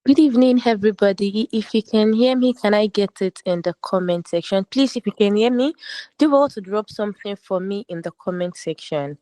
Good evening, everybody. If you can hear me, can I get it in the comment section? Please, if you can hear me, do well to drop something for me in the comment section.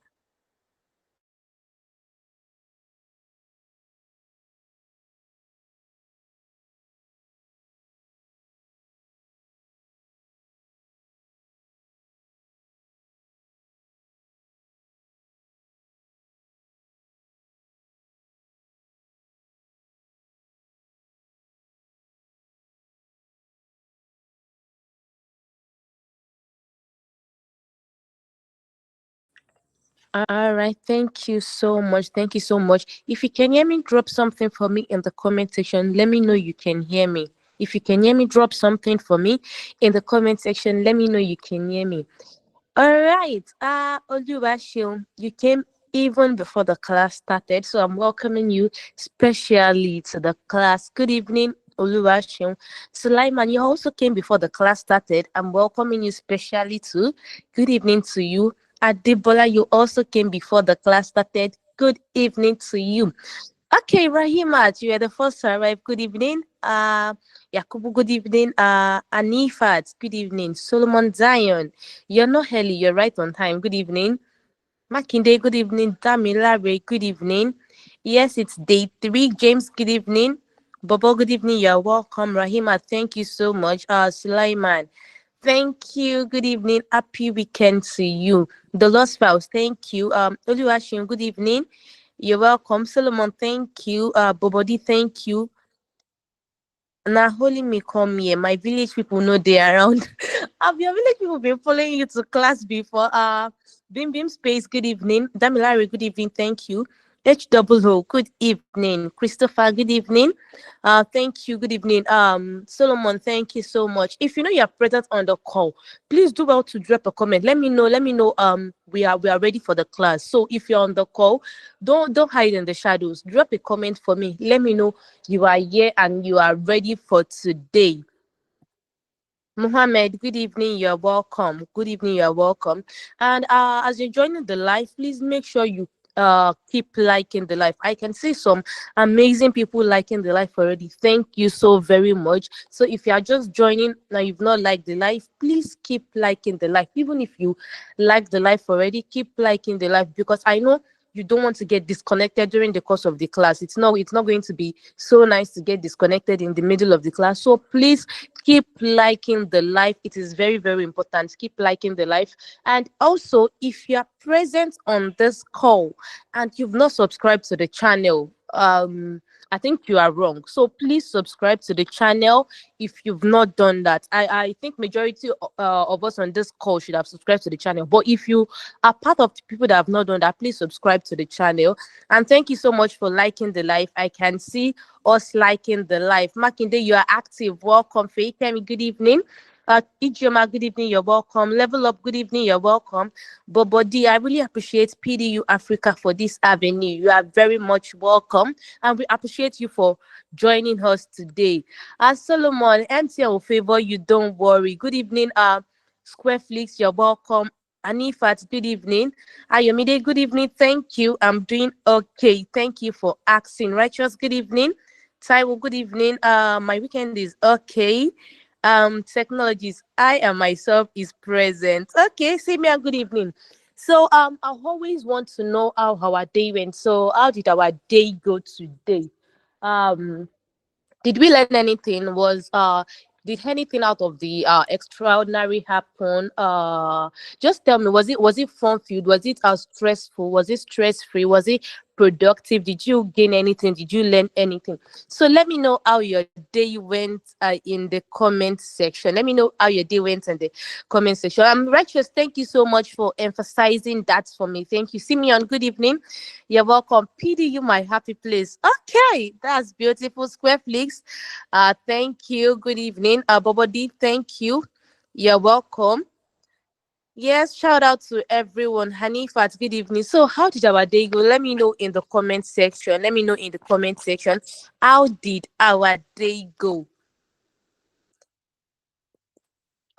All right, thank you so much. Thank you so much. If you can hear me, drop something for me in the comment section. Let me know you can hear me. If you can hear me, drop something for me in the comment section. Let me know you can hear me. All right. Oluwaseun, you came even before the class started, so I'm welcoming you specially to the class. Good evening, Oluwaseun. Sulaiman, you also came before the class started. I'm welcoming you specially too. Good evening to you. Adebola, you also came before the class started. Good evening to you. Okay, Rahimat, you are the first to arrive. Good evening. Yakubu, good evening. Anifat, good evening. Solomon Zion, you're not early, you're right on time. Good evening. Makinde, good evening. Damilare, good evening. Yes, it's day 3. James, good evening. Bobo, good evening. You're welcome. Rahima, thank you so much. Sulaiman, thank you. Good evening. Happy weekend to you. The Lost Spouse, thank you. Oluwashim, good evening. You're welcome. Solomon, thank you. Bobodi, thank you. Now, holy me come here. My village people know they around. Have your village people been following you to class before? Bim Bim Space, good evening. Damilari, good evening. Thank you. H double O, good evening. Christopher, good evening. Thank you. Good evening. Solomon, thank you so much. If you know you're present on the call, please do well to drop a comment. Let me know. Let me know. We are ready for the class. So if you're on the call, don't hide in the shadows. Drop a comment for me. Let me know you are here and you are ready for today. Mohammed, good evening. You're welcome. Good evening. You're welcome. And as you're joining the live, please make sure you keep liking the live. I can see some amazing people liking the live already. Thank you so very much. So if you are just joining and you've not liked the live, please keep liking the live. Even if you like the live already, keep liking the live because I know you don't want to get disconnected during the course of the class. It's not going to be so nice to get disconnected in the middle of the class. So please keep liking the live. It is very, very important. Keep liking the live. And also, if you are present on this call and you've not subscribed to the channel, I think you are wrong. So please subscribe to the channel if you've not done that. I think majority of us on this call should have subscribed to the channel. But if you are part of the people that have not done that, please subscribe to the channel. And thank you so much for liking the live. I can see us liking the live. Makinde, you are active. Welcome. Fayekemi, good evening. Ijeoma, good evening. You're welcome. Level Up, good evening. You're welcome. Bobodi, I really appreciate PDU Africa for this avenue. You are very much welcome. And we appreciate you for joining us today. Solomon, MTN will favor you. Don't worry. Good evening. Squareflix, you're welcome. Anifat, good evening. Ayomide, good evening. Thank you. I'm doing okay. Thank you for asking. Righteous, good evening. Taiwo, good evening. My weekend is okay. Technologies, I am myself is present. Okay, Simia, good evening. So I always want to know how our day went. So how did our day go today? Um did we learn anything? Did anything out of the extraordinary happen? Just tell me, was it fun filled? Was it stressful? Was it stress free? Was it productive? Did you gain anything? Did you learn anything? So let me know how your day went in the comment section. Let me know how your day went in the comment section. I'm Righteous. Thank you so much for emphasizing that for me. Thank you. Simeon, good evening. You're welcome. PD, you my happy place. Okay, that's beautiful. Squareflix. Thank you. Good evening. Bobodi, thank you. You're welcome. Yes, shout out to everyone. Hanifat, good evening. So, how did our day go? Let me know in the comment section. Let me know in the comment section. How did our day go?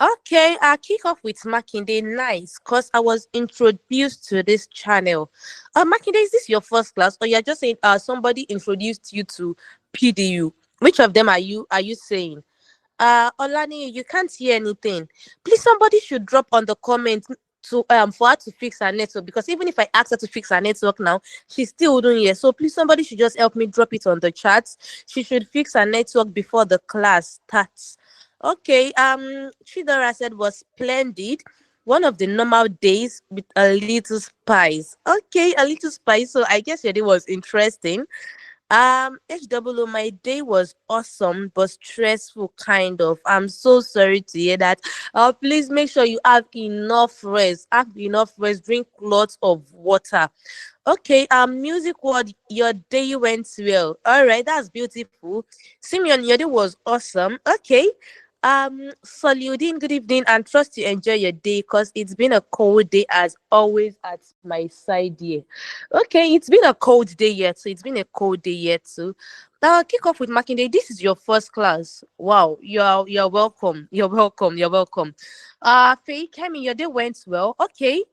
Okay, I'll kick off with Makinde. Nice, because I was introduced to this channel. Makinde, is this your first class, or you're just saying somebody introduced you to PDU? Which of them are you saying? Olani, you can't hear anything. Please, somebody should drop on the comment to for her to fix her network, because even if I ask her to fix her network now, she still wouldn't hear. So please, somebody should just help me drop it on the chat. She should fix her network before the class starts. Okay. Chidora said was splendid. One of the normal days with a little spice. Okay, a little spice. So I guess your day was interesting. HWO, my day was awesome but stressful, kind of. I'm so sorry to hear that. Please make sure you have enough rest. Have enough rest. Drink lots of water. Okay, music world, your day went well. All right, that's beautiful. Simeon, your day was awesome. Okay. Saludin, good evening, and trust you enjoy your day because it's been a cold day as always at my side here. Okay, it's been a cold day yet, so it's been a cold day yet too. Now kick off with marking day. This is your first class. Wow, you're welcome. You're welcome. You're welcome. Faye, Kemi, your day went well. Okay.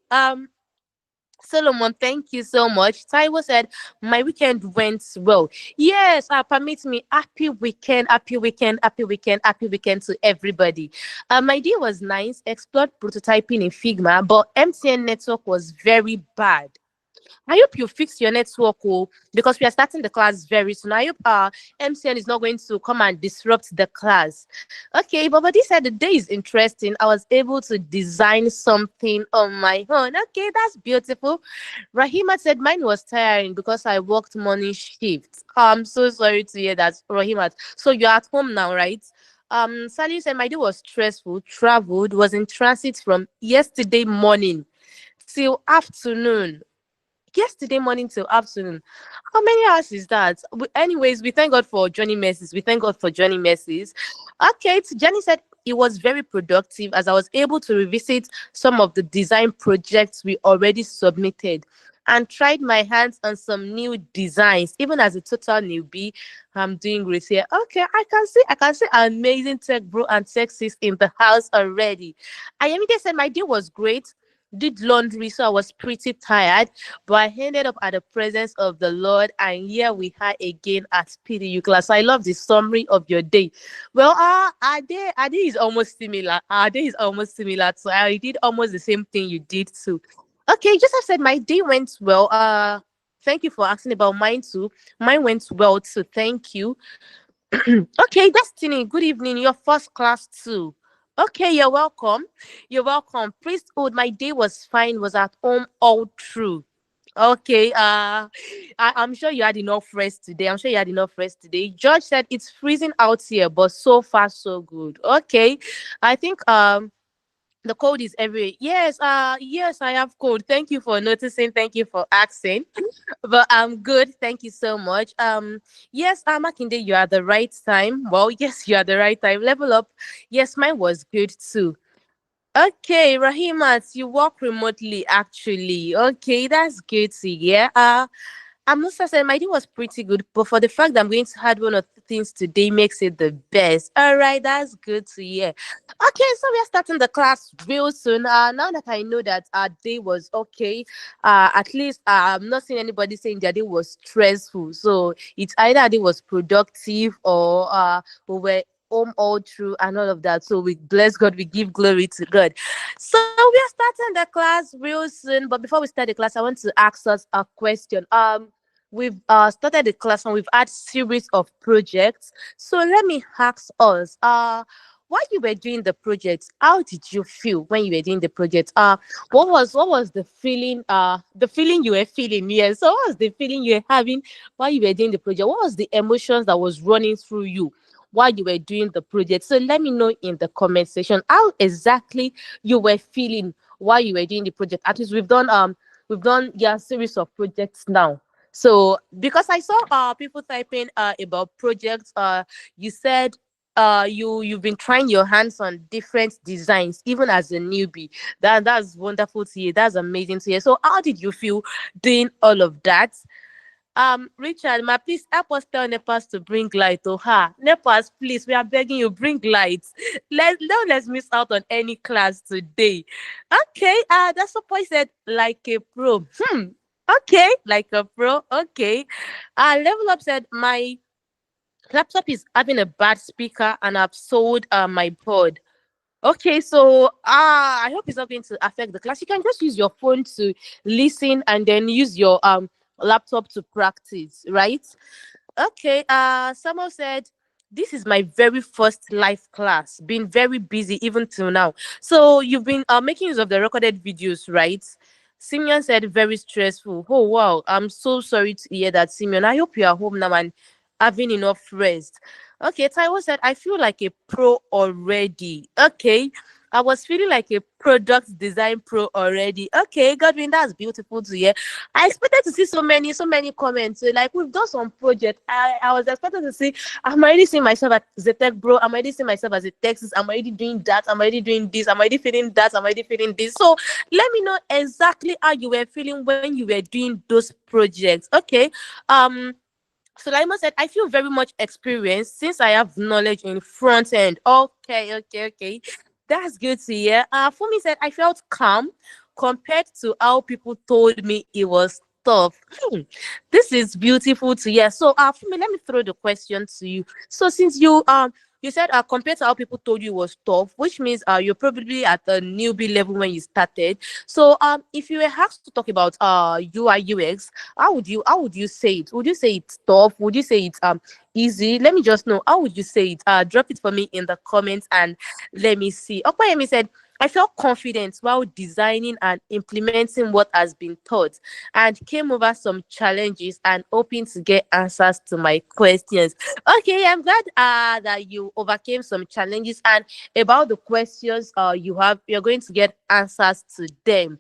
Solomon, thank you so much. Taiwo said, my weekend went well. Yes, permit me. Happy weekend, happy weekend, happy weekend, happy weekend to everybody. My day was nice. Explored prototyping in Figma, but MTN network was very bad. I hope you fix your network, oh, because we are starting the class very soon. I hope MCN is not going to come and disrupt the class. Okay, but this said the day is interesting. I was able to design something on my own. Okay, that's beautiful. Rahima said mine was tiring because I worked morning shift. I'm so sorry to hear that, Rahima. So you're at home now, right? Sally said my day was stressful. Traveled, was in transit from yesterday morning till afternoon. Yesterday morning till afternoon. How many hours is that? Anyways, we thank God for Johnny Mercies. We thank God for Johnny Mercies. Okay, Jenny said it was very productive as I was able to revisit some of the design projects we already submitted and tried my hands on some new designs. Even as a total newbie, I'm doing great here. Okay, I can see amazing tech bro and tech sis in the house already. Ayamide said my day was great. Did laundry, so I was pretty tired, but I ended up at the presence of the Lord, and here we are again at PDU class. So I love the summary of your day. Well, our day is almost similar. Our day is almost similar. So I did almost the same thing you did too. Okay, just have said my day went well. Thank you for asking about mine too. Mine went well too. Thank you. Okay, Destiny, good evening. Your first class too. Okay, you're welcome. You're welcome. Priesthood, my day was fine, was at home all through. Okay, I'm sure you had enough rest today. I'm sure you had enough rest today. George said it's freezing out here, but so far so good. Okay, I think the cold is everywhere. Yes, I have cold. Thank you for noticing. Thank you for asking. But I'm good. Thank you so much. Yes, Makinde, you are the right time. Well, yes, you are the right time. Level up. Yes, mine was good too. Okay, Rahimat, you work remotely actually. Okay, that's good to hear. I must have said my day was pretty good, but for the fact that I'm going to have one of the things today makes it the best. All right, that's good to hear. Okay, so we are starting the class real soon. Now that I know that our day was okay, at least I'm not seeing anybody saying their day was stressful. So it's either our day was productive or we were home all through and all of that. So we bless God, we give glory to God. So we are starting the class real soon. But before we start the class, I want to ask us a question. We've started the class and we've had series of projects. So let me ask us, while you were doing the project, how did you feel when you were doing the project? What was the feeling you were feeling? Yes. So what was the feeling you were having while you were doing the project? What was the emotions that was running through you while you were doing the project? So let me know in the comment section how exactly you were feeling while you were doing the project. At least we've done yeah series of projects now. So because I saw people typing about projects, you said you've been trying your hands on different designs even as a newbie. That's wonderful to hear. That's amazing to hear. So how did you feel doing all of that? Richard, ma, please help us tell Nepas to bring light to her. Nepas, please, we are begging you, bring light. Let's miss out on any class today. Okay, that's what I said, like a pro. Okay, like a pro. Okay. Level up said Laptop is having a bad speaker and I've sold my board. Okay, so I hope it's not going to affect the class. You can just use your phone to listen and then use your laptop to practice, right? Okay, someone said this is my very first live class. Been very busy even till now. So you've been making use of the recorded videos, right? Simeon said very stressful. Oh wow, I'm so sorry to hear that, Simeon. I hope you are home now and having enough rest. Okay, Taiwo said I feel like a pro already. Okay, I was feeling like a product design pro already. Okay, Godwin, that's beautiful to hear. I expected to see so many comments. So, like we've done some project. I was expecting to see. I'm already seeing myself as a tech bro. I'm already seeing myself as a Texas. I'm already doing that. I'm already doing this. I'm already feeling that. I'm already feeling this. So let me know exactly how you were feeling when you were doing those projects. Okay. Um. So Laima said, I feel very much experienced since I have knowledge in front end. Okay. That's good to hear. Fumi said, I felt calm compared to how people told me it was tough. This is beautiful to hear. So, Fumi, let me throw the question to you. So, since you said compared to how people told you it was tough, which means you're probably at the newbie level when you started. So, if you were asked to talk about UI UX, how would you say it? Would you say it's tough? Would you say it's easy? Let me just know. How would you say it? Drop it for me in the comments and let me see. Okpayemi said, I felt confident while designing and implementing what has been taught and came over some challenges and hoping to get answers to my questions. Okay, I'm glad that you overcame some challenges and about the questions you're going to get answers to them.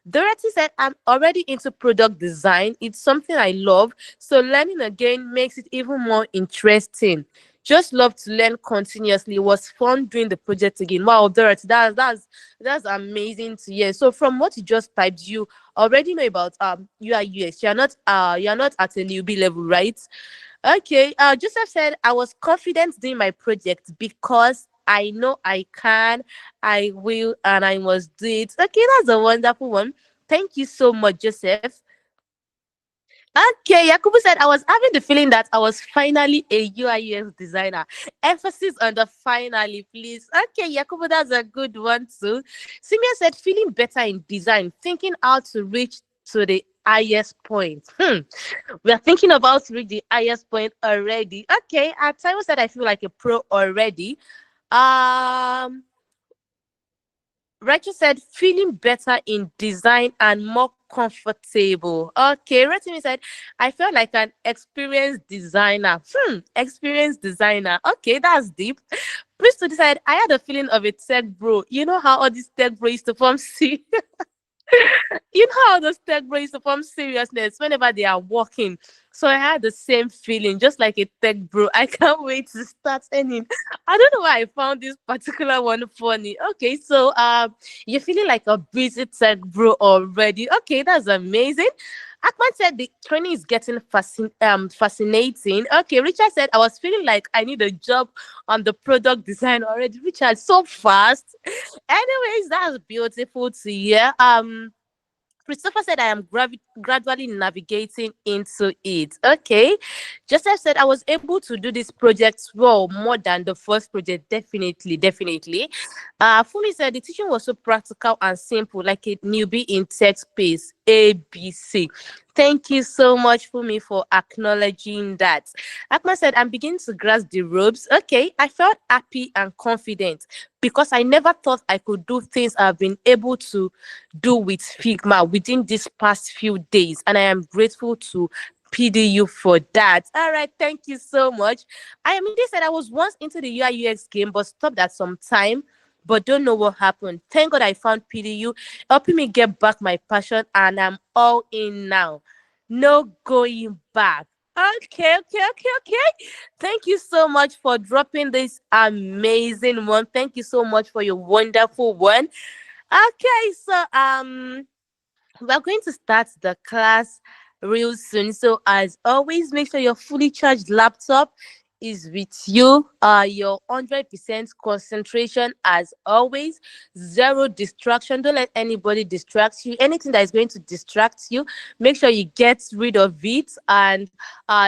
Dorothy said, I'm already into product design. It's something I love. So learning again makes it even more interesting. Just love to learn continuously. It was fun doing the project again. Wow, Dorothy, that's amazing to hear. So from what you just typed, you already know about UI UX. You're not at a newbie level, right? Okay. Joseph said I was confident doing my project because I know I can, I will, and I must do it. Okay, that's a wonderful one. Thank you so much, Joseph. Okay, Yakubu said I was having the feeling that I was finally a UI UX designer. Emphasis on the finally, please. Okay, Yakubu, that's a good one too. Simia said feeling better in design, thinking how to reach to the highest point. We are thinking about to reach the highest point already. Okay, Taiwo said I feel like a pro already. Um, Rachel said, feeling better in design and more comfortable. Okay, Rachel said, I felt like an experienced designer. Experienced designer. Okay, that's deep. Please to decide, I had a feeling of a tech bro. You know how all these tech bros used to form you know how those tech bros used to form seriousness whenever they are walking. So I had the same feeling, just like a tech bro. I can't wait to start earning. I don't know why I found this particular one funny. Okay, so you're feeling like a busy tech bro already. Okay, that's amazing. Akman said the training is getting fascinating. Okay, Richard said I was feeling like I need a job on the product design already. Richard, so fast. Anyways, that's beautiful to hear. Christopher said I am gradually navigating into it. Okay. Joseph said I was able to do this project well more than the first project. Definitely. Fumi said the teaching was so practical and simple, like a newbie in tech space. ABC. Thank you so much, Fumi, for acknowledging that. Akma said, I'm beginning to grasp the ropes. Okay, I felt happy and confident because I never thought I could do things I've been able to do with Figma within these past few days. And I am grateful to PDU for that. All right, thank you so much. I am indeed said I was once into the UI UX game, but stopped at some time. But don't know what happened. Thank God I found PDU, helping me get back my passion, and I'm all in now. No going back. Okay. Thank you so much for dropping this amazing one. Thank you so much for your wonderful one. Okay, so we're going to start the class real soon. So as always, make sure your fully charged laptop is with you. Your 100% concentration as always. Zero distraction. Don't let anybody distract you. Anything that is going to distract you, make sure you get rid of it. And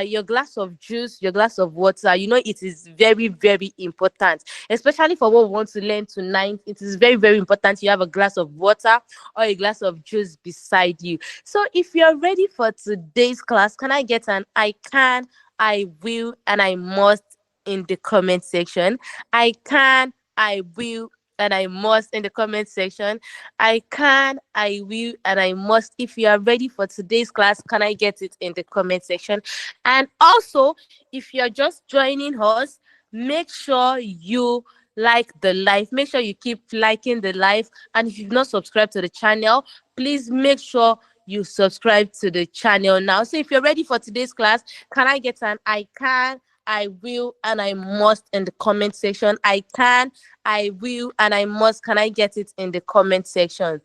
your glass of juice, your glass of water. You know it is very, very important, especially for what we want to learn tonight. It is very, very important you have a glass of water or a glass of juice beside you. So if you're ready for today's class, can I get an I can, I will, and I must in the comment section? I can, I will, and I must in the comment section. I can, I will, and I must. If you are ready for today's class, can I get it in the comment section? And also, if you're just joining us, make sure you like the live. Make sure you keep liking the live. And if you've not subscribed to the channel, please make sure you subscribe to the channel now. So if you're ready for today's class, can I get an I can, I will, and I must in the comment section? I can, I will, and I must. Can I get it in the comment section?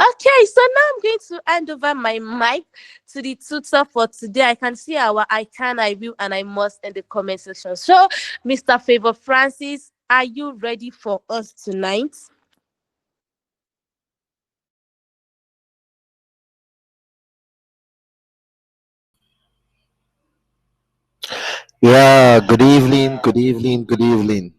Okay, so now I'm going to hand over my mic to the tutor for today. I can see our I can, I will, and I must in the comment section. So, Mr. Favor Francis, are you ready for us tonight? Yeah, good evening, good evening, good evening.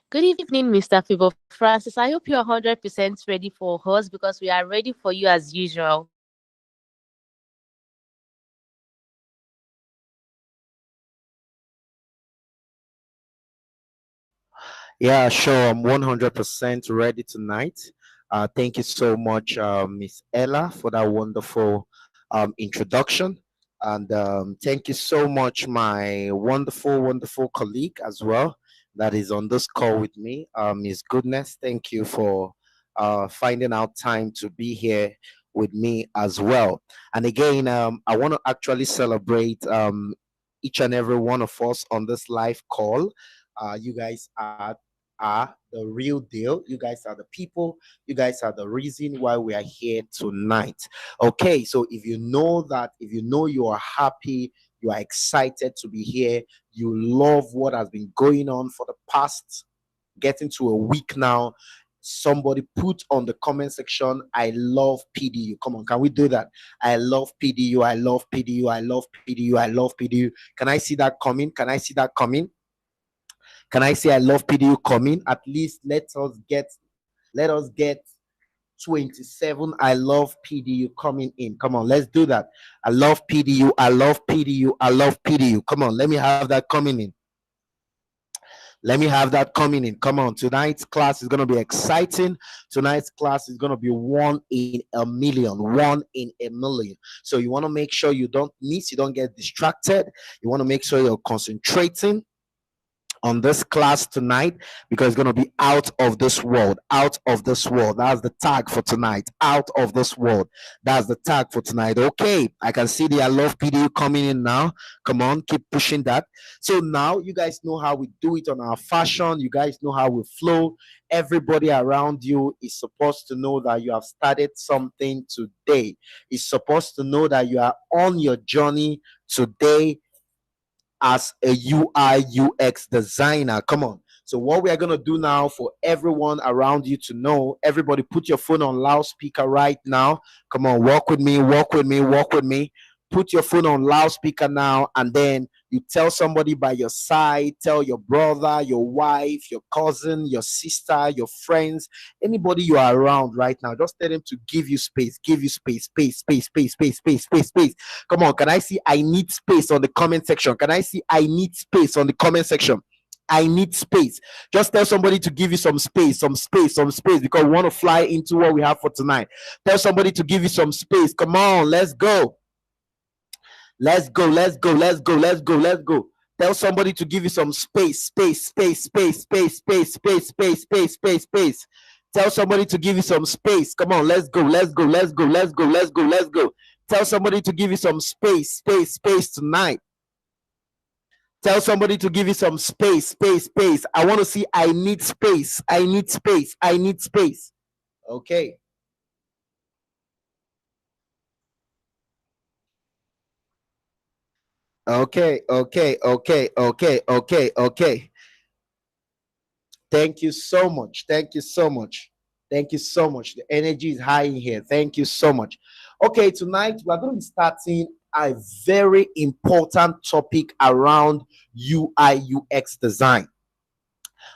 Good evening, Mr. Favor Francis. I hope you're 100% ready for us because we are ready for you as usual. Yeah, sure. I'm 100% ready tonight. Thank you so much, Miss Ella, for that wonderful introduction. And thank you so much, my wonderful, wonderful colleague as well that is on this call with me, Miss Goodness. Thank you for finding out time to be here with me as well. And again, I want to actually celebrate each and every one of us on this live call. You guys are the real deal. You guys are the people. You guys are the reason why we are here tonight. Okay, so if you know that, if you know you are happy, you are excited to be here, you love what has been going on for the past getting to a week now. Somebody put on the comment section, I love PDU. Come on, can we do that? I love PDU. I love PDU. I love PDU. I love PDU. Can I see that coming? Can I see that coming? Can I say I love PDU coming? At least let us get 27 I love PDU coming in. Come on, let's do that. I love PDU. I love PDU. I love PDU. Come on, let me have that coming in. Let me have that coming in. Come on, tonight's class is going to be exciting. Tonight's class is going to be one in a million. One in a million. So you want to make sure you don't miss, you don't get distracted. You want to make sure you're concentrating on this class tonight because it's going to be out of this world. Out of this world. That's the tag for tonight. Out of this world. That's the tag for tonight. Okay, I can see the I love PDU coming in now. Come on, keep pushing that. So now you guys know how we do it on our fashion. You guys know how we flow. Everybody around you is supposed to know that you have started something today. Is supposed to know that you are on your journey today as a UI UX designer. Come on. So what we are going to do now for everyone around you to know, everybody put your phone on loudspeaker right now. Come on, walk with me, walk with me, walk with me. Put your phone on loudspeaker now, and then you tell somebody by your side, tell your brother, your wife, your cousin, your sister, your friends, anybody you are around right now. Just tell them to give you space, space, space, space, space, space, space, space. Come on, can I see I need space on the comment section? Can I see I need space on the comment section? I need space. Just tell somebody to give you some space, some space, some space, because we want to fly into what we have for tonight. Tell somebody to give you some space. Come on, let's go. Let's go, let's go, let's go, let's go, let's go. Tell somebody to give you some space, space, space, space, space, space, space, space, space, space, space. Tell somebody to give you some space. Come on, let's go, let's go, let's go, let's go, let's go, let's go. Tell somebody to give you some space, space, space tonight. Tell somebody to give you some space, space, space. I want to see I need space. I need space. I need space. Okay. Okay, okay, okay, okay, okay, okay. Thank you so much. Thank you so much. Thank you so much. The energy is high in here. Thank you so much. Okay, tonight we're going to be starting a very important topic around UI UX design.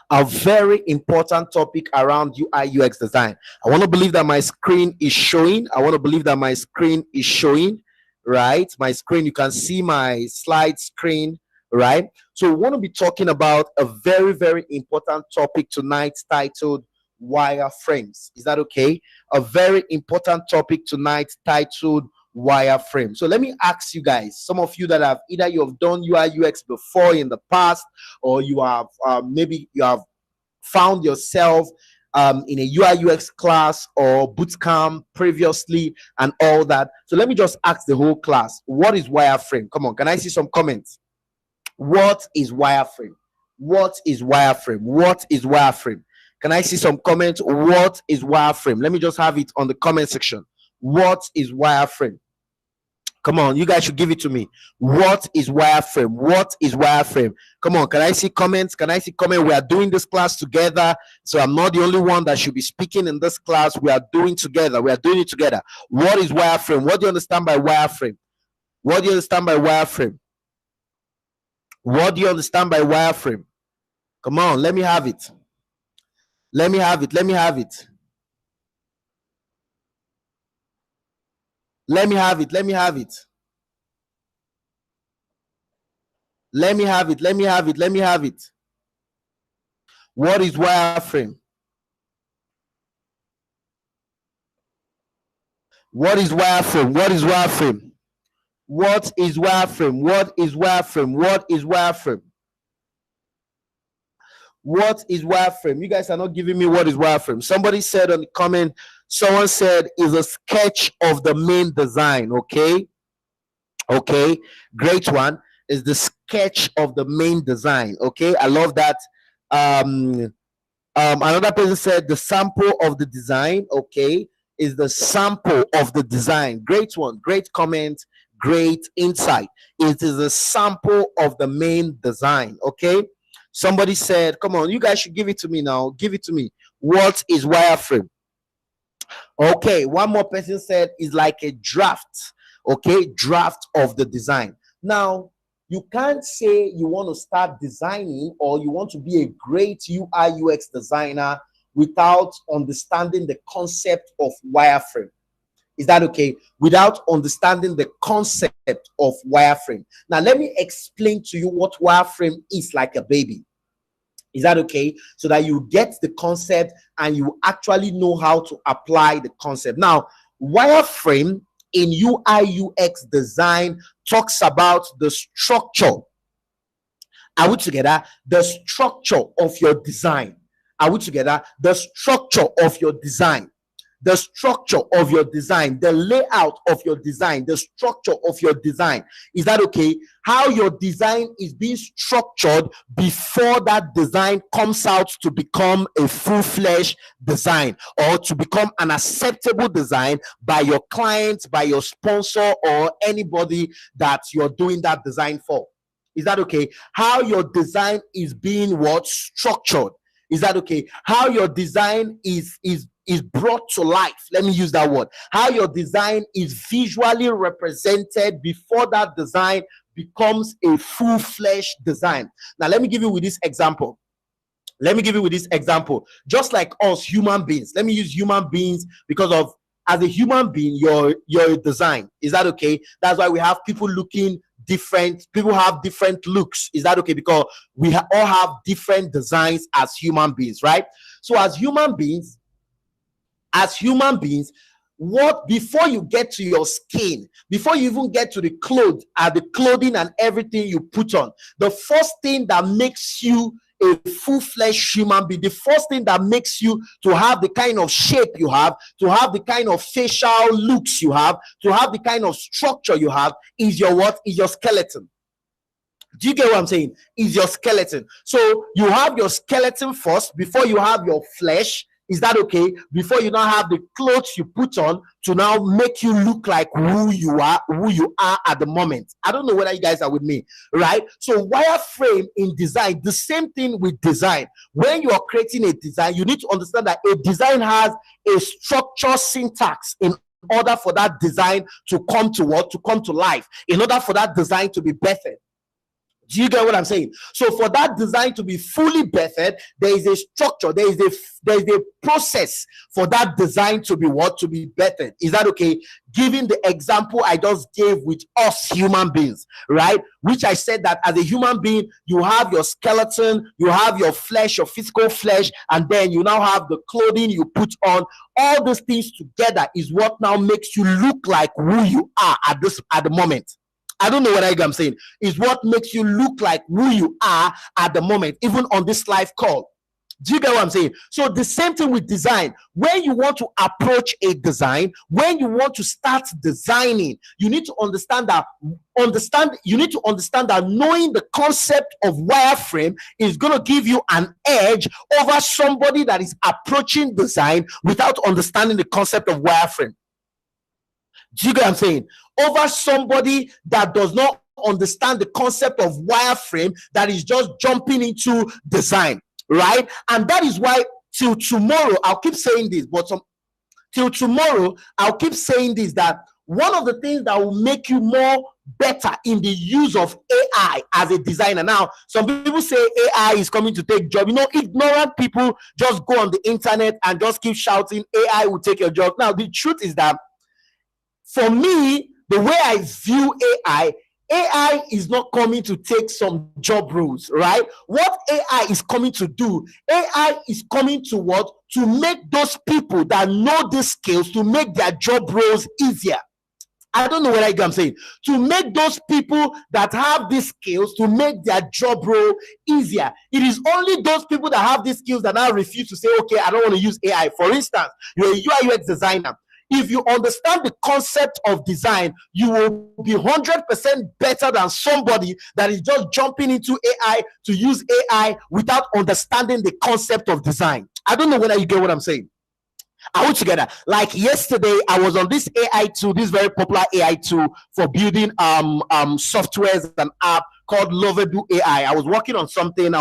A very important topic around UI UX design. I want to believe that my screen is showing. I want to believe that my screen is showing, right? My screen, you can see my slide screen, right? So we want to be talking about a very, very important topic tonight titled wireframes. Is that okay? A very important topic tonight titled wireframe. So let me ask you guys, some of you that have either you have done UI UX before in the past, or you have maybe you have found yourself in a UI UX class or bootcamp previously and all that. So let me just ask the whole class, what is wireframe? Come on, can I see some comments? What is wireframe? What is wireframe? What is wireframe? Can I see some comments? What is wireframe? Let me just have it on the comment section. What is wireframe? Come on, you guys should give it to me. What is wireframe? What is wireframe? Come on, can I see comments? Can I see comment? We are doing this class together, so I'm not the only one that should be speaking in this class. We are doing together. We are doing it together. What is wireframe? What do you understand by wireframe? What do you understand by wireframe? What do you understand by wireframe? Come on, let me have it. Let me have it. Let me have it. Let me have it. Let me have it. Let me have it. Let me have it. Let me have it. What is wireframe? What is wireframe? What is wireframe? What is wireframe? What is wireframe? What is wireframe? What is wireframe? You guys are not giving me what is wireframe. Somebody said on the comment, someone said is a sketch of the main design. Okay. Okay. Great one. Is the sketch of the main design. Okay. I love that. Another person said the sample of the design. Okay. Is the sample of the design. Great one. Great comment. Great insight. It is a sample of the main design. Okay. Somebody said, come on, you guys should give it to me now. Give it to me. What is wireframe? Okay, one more person said is like a draft. Okay, draft of the design. Now, you can't say you want to start designing or you want to be a great UI UX designer without understanding the concept of wireframe. Is that okay? Without understanding the concept of wireframe. Now, let me explain to you what wireframe is like a baby. Is that okay? So that you get the concept and you actually know how to apply the concept. Now, wireframe in UI UX design talks about the structure. Are we together? The structure of your design. Are we together? The structure of your design. The structure of your design, the layout of your design, the structure of your design. Is that okay? How your design is being structured before that design comes out to become a full-fledged design or to become an acceptable design by your clients, by your sponsor, or anybody that you're doing that design for. Is that okay? How your design is being what? Structured. Is that okay? How your design is brought to life. Let me use that word. How your design is visually represented before that design becomes a full-fledged design. Now, let me give you with this example. Let me give you with this example. Just like us human beings, let me use human beings because of as a human being, your design. Is that okay? That's why we have people looking different. People have different looks. Is that okay? Because we all have different designs as human beings, right? So as human beings, what before you get to your skin, before you even get to the clothes, the clothing and everything you put on, the first thing that makes you a full-fledged human being, the first thing that makes you to have the kind of shape you have, to have the kind of facial looks you have, to have the kind of structure you have, is your what? Is your skeleton. Do you get what I'm saying? Is your skeleton. So you have your skeleton first before you have your flesh. Is that okay? Before you now have the clothes you put on to now make you look like who you are at the moment. I don't know whether you guys are with me, right? So wireframe in design, the same thing with design. When you are creating a design, you need to understand that a design has a structure syntax in order for that design to come to what? To come to life, in order for that design to be bettered. Do you get what I'm saying? So for that design to be fully bettered, there is a structure, there is a process for that design to be what? To be bettered. Is that okay? Given the example I just gave with us human beings, right? Which I said that as a human being, you have your skeleton, you have your flesh, your physical flesh, and then you now have the clothing you put on. All those things together is what now makes you look like who you are at the moment. I don't know what I'm saying. Is what makes you look like who you are at the moment, even on this live call. Do you get what I'm saying? So the same thing with design. When you want to approach a design, when you want to start designing, you need to understand that knowing the concept of wireframe is going to give you an edge over somebody that is approaching design without understanding the concept of wireframe. Do you get what I'm saying? Over somebody that does not understand the concept of wireframe, that is just jumping into design, right? And that is why till tomorrow, I'll keep saying this, till tomorrow, I'll keep saying this, that one of the things that will make you more better in the use of AI as a designer. Now, some people say AI is coming to take job. Ignorant people just go on the internet and just keep shouting, AI will take your job. Now, the truth is that for me, the way I view AI is not coming to take some job roles, right? What AI is coming to do, AI is coming to what? To make those people that know these skills, to make their job roles easier. I don't know what I'm saying. To make those people that have these skills, to make their job role easier. It is only those people that have these skills that now refuse to say, okay, I don't want to use AI. For instance, you're a UI UX designer. If you understand the concept of design, you will be 100% better than somebody that is just jumping into AI to use AI without understanding the concept of design. I don't know whether you get what I'm saying. Are we together? Like yesterday, I was on this AI tool, this very popular AI tool for building softwares and app called Low-fidelity AI. I was working on something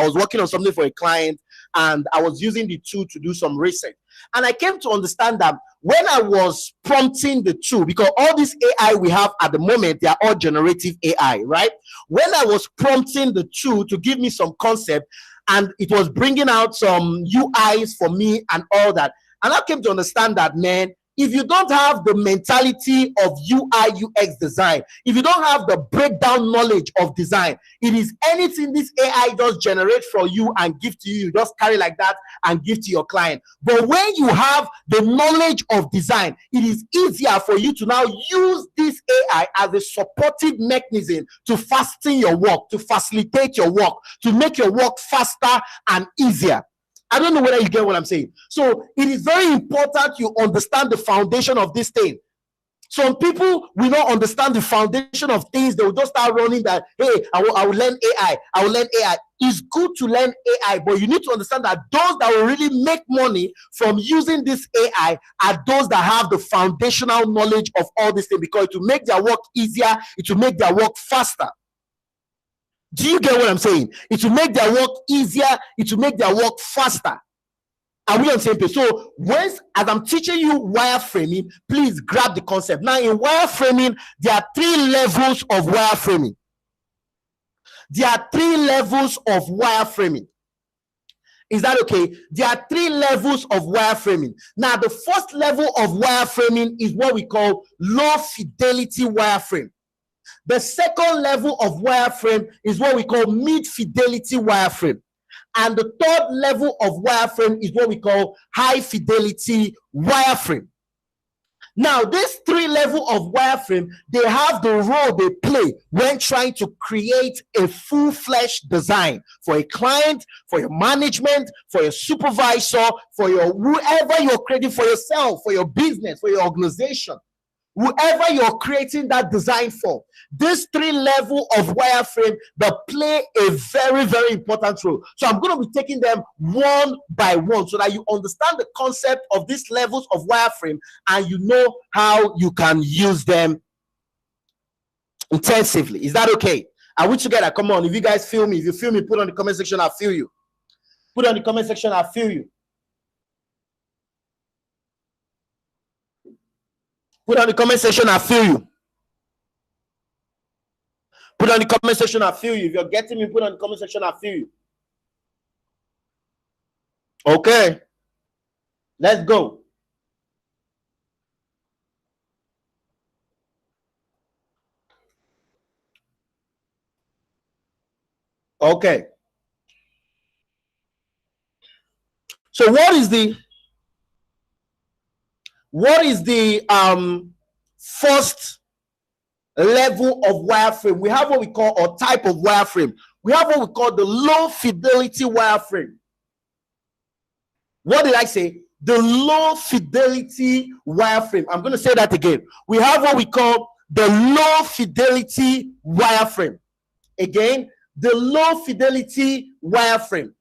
for a client, and I was using the tool to do some research. And I came to understand that when I was prompting the tool, because all this AI we have at the moment, they are all generative AI, right? When I was prompting the tool to give me some concept, and it was bringing out some UIs for me and all that, and I came to understand that, man, if you don't have the mentality of UI UX design, if you don't have the breakdown knowledge of design, it is anything this AI just generate for you and give to you, you just carry like that and give to your client. But when you have the knowledge of design, it is easier for you to now use this AI as a supportive mechanism to fasten your work, to facilitate your work, to make your work faster and easier. I don't know whether you get what I'm saying. So it is very important you understand the foundation of this thing. Some people will not understand the foundation of things. They will just start running that, hey, I will learn AI. I will learn AI. It's good to learn AI, but you need to understand that those that will really make money from using this AI are those that have the foundational knowledge of all these things, because it will make their work easier. It will make their work faster. Do you get what I'm saying? It will make their work easier. It will make their work faster. Are we on the same page? So as I'm teaching you wireframing, please grab the concept. Now, in wireframing, there are 3 levels of wireframing. There are 3 levels of wireframing. Is that okay? There are 3 levels of wireframing. Now, the first level of wireframing is what we call low-fidelity wireframe. The second level of wireframe is what we call mid-fidelity wireframe. And the third level of wireframe is what we call high-fidelity wireframe. Now, these 3 levels of wireframe, they have the role they play when trying to create a full-fledged design for a client, for your management, for your supervisor, for your whoever you're creating for yourself, for your business, for your organization. whoever you're creating that design for, these three levels of wireframe that play a very, very important role. So I'm going to be taking them one by one so that you understand the concept of these levels of wireframe and you know how you can use them intensively. Is that okay? Are we together? Come on, if you guys feel me, if you feel me, put on the comment section, I feel you. Put on the comment section, I feel you. Put on the comment section, I feel you. Put on the comment section, I feel you. If you're getting me, put on the comment section, I feel you. Okay. Let's go. Okay. So what is the first level of wireframe? We have what we call, or type of wireframe. We have what we call the low fidelity wireframe. What did I say? The low fidelity wireframe. I'm going to say that again. We have what we call the low fidelity wireframe. Again, the low fidelity wireframe.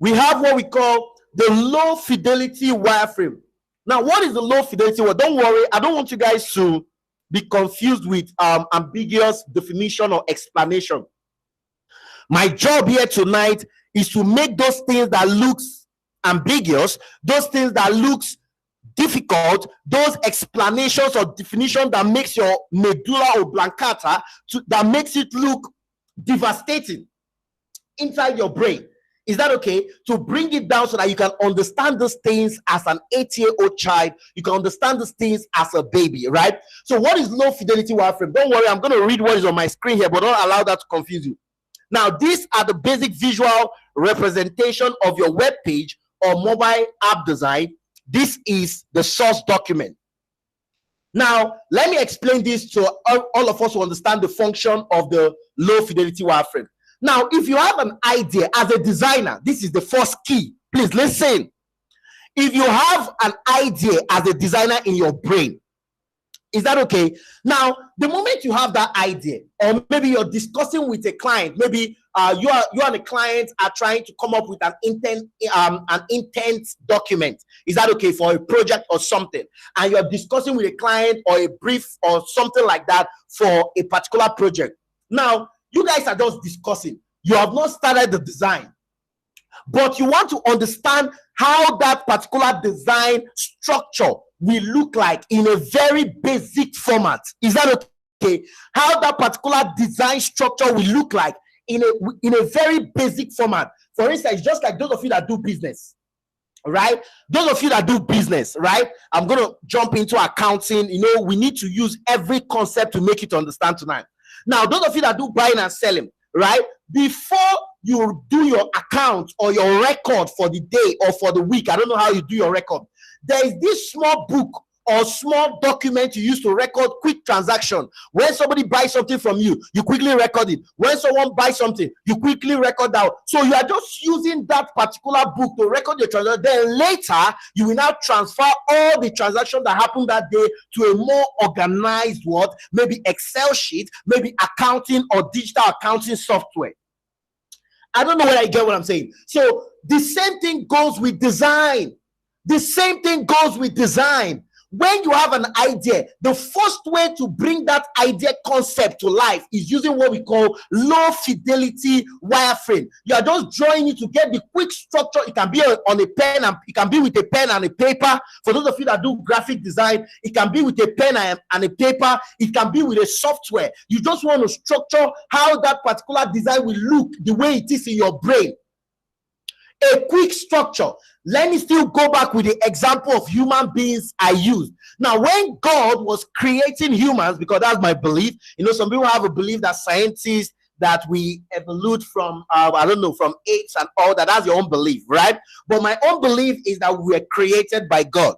We have what we call the low fidelity wireframe. Now, what is the low fidelity? Well, don't worry, I don't want you guys to be confused with ambiguous definition or explanation. My job here tonight is to make those things that looks ambiguous, those things that looks difficult, those explanations or definition that makes your medulla oblongata that makes it look devastating inside your brain. Is that okay? To bring it down so that you can understand these things as an 8-year-old child, you can understand these things as a baby, right? So what is low fidelity wireframe? Don't worry, I'm going to read what is on my screen here, but don't allow that to confuse you. Now, these are the basic visual representation of your web page or mobile app design. This is the source document. Now, let me explain this to all of us who understand the function of the low fidelity wireframe. Now, if you have an idea as a designer, this is the first key. Please listen. If you have an idea as a designer in your brain, is that okay? Now, the moment you have that idea, or maybe you're discussing with a client, maybe you and the client are trying to come up with an intent document. Is that okay for a project or something? And you're discussing with a client or a brief or something like that for a particular project. Now, you guys are just discussing. You have not started the design, but you want to understand how that particular design structure will look like in a very basic format. Is that okay? How that particular design structure will look like in a very basic format. For instance, just like those of you that do business, right? Those of you that do business, right? I'm going to jump into accounting. You know, we need to use every concept to make it understand tonight. Now, those of you that do buying and selling, right? Before you do your account or your record for the day or for the week, I don't know how you do your record. There is this small book or small document you use to record quick transaction. When somebody buys something from you, you quickly record it. When someone buys something, you quickly record that. So you are just using that particular book to record your transaction. Then later, you will now transfer all the transactions that happened that day to a more organized what? Maybe Excel sheet, maybe accounting or digital accounting software. I don't know whether you get what I'm saying. So the same thing goes with design. The same thing goes with design. When you have an idea, the first way to bring that idea concept to life is using what we call low fidelity wireframe. You are just drawing it to get the quick structure. It can be on a pen, and it can be with a pen and a paper. For those of you that do graphic design, it can be with a pen and a paper. It can be with a software. You just want to structure how that particular design will look the way it is in your brain. A quick structure. Let me still go back with the example of human beings I used. Now, when God was creating humans, because that's my belief, you know, some people have a belief that scientists, that we evolved from, I don't know, from apes and all that. That's your own belief, right? But my own belief is that we were created by God.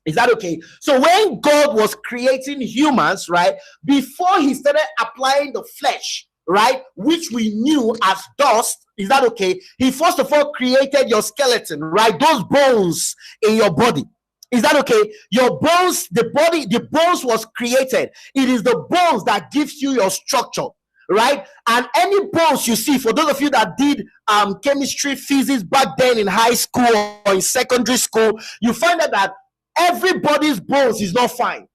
Is that okay? So when God was creating humans, right, before he started applying the flesh, right, which we knew as dust, is that okay? He first of all created your skeleton, right, those bones in your body. Is that okay? Your bones, the body, the bones was created. It is the bones that gives you your structure, right? And any bones you see, for those of you that did chemistry, physics back then in high school or in secondary school, you find out that everybody's bones is not fine.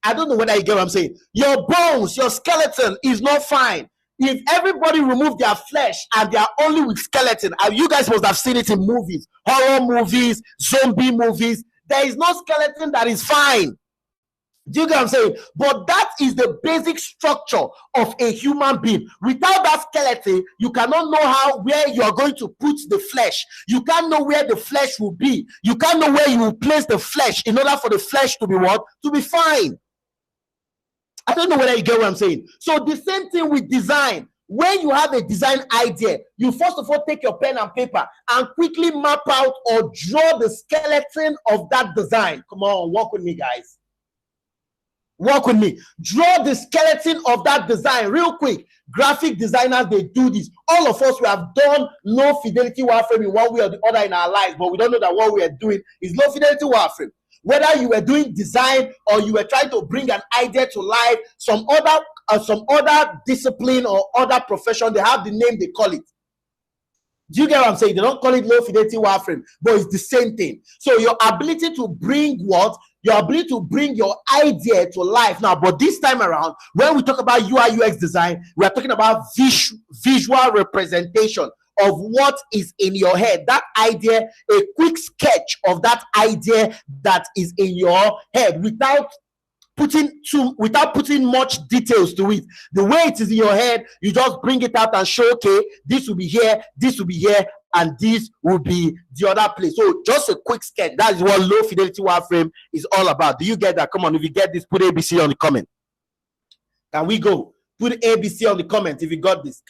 I don't know whether you get what I'm saying. Your bones, your skeleton is not fine. If everybody remove their flesh and they are only with skeleton, and you guys must have seen it in movies, horror movies, zombie movies, there is no skeleton that is fine. Do you get what I'm saying? But that is the basic structure of a human being. Without that skeleton, you cannot know where you are going to put the flesh. You can't know where the flesh will be. You can't know where you will place the flesh in order for the flesh to be what? To be fine. I don't know whether you get what I'm saying. So the same thing with design. When you have a design idea, you first of all take your pen and paper and quickly map out or draw the skeleton of that design. Come on, walk with me, guys. Walk with me. Draw the skeleton of that design real quick. Graphic designers, they do this. All of us, we have done low-fidelity wireframe in one way or the other in our lives, but we don't know that what we are doing is low-fidelity wireframe. Whether you were doing design or you were trying to bring an idea to life, some other discipline or other profession, they have the name they call it. Do you get what I'm saying? They don't call it low-fidelity wireframe, but it's the same thing. So your ability to bring what? Your ability to bring your idea to life now. But this time around, when we talk about UI UX design, we're talking about visual representation of what is in your head. That idea, a quick sketch of that idea that is in your head without putting much details to it. The way it is in your head, you just bring it out and show, okay, this will be here, this will be here, and this will be the other place. So just a quick sketch. That is what low fidelity wireframe is all about. Do you get that? Come on, if you get this, put ABC on the comment. Can we go? Put ABC on the comment if you got this.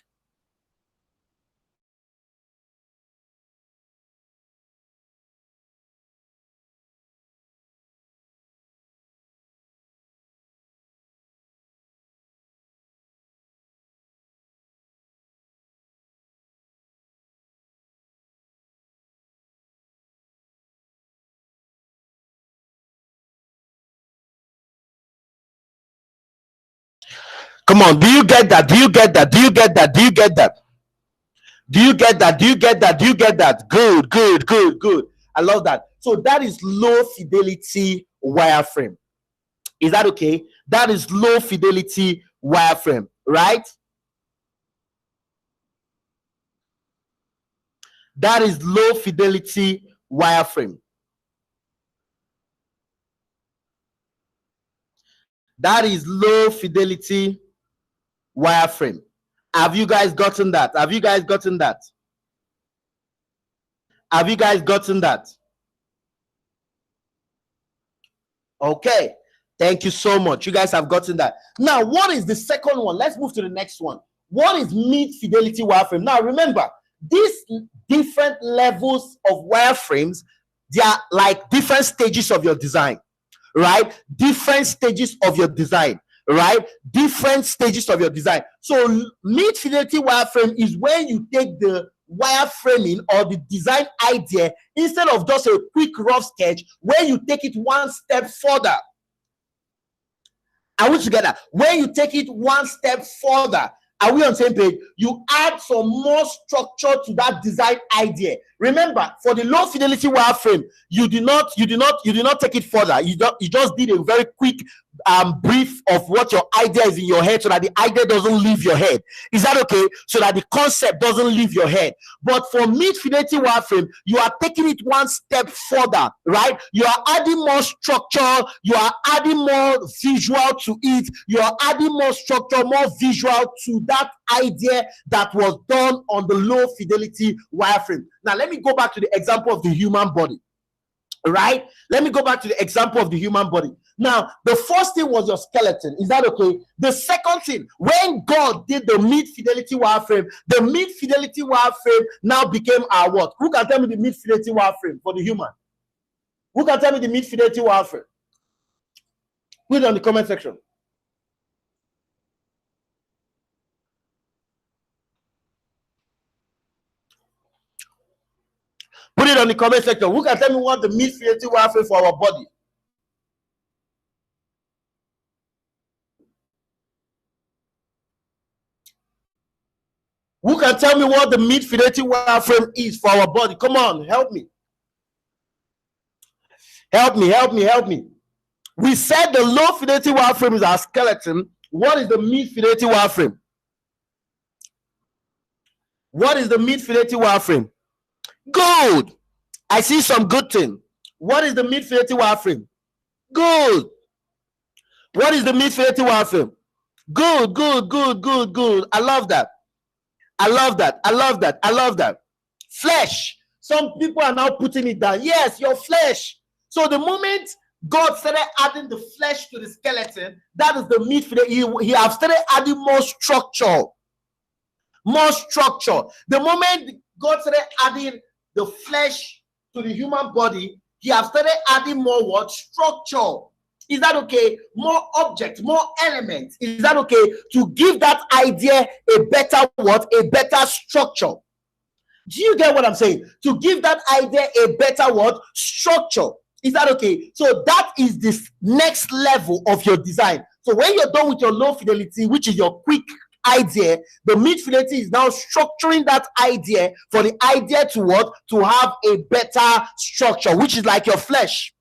Come on, do you get that? Do you get that? Do you get that? Do you get that? Do you get that? Do you get that? Do you get that? Good, good, good, good. I love that. So that is low fidelity wireframe. Is that okay? That is low fidelity wireframe, right? That is low fidelity wireframe. That is low fidelity wireframe. Have you guys gotten that? Have you guys gotten that? Have you guys gotten that? Okay. Thank you so much. You guys have gotten that. Now, what is the second one? Let's move to the next one. What is mid-fidelity wireframe? Now, remember, these different levels of wireframes, they are like different stages of your design, right? Different stages of your design, right? Different stages of your design. So mid-fidelity wireframe is when you take the wireframing or the design idea, instead of just a quick rough sketch, where you take it one step further. Are we together? When you take it one step further, are we on the same page? You add some more structure to that design idea. Remember, for the low fidelity wireframe, you did not take it further. You just did a very quick brief of what your idea is in your head, so that the idea doesn't leave your head. Is that okay? So that the concept doesn't leave your head. But for mid-fidelity wireframe, you are taking it one step further, right? You are adding more structure. You are adding more visual to it. You are adding more structure, more visual to that idea that was done on the low fidelity wireframe. Now, let me go back to the example of the human body, right? Let me go back to the example of the human body. Now, the first thing was your skeleton. Is that okay? The second thing, when God did the mid-fidelity wireframe, the mid-fidelity wireframe now became our what? Who can tell me the mid-fidelity wireframe for the human? Who can tell me the mid-fidelity wireframe? Put it on the comment section. Put it on the comment section. Who can tell me what the mid-fidelity wireframe for our body? Who can tell me what the mid-fidelity wireframe is for our body? Come on, help me. Help me, help me, help me. We said the low-fidelity wireframe is our skeleton. What is the mid-fidelity wireframe? What is the mid-fidelity wireframe? Good. I see some good thing. What is the mid-fidelity wireframe? Good. What is the mid-fidelity wireframe? Good, good, good, good, good. I love that. I love that. I love that. I love that. Flesh. Some people are now putting it down. Yes, your flesh. So the moment God started adding the flesh to the skeleton, that is the mid-fidelity. He have started adding more structure. More structure. The moment God started adding the flesh to the human body, he have started adding more what? Structure. Is that okay? More objects, more elements. Is that okay? To give that idea a better what? A better structure. Do you get what I'm saying? To give that idea a better what? Structure. Is that okay? So that is this next level of your design. So when you're done with your low fidelity, which is your quick idea, the mid-fidelity is now structuring that idea for the idea to what? To have a better structure, which is like your flesh.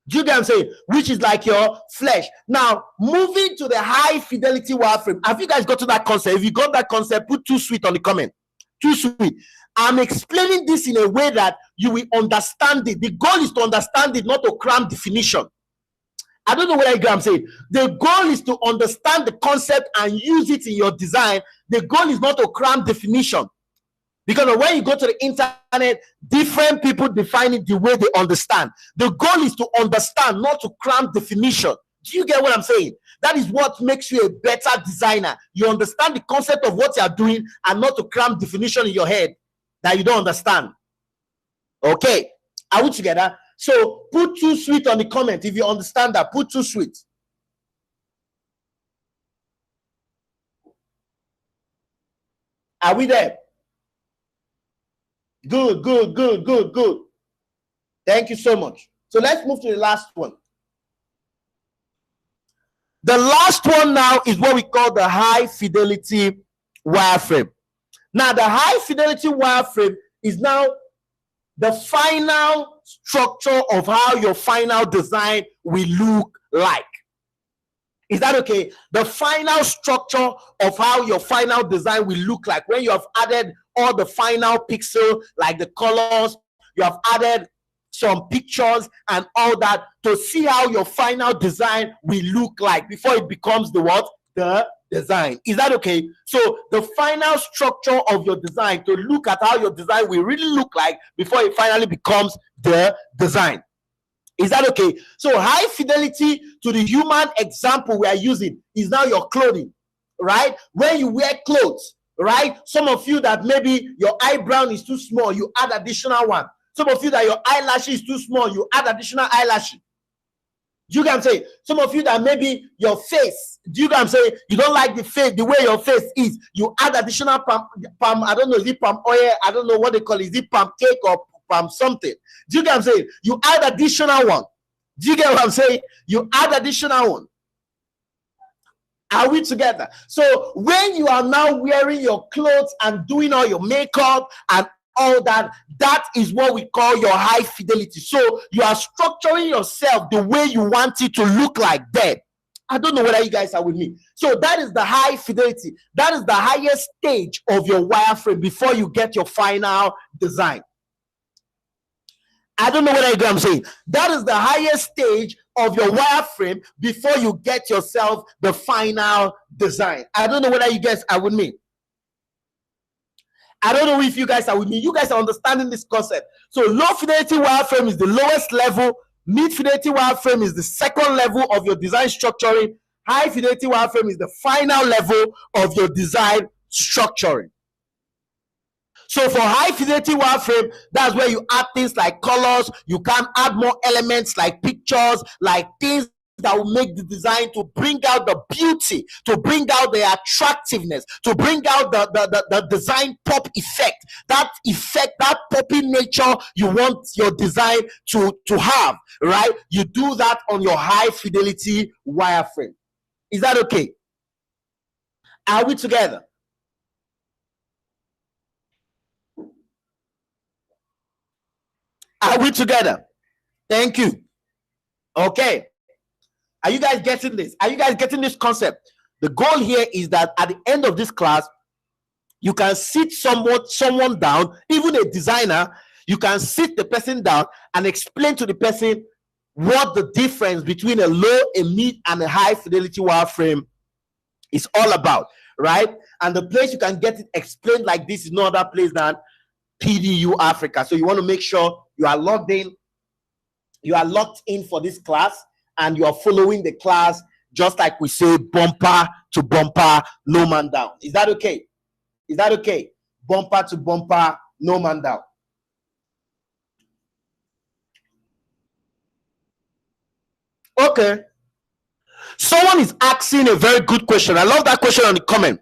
Do you get what I'm saying? Which is like your flesh. Now, moving to the high fidelity wireframe. Have you guys got to that concept? If you got that concept, put too sweet on the comment. Too sweet. I'm explaining this in a way that you will understand it. The goal is to understand it, not to cram definition. I don't know whether you get what I'm saying. The goal is to understand the concept and use it in your design. The goal is not to cram definition. Because when you go to the internet, different people define it the way they understand. The goal is to understand, not to cram definition. Do you get what I'm saying? That is what makes you a better designer. You understand the concept of what you are doing and not to cram definition in your head that you don't understand. Okay, are we together? So put too sweet on the comment if you understand that. Put too sweet. Are we there? Good, good, good, good, good. Thank you so much. So let's move to the last one. The last one now is what we call the high fidelity wireframe. Now, the high fidelity wireframe is now the final structure of how your final design will look like. Is that okay? The final structure of how your final design will look like when you have added all the final pixel, like the colors, you have added some pictures and all that to see how your final design will look like before it becomes the what? The design. Is that okay? So the final structure of your design, to look at how your design will really look like before it finally becomes the design. Is that okay? So high fidelity to the human example we are using is now your clothing, right? When you wear clothes, right? Some of you that maybe your eyebrow is too small, you add additional one. Some of you that your eyelash is too small, you add additional eyelash. Do you get what I'm saying? Some of you that maybe your face, do you get what I'm saying? You don't like the face, the way your face is. You add additional palm, I don't know, is it palm oil? I don't know what they call it. Is it palm cake or palm something? Do you get what I'm saying? You add additional one. Do you get what I'm saying? You add additional one. Are we together? So when you are now wearing your clothes and doing all your makeup and all that, that is what we call your high fidelity. So you are structuring yourself the way you want it to look like that. I don't know whether you guys are with me. So that is the high fidelity. That is the highest stage of your wireframe before you get your final design. I don't know whether you get what I'm saying. That is the highest stage of your wireframe before you get yourself the final design. I don't know whether you guys are with me. I don't know if you guys are with me. You guys are understanding this concept. So low fidelity wireframe is the lowest level. Mid fidelity wireframe is the second level of your design structuring. High fidelity wireframe is the final level of your design structuring. So for high fidelity wireframe, that's where you add things like colors. You can add more elements like pictures, like things that will make the design to bring out the beauty, to bring out the attractiveness, to bring out the design pop effect, that poppy nature you want your design to have, right? You do that on your high fidelity wireframe. Is that okay? Are we together? Are we together? Thank you. Okay. Are you guys getting this? Are you guys getting this concept? The goal here is that at the end of this class, you can sit someone down, even a designer, you can sit the person down and explain to the person what the difference between a low, a mid, and a high fidelity wireframe is all about, right? And the place you can get it explained like this is no other place than PDU Africa. So you want to make sure you are logged in, you are locked in for this class, and you are following the class just like we say, bumper to bumper, no man down. Is that okay? Is that okay? Bumper to bumper, no man down. Okay. Someone is asking a very good question. I love that question on the comment.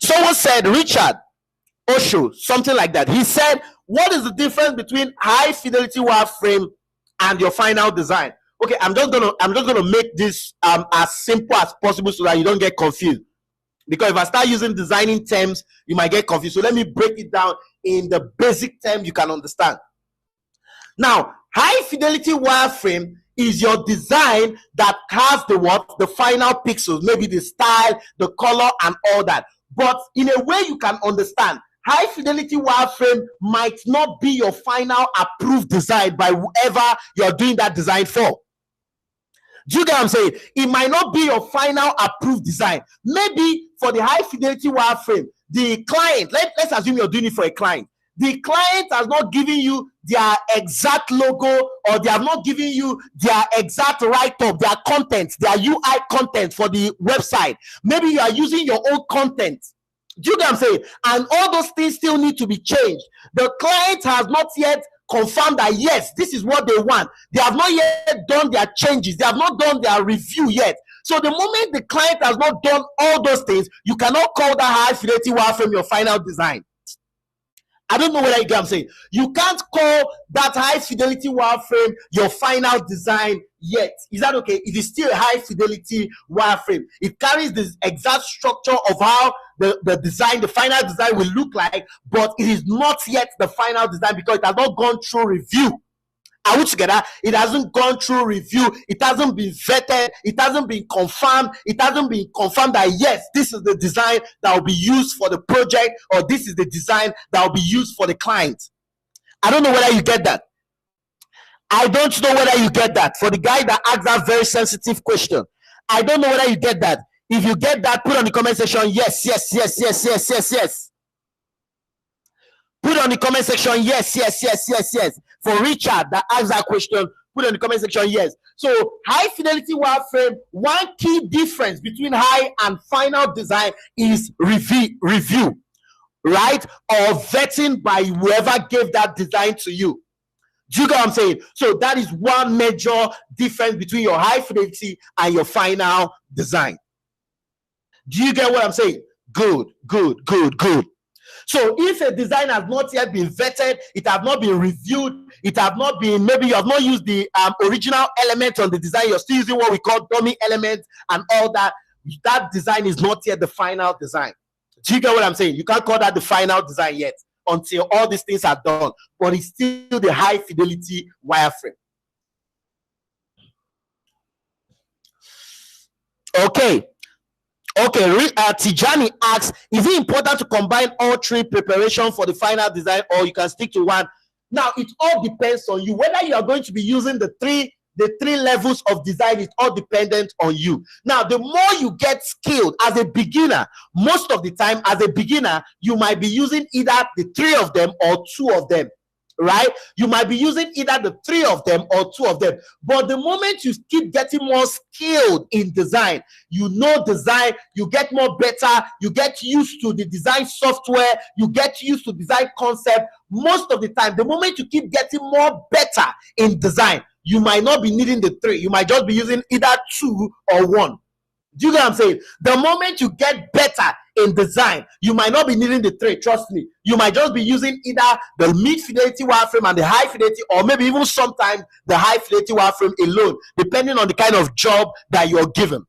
Someone said, Richard Osho, something like that. He said, what is the difference between high fidelity wireframe and your final design? Okay, I'm just gonna make this as simple as possible so that you don't get confused. Because if I start using designing terms, you might get confused. So let me break it down in the basic term you can understand. Now, high fidelity wireframe is your design that has the what? The final pixels, maybe the style, the color, and all that. But in a way you can understand, high fidelity wireframe might not be your final approved design by whoever you're doing that design for. Do you get what I'm saying? It might not be your final approved design. Maybe for the high fidelity wireframe, the client, let's assume you're doing it for a client. The client has not given you their exact logo, or they have not given you their exact write-up, their content, their UI content for the website. Maybe you are using your own content. Do you get what I'm saying? And all those things still need to be changed. The client has not yet confirmed that yes, this is what they want. They have not yet done their changes. They have not done their review yet. So the moment the client has not done all those things, you cannot call that high fidelity wireframe your final design. I don't know whether you get what I'm saying. You can't call that high fidelity wireframe your final design yet. Is that okay? It is still a high fidelity wireframe. It carries the exact structure of how the design, the final design will look like, but it is not yet the final design because it has not gone through review. Are we together? It hasn't gone through review. It hasn't been vetted. It hasn't been confirmed. It hasn't been confirmed that yes, this is the design that will be used for the project, or this is the design that will be used for the client. I don't know whether you get that. I don't know whether you get that. For the guy that asked that very sensitive question, I don't know whether you get that. If you get that, put on the comment section, yes, yes, yes, yes, yes, yes, yes. Put on the comment section, yes, yes, yes, yes, yes. For Richard that asked that question, put on the comment section, yes. So high fidelity wireframe, one key difference between high and final design is review, right? Or vetting by whoever gave that design to you. Do you get what I'm saying? So that is one major difference between your high fidelity and your final design. Do you get what I'm saying? Good, good, good, good. So if a design has not yet been vetted, it has not been reviewed, it has not been, maybe you have not used the original element on the design, you're still using what we call dummy elements and all that, that design is not yet the final design. Do you get what I'm saying? You can't call that the final design yet until all these things are done, but it's still the high fidelity wireframe. Okay. Okay, Tijani asks, is it important to combine all three preparation for the final design, or you can stick to one? Now, it all depends on you. Whether you are going to be using the three levels of design is all dependent on you. Now, the more you get skilled as a beginner, most of the time as a beginner, you might be using either the three of them or two of them, right? You might be using either the 3 of them or 2 of them. But the moment you keep getting more skilled in design, you know design, you get more better, you get used to the design software, you get used to design concept. Most of the time, the moment you keep getting more better in design, you might not be needing the 3. You might just be using either 2 or 1. Do you get what I'm saying? The moment you get better in design, you might not be needing the 3. Trust me. You might just be using either the mid-fidelity wireframe and the high-fidelity, or maybe even sometimes the high-fidelity wireframe alone, depending on the kind of job that you're given.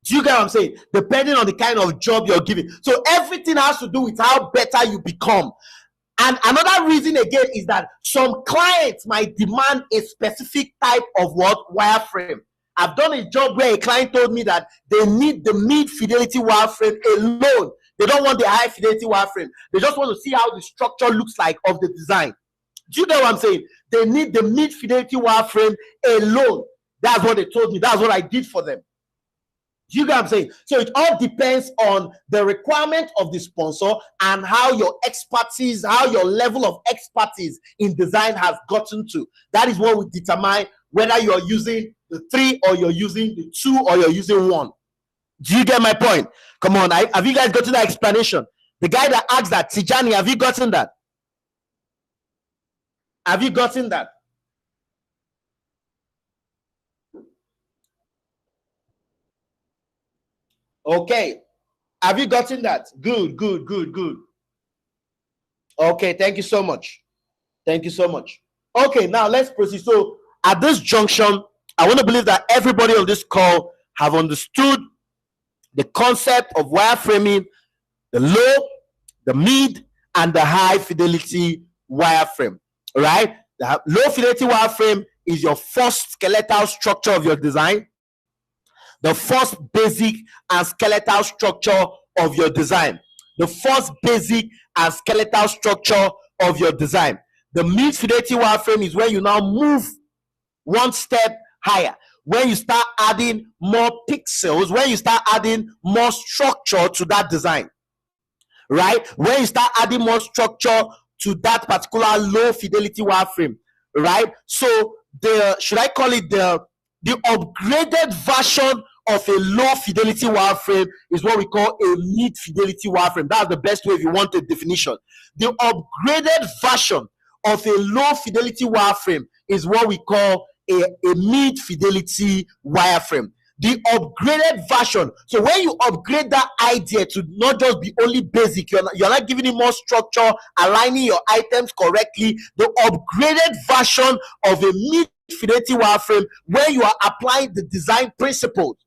Do you get what I'm saying? Depending on the kind of job you're given. So everything has to do with how better you become. And another reason again is that some clients might demand a specific type of wireframe. I've done a job where a client told me that they need the mid-fidelity wireframe alone. They don't want the high-fidelity wireframe. They just want to see how the structure looks like of the design. Do you know what I'm saying? They need the mid-fidelity wireframe alone. That's what they told me. That's what I did for them. Do you get what I'm saying? So it all depends on the requirement of the sponsor and how your expertise, how your level of expertise in design has gotten to. That is what will determine whether you're using the 3 or you're using the 2 or you're using 1. Do you get my point? Come on, have you guys gotten that explanation? The guy that asked that, Tijani, have you gotten that? Have you gotten that? Okay. Have you gotten that? Good, good, good, good. Okay, thank you so much. Thank you so much. Okay, now let's proceed. So at this junction, I want to believe that everybody on this call have understood the concept of wireframing, the low, the mid, and the high fidelity wireframe. Right? The low fidelity wireframe is your first skeletal structure of your design, the first basic and skeletal structure of your design. The first basic and skeletal structure of your design. The mid-fidelity wireframe is where you now move one step higher, when you start adding more pixels, when you start adding more structure to that design, right? When you start adding more structure to that particular low fidelity wireframe, right? So the, should I call it the upgraded version of a low fidelity wireframe is what we call a mid fidelity wireframe. That's the best way if you want a definition. The upgraded version of a low fidelity wireframe is what we call a mid fidelity wireframe. The upgraded version. So when you upgrade that idea to not just be only basic, you're not giving it more structure, aligning your items correctly. The upgraded version of a mid fidelity wireframe, where you are applying the design principles.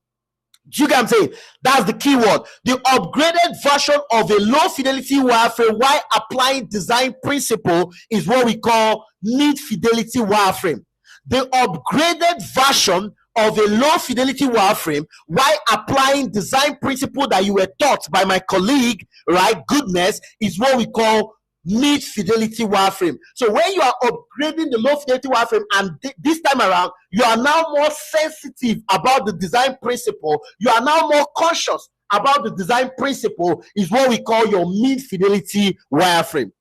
Do you get what I'm saying? That's the key word. The upgraded version of a low fidelity wireframe while applying design principle is what we call mid fidelity wireframe. The upgraded version of a low fidelity wireframe while applying design principle that you were taught by my colleague, right, goodness, is what we call mid-fidelity wireframe. So when you are upgrading the low-fidelity wireframe, and this time around, you are now more sensitive about the design principle, you are now more conscious about the design principle, is what we call your mid-fidelity wireframe.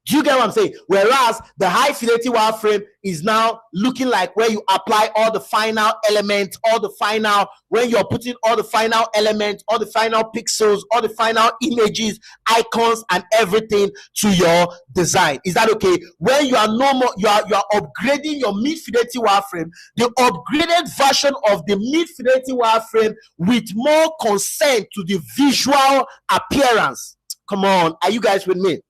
Do you get what I'm saying? Whereas the high fidelity wireframe is now looking like where you apply all the final elements, when you're putting all the final elements, all the final pixels, all the final images, icons, and everything to your design. Is that okay? When you are no more, you are upgrading your mid fidelity wireframe, the upgraded version of the mid fidelity wireframe with more concern to the visual appearance. Come on, are you guys with me?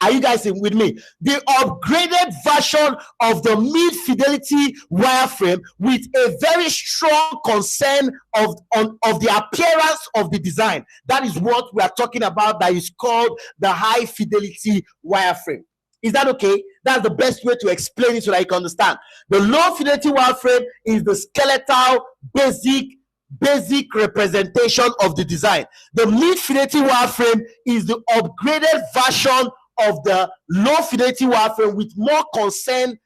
Are you guys with me? The upgraded version of the mid-fidelity wireframe with a very strong concern of the appearance of the design. That is what we are talking about. That is called the high-fidelity wireframe. Is that okay? That's the best way to explain it so that you can understand. The low-fidelity wireframe is the skeletal, basic representation of the design. The mid-fidelity wireframe is the upgraded version of the low fidelity wireframe with more concern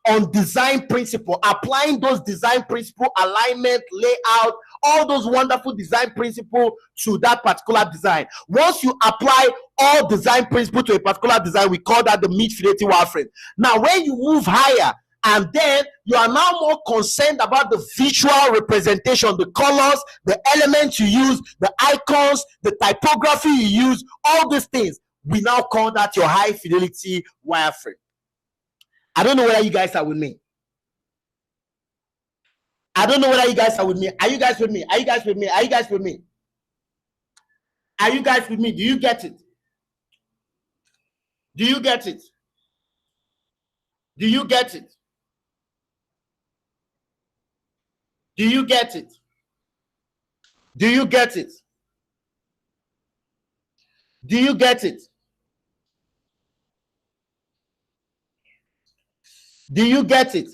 on design principle, applying those design principle, alignment, layout, all those wonderful design principles to that particular design. Once you apply all design principles to a particular design, we call that the mid-fidelity wireframe. Now, when you move higher, and then you are now more concerned about the visual representation, the colors, the elements you use, the icons, the typography you use, all these things. We now call that your high fidelity wireframe. I don't know whether you guys are with me. I don't know whether you guys are with me. Are you guys with me? Are you guys with me? Are you guys with me? Are you guys with me? Do you get it? Do you get it? Do you get it? Do you get it? Do you get it? Do you get it? Do you get it?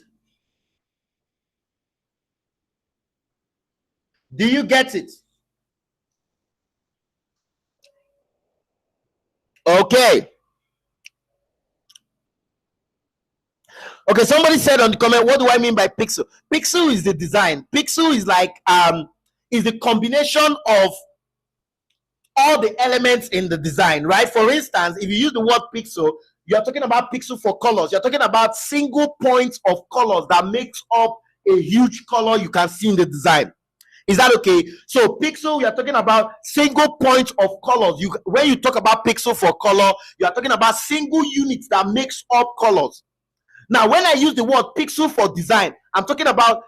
Do you get it? Okay. Okay, somebody said on the comment, what do I mean by pixel? Pixel is the design. Pixel is like is the combination of all the elements in the design, right? For instance, if you use the word pixel, you're talking about pixel for colors. You're talking about single points of colors that makes up a huge color you can see in the design. Is that okay? So pixel, you're talking about single points of colors. When you talk about pixel for color, you're talking about single units that makes up colors. Now, when I use the word pixel for design, I'm talking about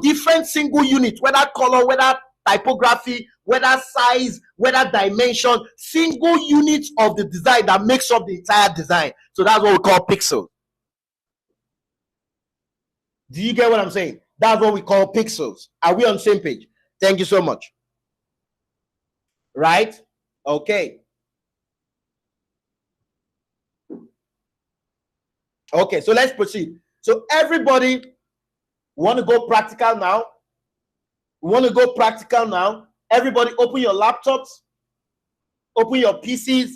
different single units, whether color, whether typography, whether size, whether dimension, single units of the design that makes up the entire design. So that's what we call pixel. Do you get what I'm saying? That's what we call pixels. Are we on the same page? Thank you so much. Right? Okay. Okay, so let's proceed. So everybody want to go practical now? Want to go practical now? Everybody open your laptops, open your PCs.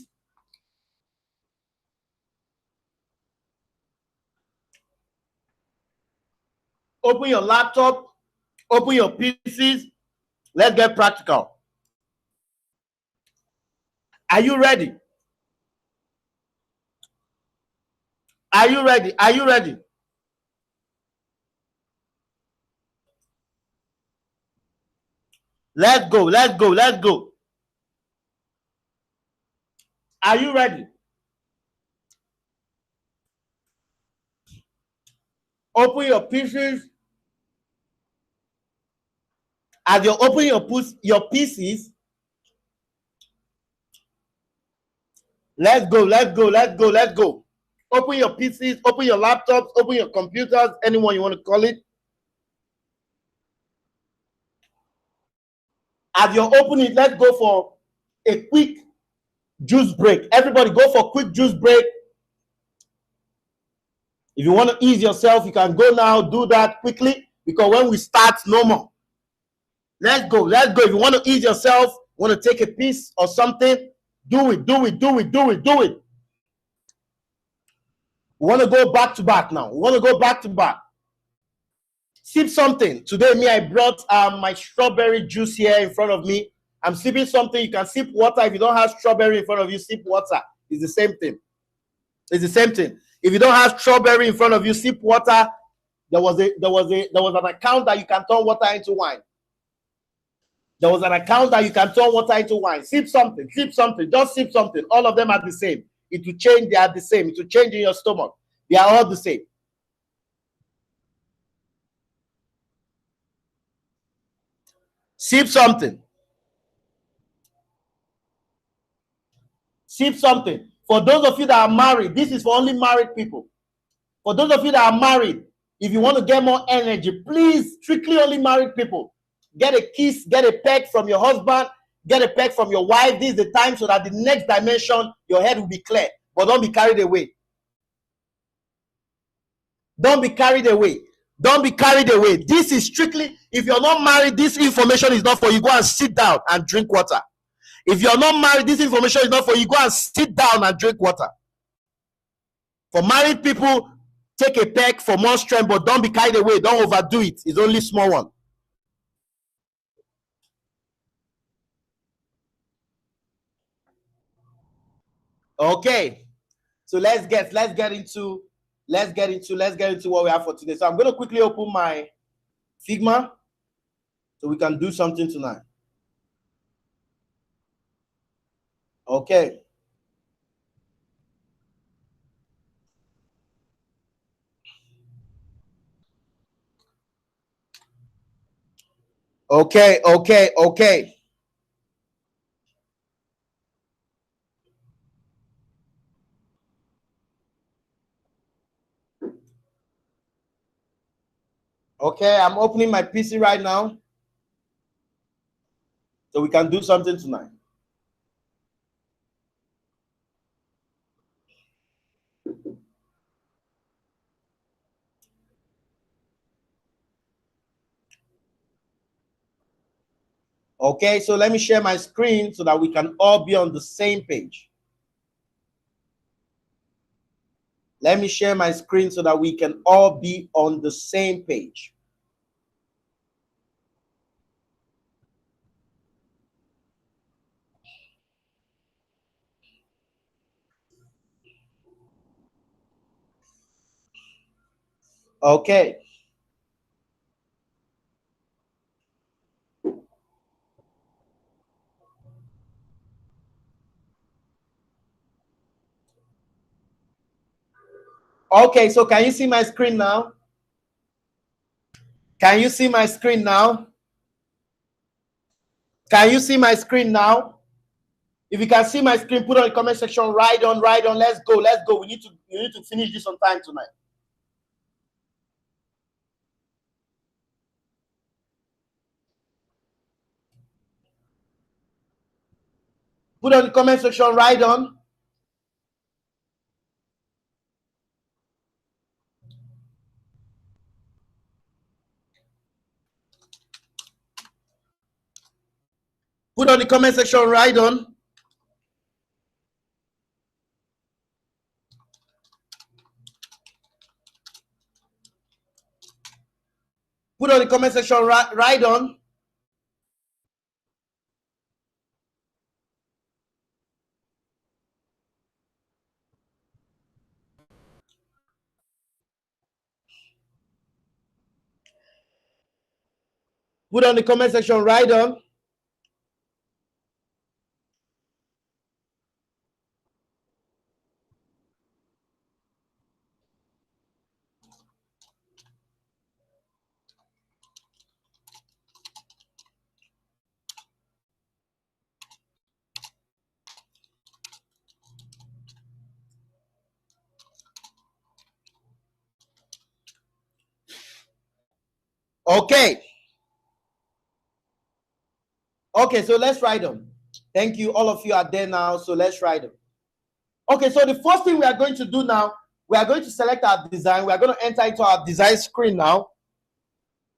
Open your laptop, open your PCs. Let's get practical. Are you ready? Are you ready? Are you ready? Let's go. Let's go. Let's go. Are you ready? Open your PCs. As you open your PCs, let's go. Let's go. Let's go. Let's go. Open your PCs, open your laptops, open your computers, anyone you want to call it. As you're opening it, let's go for a quick juice break. Everybody go for a quick juice break. If you want to ease yourself, you can go now, do that quickly, because when we start, no more. Let's go. Let's go. If you want to ease yourself, want to take a piece or something, do it, do it, do it, do it, do it. We want to go back to back now. We want to go back to back. Sip something. Today, I brought my strawberry juice here in front of me. I'm sipping something. You can sip water. If you don't have strawberry in front of you, sip water. It's the same thing. It's the same thing. If you don't have strawberry in front of you, sip water. There was an account that you can turn water into wine. There was an account that you can turn water into wine. Sip something. Sip something. Just sip something. All of them are the same. It will change. They are the same. It will change in your stomach. They are all the same. Sip something. Sip something. For those of you that are married, this is for only married people. For those of you that are married, if you want to get more energy, please, strictly only married people. Get a kiss, get a peck from your husband, get a peck from your wife. This is the time so that the next dimension, your head will be clear. But don't be carried away. Don't be carried away. Don't be carried away. This is strictly, if you're not married, this information is not for you. Go and sit down and drink water. If you're not married, this information is not for you. Go and sit down and drink water. For married people, take a peck for more strength, but don't be carried away. Don't overdo it. It's only small one. Okay, so let's get into what we have for today. So I'm going to quickly open my Figma so we can do something tonight. Okay. Okay. Okay, I'm opening my PC right now so we can do something tonight. Okay, so let me share my screen so that we can all be on the same page. Let me share my screen so that we can all be on the same page. Okay. Okay, so can you see my screen now? Can you see my screen now? Can you see my screen now? If you can see my screen, put on the comment section, right on. Let's go. We need to finish this on time tonight. Put on the comment section, right on. Put on the comment section, right on. Put on the comment section, right on. Put on the comment section, right on. Okay. Okay, so let's write them. Thank you. All of you are there now, so let's write them. Okay, so the first thing we are going to do now, we are going to select our design. We are going to enter into our design screen now.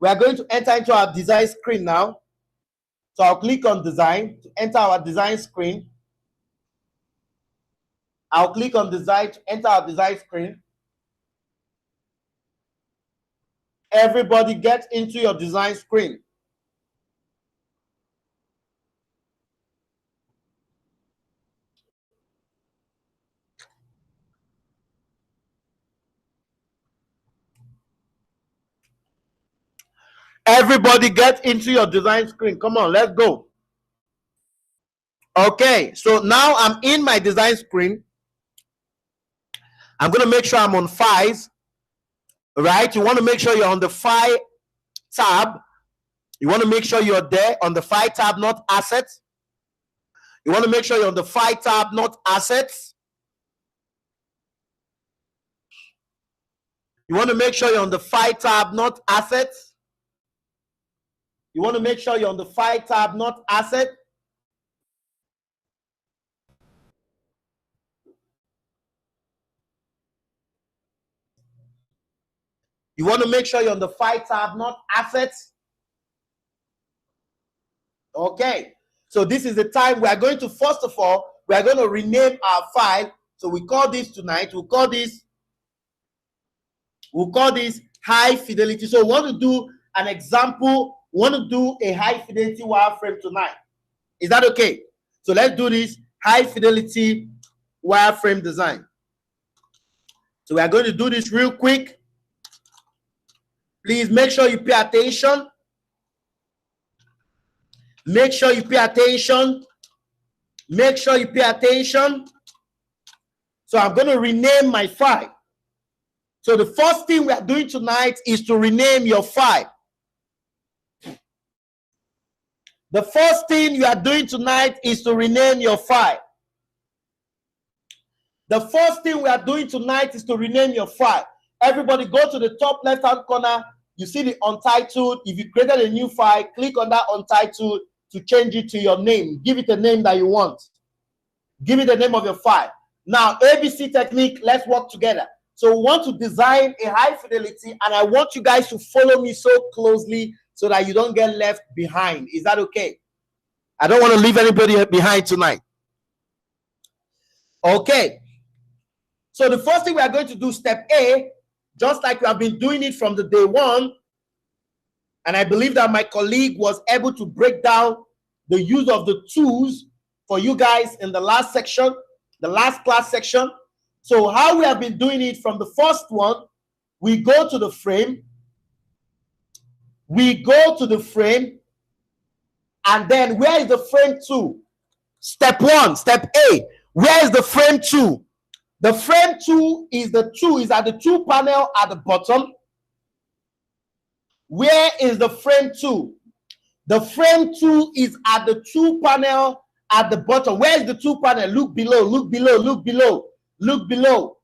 We are going to enter into our design screen now. So I'll click on design to enter our design screen. I'll click on design to enter our design screen. Everybody get into your design screen. Everybody get into your design screen. Come on, let's go. Okay, so now I'm in my design screen. I'm going to make sure I'm on files, right? You want to make sure you're on the file tab. You want to make sure you're there on the file tab, not assets. You want to make sure you're on the file tab, not assets. You want to make sure you're on the file tab, not assets. You want to make sure you're on the file tab, not asset. You want to make sure you're on the file tab, not assets. Okay. So this is the time we are going to, first of all, we are going to rename our file. So we call this tonight, we'll call this high fidelity. So we want to do an example, we want to do a high fidelity wireframe tonight. Is that okay? So let's do this high fidelity wireframe design. So we are going to do this real quick. Please make sure you pay attention. Make sure you pay attention. Make sure you pay attention. So I'm going to rename my file. So the first thing we are doing tonight is to rename your file. The first thing you are doing tonight is to rename your file. The first thing we are doing tonight is to rename your file. Everybody go to the top left-hand corner. You see the untitled. If you created a new file, click on that untitled to change it to your name. Give it a name that you want. Give it the name of your file. Now, ABC technique, let's work together. So we want to design a high fidelity, and I want you guys to follow me so closely so that you don't get left behind. Is that okay? I don't want to leave anybody behind tonight. Okay. So the first thing we are going to do, step A, just like we have been doing it from the day one, and I believe that my colleague was able to break down the use of the tools for you guys in the last section, the last class section. So how we have been doing it from the first one, we go to the frame, and then where is the frame 2? Step 1, step A, where is the frame 2? The frame 2 is at the 2 panel at the bottom. Where is the frame 2? The frame 2 is at the 2 panel at the bottom. Where is the 2 panel? Look below, look below, look below, look below.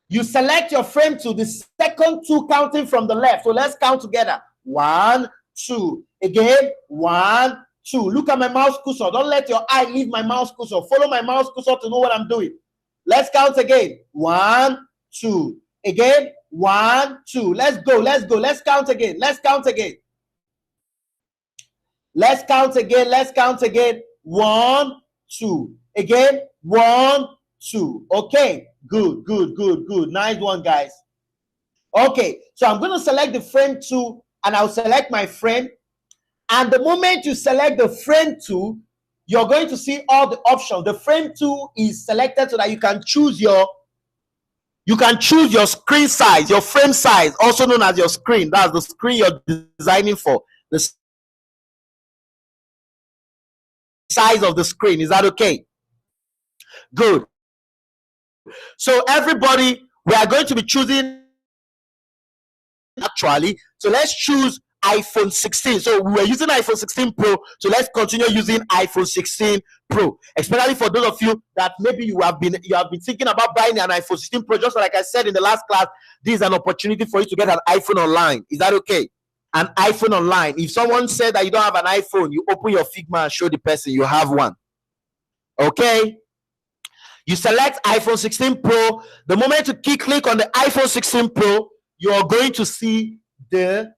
You select your frame 2, the second 2 counting from the left. So let's count together. 1, 2. Again, 1, 2. Look at my mouse cursor. Don't let your eye leave my mouse cursor. Follow my mouse cursor to know what I'm doing. Let's count again. 1, 2. Again, 1, 2. Let's go. Let's go. Let's count again. Let's count again. Let's count again. Let's count again. 1, 2. Again, 1, 2. Okay. Good, good, good, good. Nice one, guys. Okay. So I'm going to select the frame 2 and I'll select my frame. And the moment you select the frame 2, you're going to see all the options. The frame 2 is selected so that you can choose your screen size, your frame size, also known as your screen. That's the screen you're designing for. The size of the screen. Is that okay? Good. So everybody, we are going to be choosing actually. So let's choose iPhone 16. So we were using iPhone 16 Pro, so let's continue using iPhone 16 Pro. Especially for those of you that maybe you have been thinking about buying an iPhone 16 Pro. Just like I said in the last class, this is an opportunity for you to get an iPhone online. Is that okay? An iPhone online. If someone said that you don't have an iPhone, you open your Figma and show the person you have one. Okay? You select iPhone 16 Pro. The moment you click on the iPhone 16 Pro, you're going to see the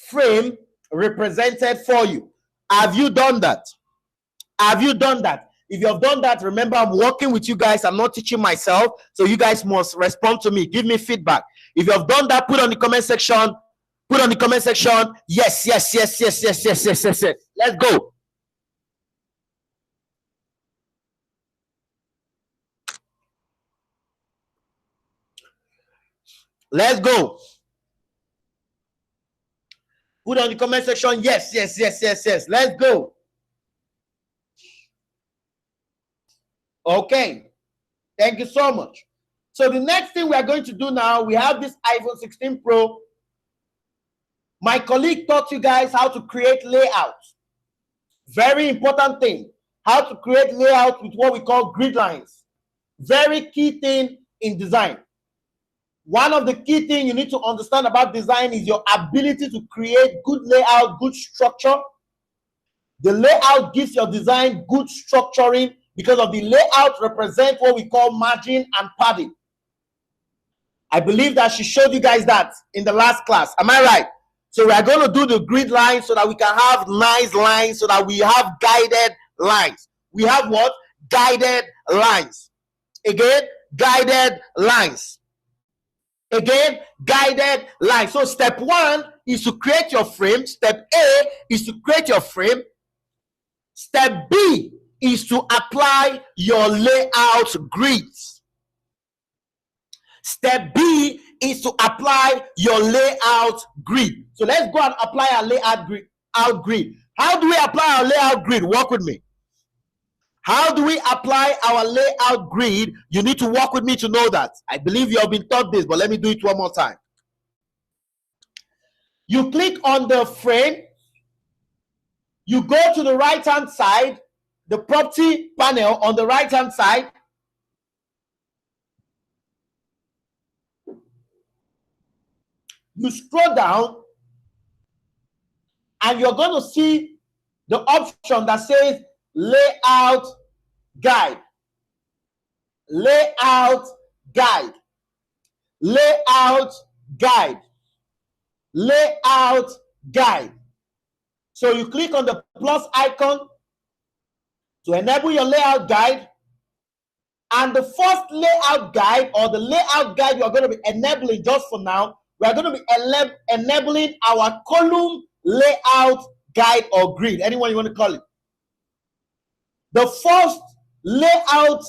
frame represented for you. Have you done that? Have you done that? If you have done that, remember I'm working with you guys. I'm not teaching myself, so you guys must respond to me. Give me feedback. If you have done that, put on the comment section. Put on the comment section. Yes, yes, yes, yes, yes, yes, yes, yes, yes. Let's go. Let's go. Put on the comment section. Yes, yes, yes, yes, yes. Let's go. Okay. Thank you so much. So the next thing we are going to do now, we have this iPhone 16 Pro. My colleague taught you guys how to create layouts. Very important thing. How to create layouts with what we call grid lines. Very key thing in design. One of the key things you need to understand about design is your ability to create good layout, good structure. The layout gives your design good structuring because of the layout represents what we call margin and padding. I believe that she showed you guys that in the last class. Am I right? So we are going to do the grid lines so that we can have nice lines, so that we have guided lines. We have what? Guided lines. Again, guided lines. Again, guided line. So step 1 is to create your frame. Step A is to create your frame. Step B is to apply your layout grids. Step B is to apply your layout grid. So let's go and apply our layout grid. How do we apply our layout grid? Work with me. How do we apply our layout grid? You need to work with me to know that. I believe you have been taught this, but let me do it one more time. You click on the frame. You go to the right-hand side, the property panel on the right-hand side. You scroll down and you're going to see the option that says layout guide. Layout guide. Layout guide. Layout guide. So you click on the plus icon to enable your layout guide. And the first layout guide, or the layout guide you're going to be enabling just for now, we're going to be enabling our column layout guide or grid. Anyone you want to call it. The first layout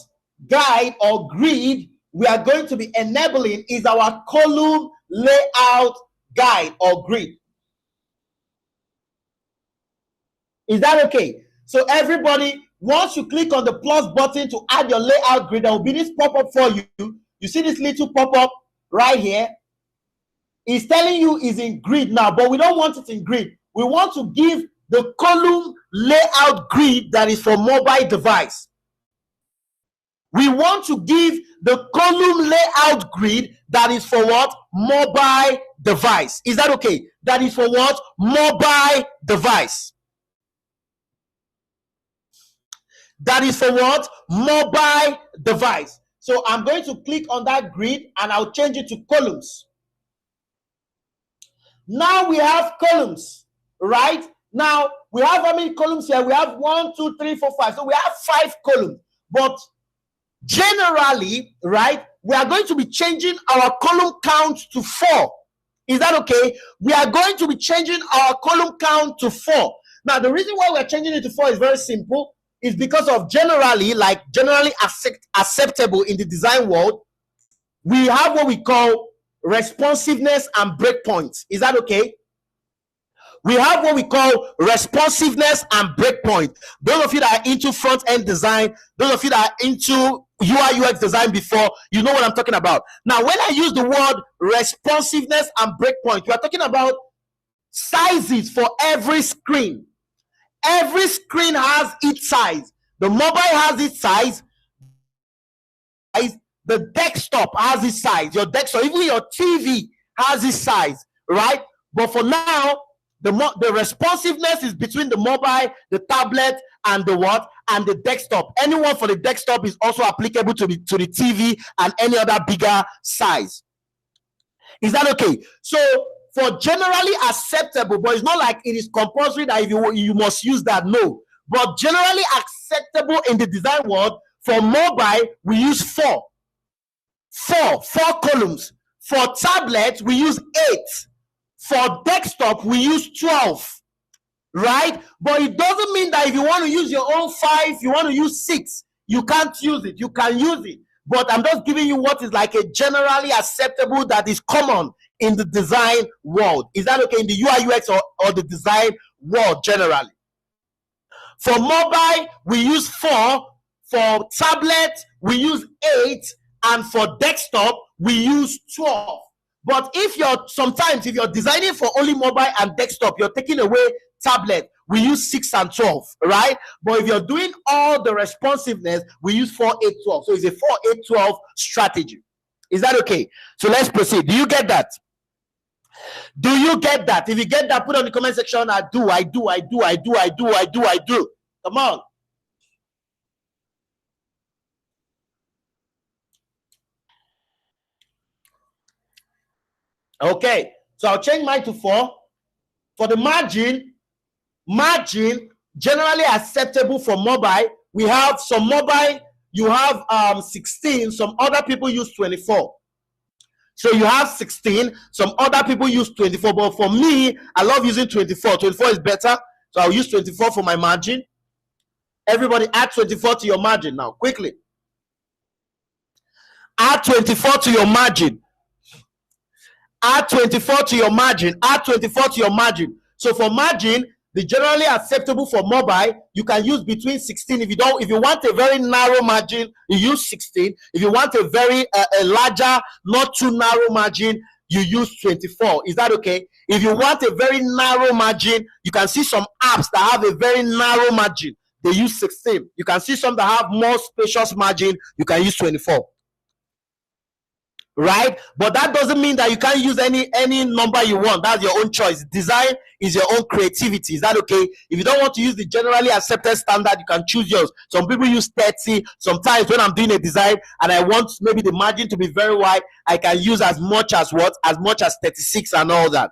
guide or grid we are going to be enabling is our column layout guide or grid. Is that okay? So everybody, once you click on the plus button to add your layout grid, there will be this pop-up for you. You see this little pop-up right here? It's telling you it's in grid now, but we don't want it in grid. We want to give the column layout grid that is for mobile device. We want to give the column layout grid that is for what? Mobile device. Is that okay? That is for what? Mobile device. That is for what? Mobile device. So I'm going to click on that grid and I'll change it to columns. Now we have columns, right? Now we have how many columns here? We have 1, 2, 3, 4, 5. So we have 5 columns. But generally, right, we are going to be changing our column count to 4. Is that okay? We are going to be changing our column count to 4. Now, the reason why we're changing it to 4 is very simple. It's because of generally acceptable in the design world, we have what we call responsiveness and breakpoints. Is that okay? We have what we call responsiveness and breakpoint. Those of you that are into front-end design, those of you that are into UI UX design before, you know what I'm talking about. Now, when I use the word responsiveness and breakpoint, we are talking about sizes for every screen. Every screen has its size. The mobile has its size. The desktop has its size. Your desktop, even your TV has its size, right? But for now, the responsiveness is between the mobile, the tablet, and the what? And the desktop. Anyone for the desktop is also applicable to the TV and any other bigger size. Is that okay? So for generally acceptable, but it's not like it is compulsory that if you must use that. No. But generally acceptable in the design world, for mobile, we use 4 columns. For tablets, we use 8. For desktop, we use 12. Right? But it doesn't mean that if you want to use your own 5, you want to use 6, you can't use it. You can use it. But I'm just giving you what is like a generally acceptable that is common in the design world. Is that okay? In the UI UX or the design world generally. For mobile, we use 4. For tablet, we use 8. And for desktop, we use 12. But if you're designing for only mobile and desktop, you're taking away tablet, we use 6 and 12, right? But if you're doing all the responsiveness, we use 4, 8, 12. So it's a 4, 8, 12 strategy. Is that okay? So let's proceed. Do you get that? Do you get that? If you get that, put on the comment section. I do. Come on. Okay, so I'll change mine to 4. For the margin generally acceptable for mobile. We have some mobile, you have 16, some other people use 24. So you have 16, some other people use 24, but for me, I love using 24. 24 is better, so I'll use 24 for my margin. Everybody add 24 to your margin now, quickly. Add 24 to your margin. Add 24 to your margin. Add 24 to your margin. So for margin, the generally acceptable for mobile, you can use between 16. If you want a very narrow margin, you use 16. If you want a very a larger, not too narrow margin, you use 24. Is that okay? If you want a very narrow margin, you can see some apps that have a very narrow margin. They use 16. You can see some that have more spacious margin. You can use 24. Right? But that doesn't mean that you can't use any number you want. That's your own choice. Design is your own creativity. Is that okay? If you don't want to use the generally accepted standard, you can choose yours. Some people use 30. Sometimes when I'm doing a design and I want maybe the margin to be very wide, I can use as much as what? As much as 36 and all that.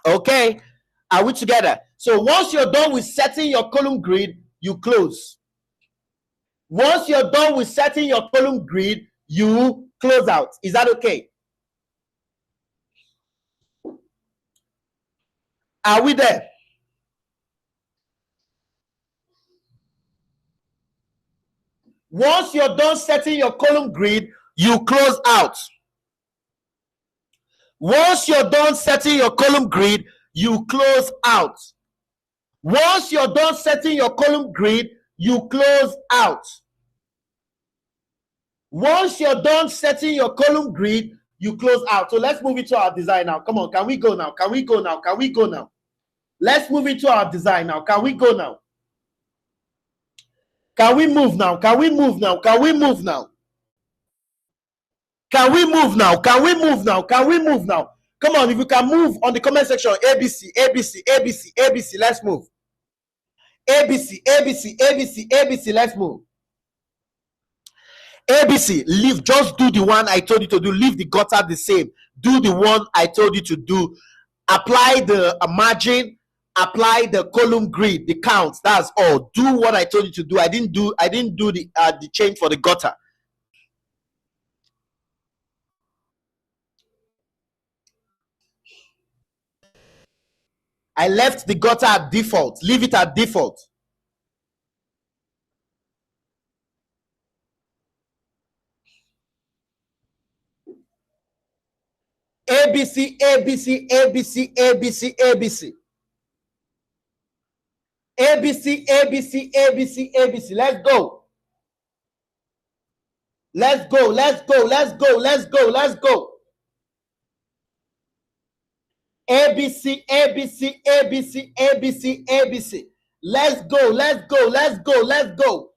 Okay, are we together? So once you're done with setting your column grid, you close. Once you're done with setting your column grid, you close out. Is that okay? Are we there? Once you're done setting your column grid, you close out. Once you're done setting your column grid, you close out. Once you're done setting your column grid, you close out. Once you're done setting your column grid, you close out. So let's move into our design now. Come on, can we go now? Can we go now? Can we go now? Let's move into our design now. Can we go now? Can we move now? Can we move now? Can we move now? Can we move now? Can we move now? Can we move now? Come on, if you can move on the comment section, ABC, ABC, ABC, ABC, let's move. ABC, ABC, ABC, ABC, let's move. ABC, leave, just do the one I told you to do. Leave the gutter the same. Do the one I told you to do. Apply the margin, apply the column grid, the counts. That's all. Do what I told you to do. I didn't do the change for the gutter. I left the gutter at default. Leave it at default. ABC, ABC, ABC, ABC, ABC. ABC, ABC, ABC, ABC. Let's go. Let's go, let's go, let's go, let's go, let's go. ABC, ABC, ABC, ABC, ABC. Let's go, let's go, let's go, let's go.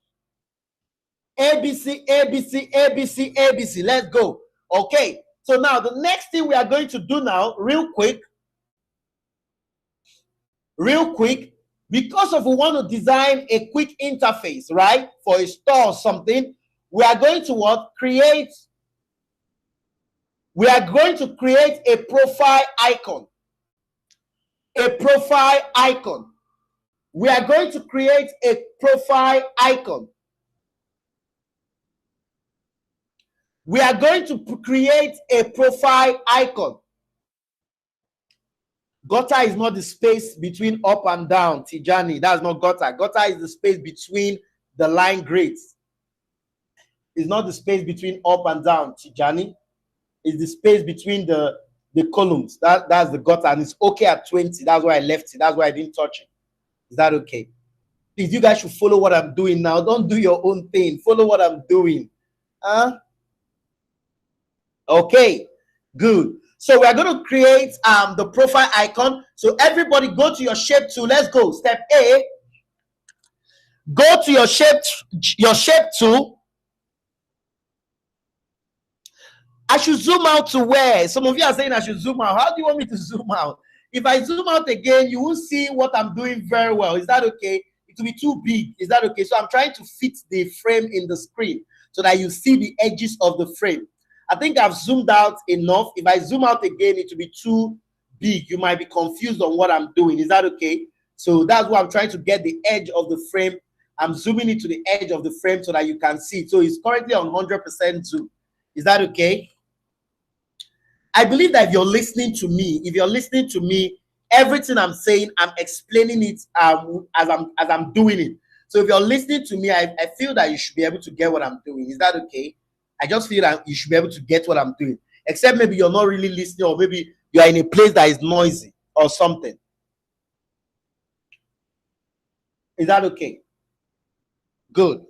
ABC, ABC, ABC, ABC. Let's go. Okay. So now the next thing we are going to do now, real quick, because of we want to design a quick interface, right, for a store or something, we are going to what? We are going to create a profile icon. A profile icon. We are going to create a profile icon. We are going to create a profile icon. Gutter is not the space between up and down, Tijani. That's not gutter. Gutter is the space between the line grids. It's not the space between up and down, Tijani. It's the space between the columns. That's the gutter, and it's okay at 20. That's why I left it. That's why I didn't touch it. Is that okay? Please, you guys should follow what I'm doing now. Don't do your own thing. Follow what I'm doing. Okay, good. So we are going to create the profile icon. So everybody go to your shape tool. Let's go. Step A. Go to your shape tool. I should zoom out to where? Some of you are saying I should zoom out. How do you want me to zoom out? If I zoom out again, you will see what I'm doing very well. Is that okay? It will be too big. Is that okay? So I'm trying to fit the frame in the screen so that you see the edges of the frame. I think I've zoomed out enough. If I zoom out again, it will be too big. You might be confused on what I'm doing. Is that okay? So that's why I'm trying to get the edge of the frame. I'm zooming it to the edge of the frame so that you can see. So it's currently on 100% zoom. Is that okay? I believe that if you're listening to me, Everything I'm saying, I'm explaining it as I'm doing it. So if you're listening to me, I feel that you should be able to get what I'm doing. Is that okay? I just feel that you should be able to get what I'm doing. Except maybe you're not really listening, or maybe you're in a place that is noisy or something. Is that okay? Good.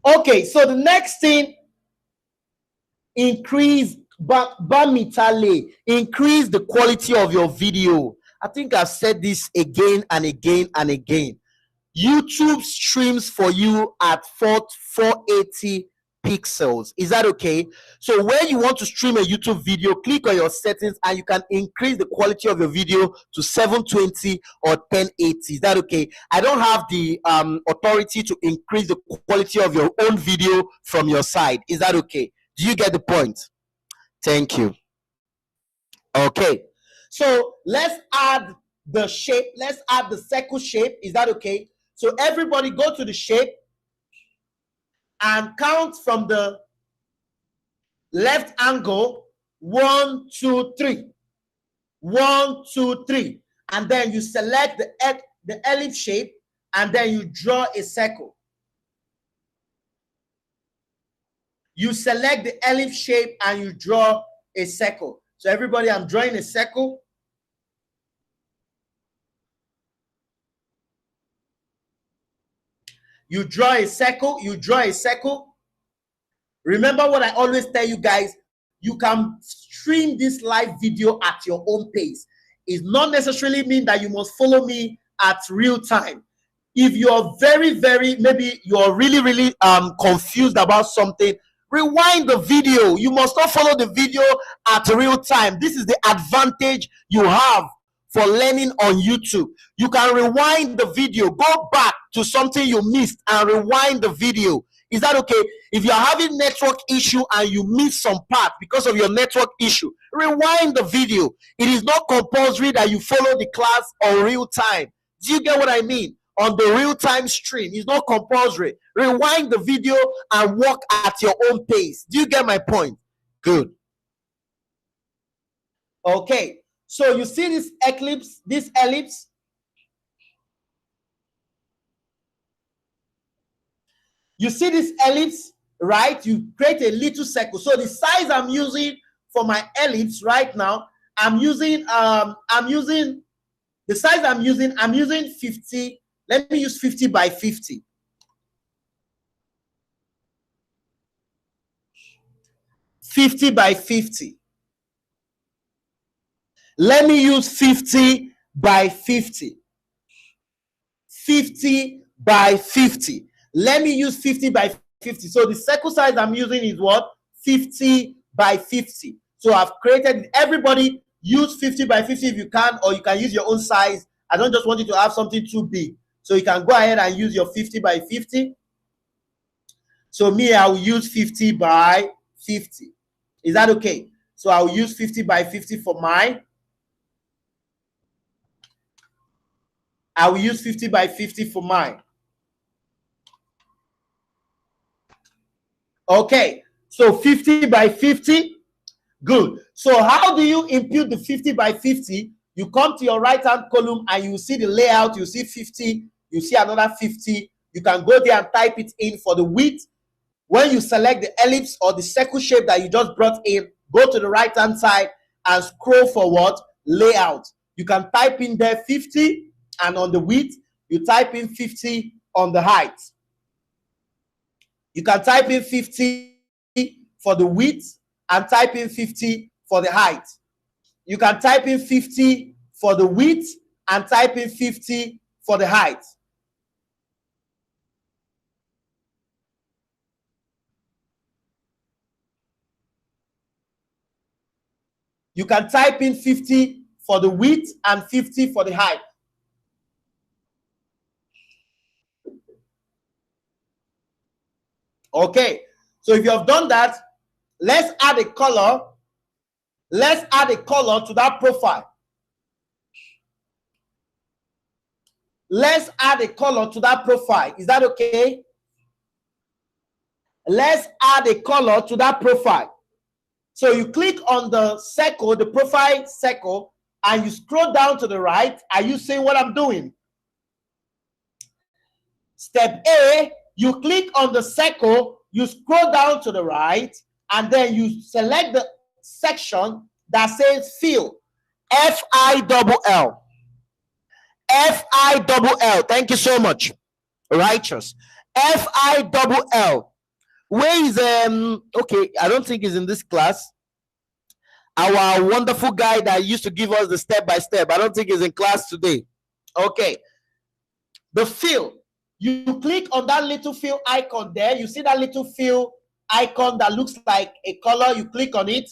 Okay, so the next thing, increase increase the quality of your video. I think I've said this again and again and again. YouTube streams for you at 480 pixels. Is that okay? So when you want to stream a YouTube video, click on your settings and you can increase the quality of your video to 720 or 1080. Is that okay? I don't have the authority to increase the quality of your own video from your side. Is that okay? Do you get the point? Thank you. Okay, so let's add the shape. Let's add the circle shape. Is that okay? So everybody go to the shape and count from the left angle. 1, 2, 3. 1, 2, 3. And then you select the ellipse shape and then you draw a circle. You select the ellipse shape and you draw a circle. So everybody, I'm drawing a circle. You draw a circle. You draw a circle. Remember what I always tell you guys, you can stream this live video at your own pace. It does not necessarily mean that you must follow me at real time. If you're maybe you're really confused about something, rewind the video. You must not follow the video at real time. This is the advantage you have for learning on YouTube. You can rewind the video, go back to something you missed and rewind the video. Is that okay? If you're having network issue and you miss some part because of your network issue, rewind the video. It is not compulsory that you follow the class on real time. Do you get what I mean? On the real time stream, it's not compulsory. Rewind the video and walk at your own pace. Do you get my point? Good. Okay, so you see this ellipse? You see this ellipse, right? You create a little circle. So the size I'm using for my ellipse right now, I'm using 50. Let me use 50 by 50. 50 by 50. Let me use 50 by 50. 50 by 50. Let me use 50 by 50. So the circle size I'm using is what? 50 by 50. So I've created, everybody use 50 by 50 if you can, or you can use your own size. I don't just want you to have something too big. So you can go ahead and use your 50 by 50. So me, I will use 50 by 50. Is that okay? So I will use 50 by 50 for mine. I will use 50 by 50 for mine. Okay, so 50 by 50. Good. So how do you impute the 50 by 50? You come to your right hand column and you see the layout. You see 50. You see another 50. You can go there and type it in for the width. When you select the ellipse or the circle shape that you just brought in, go to the right hand side and scroll for what? Layout. You can type in there 50, and on the width, you type in 50 on the height. You can type in 50 for the width and type in 50 for the height. You can type in 50 for the width and type in 50 for the height. You can type in 50 for the width and 50 for the height. Okay, so if you have done that, let's add a color. Let's add a color to that profile. Let's add a color to that profile. Is that okay? Let's add a color to that profile. So you click on the circle, the profile circle, and you scroll down to the right, are you seeing what I'm doing? Step A, you click on the circle, you scroll down to the right, and then you select the section that says fill. Fill. Fill. Thank you so much. Righteous. Fill. Where is okay, I don't think he's in this class. Our wonderful guy that used to give us the step by step, I don't think he's in class today. Okay. The fill. You click on that little fill icon there. You see that little fill icon that looks like a color. You click on it,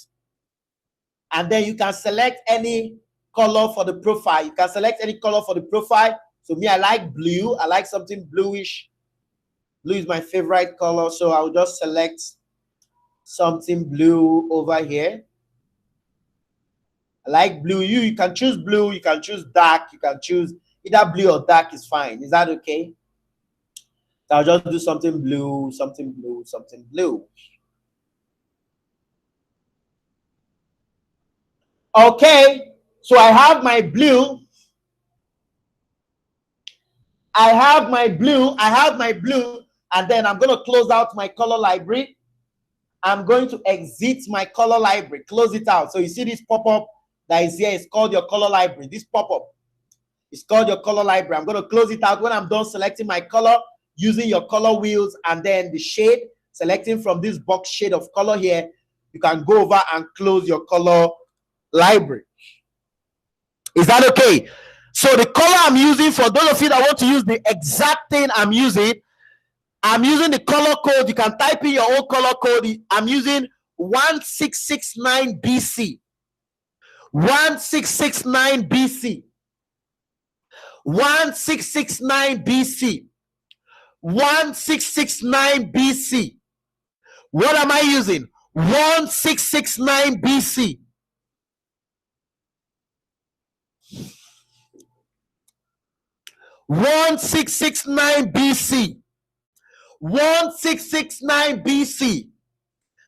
and then you can select any color for the profile. You can select any color for the profile. So me, I like blue. I like something bluish. Blue is my favorite color, so I'll just select something blue over here. I like blue. You can choose blue. You can choose dark. You can choose either blue or dark is fine. Is that okay? So I'll just do something blue, something blue, something blue. Okay, so I have my blue. I have my blue, and then I'm going to close out my color library. I'm going to exit my color library, close it out. So you see this pop-up that is here, it's called your color library. This pop-up is called your color library. I'm going to close it out when I'm done selecting my color, using your color wheels, and then the shade, selecting from this box shade of color here. You can go over and close your color library. Is that okay? So the color I'm using, for those of you that want to use the exact thing I'm using the color code. You can type in your own color code. I'm using 1669 BC. 1669 BC. 1669 BC. 1669 BC. What am I using? 1669 BC. 1669 BC. 1669 BC.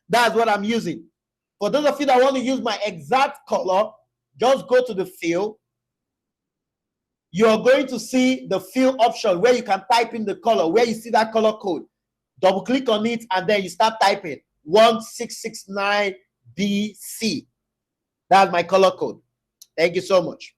That's what I'm using. For those of you that want to use my exact color, just go to the fill. You're going to see the fill option where you can type in the color, where you see that color code. Double click on it, and then you start typing 1669 BC. That's my color code. Thank you so much.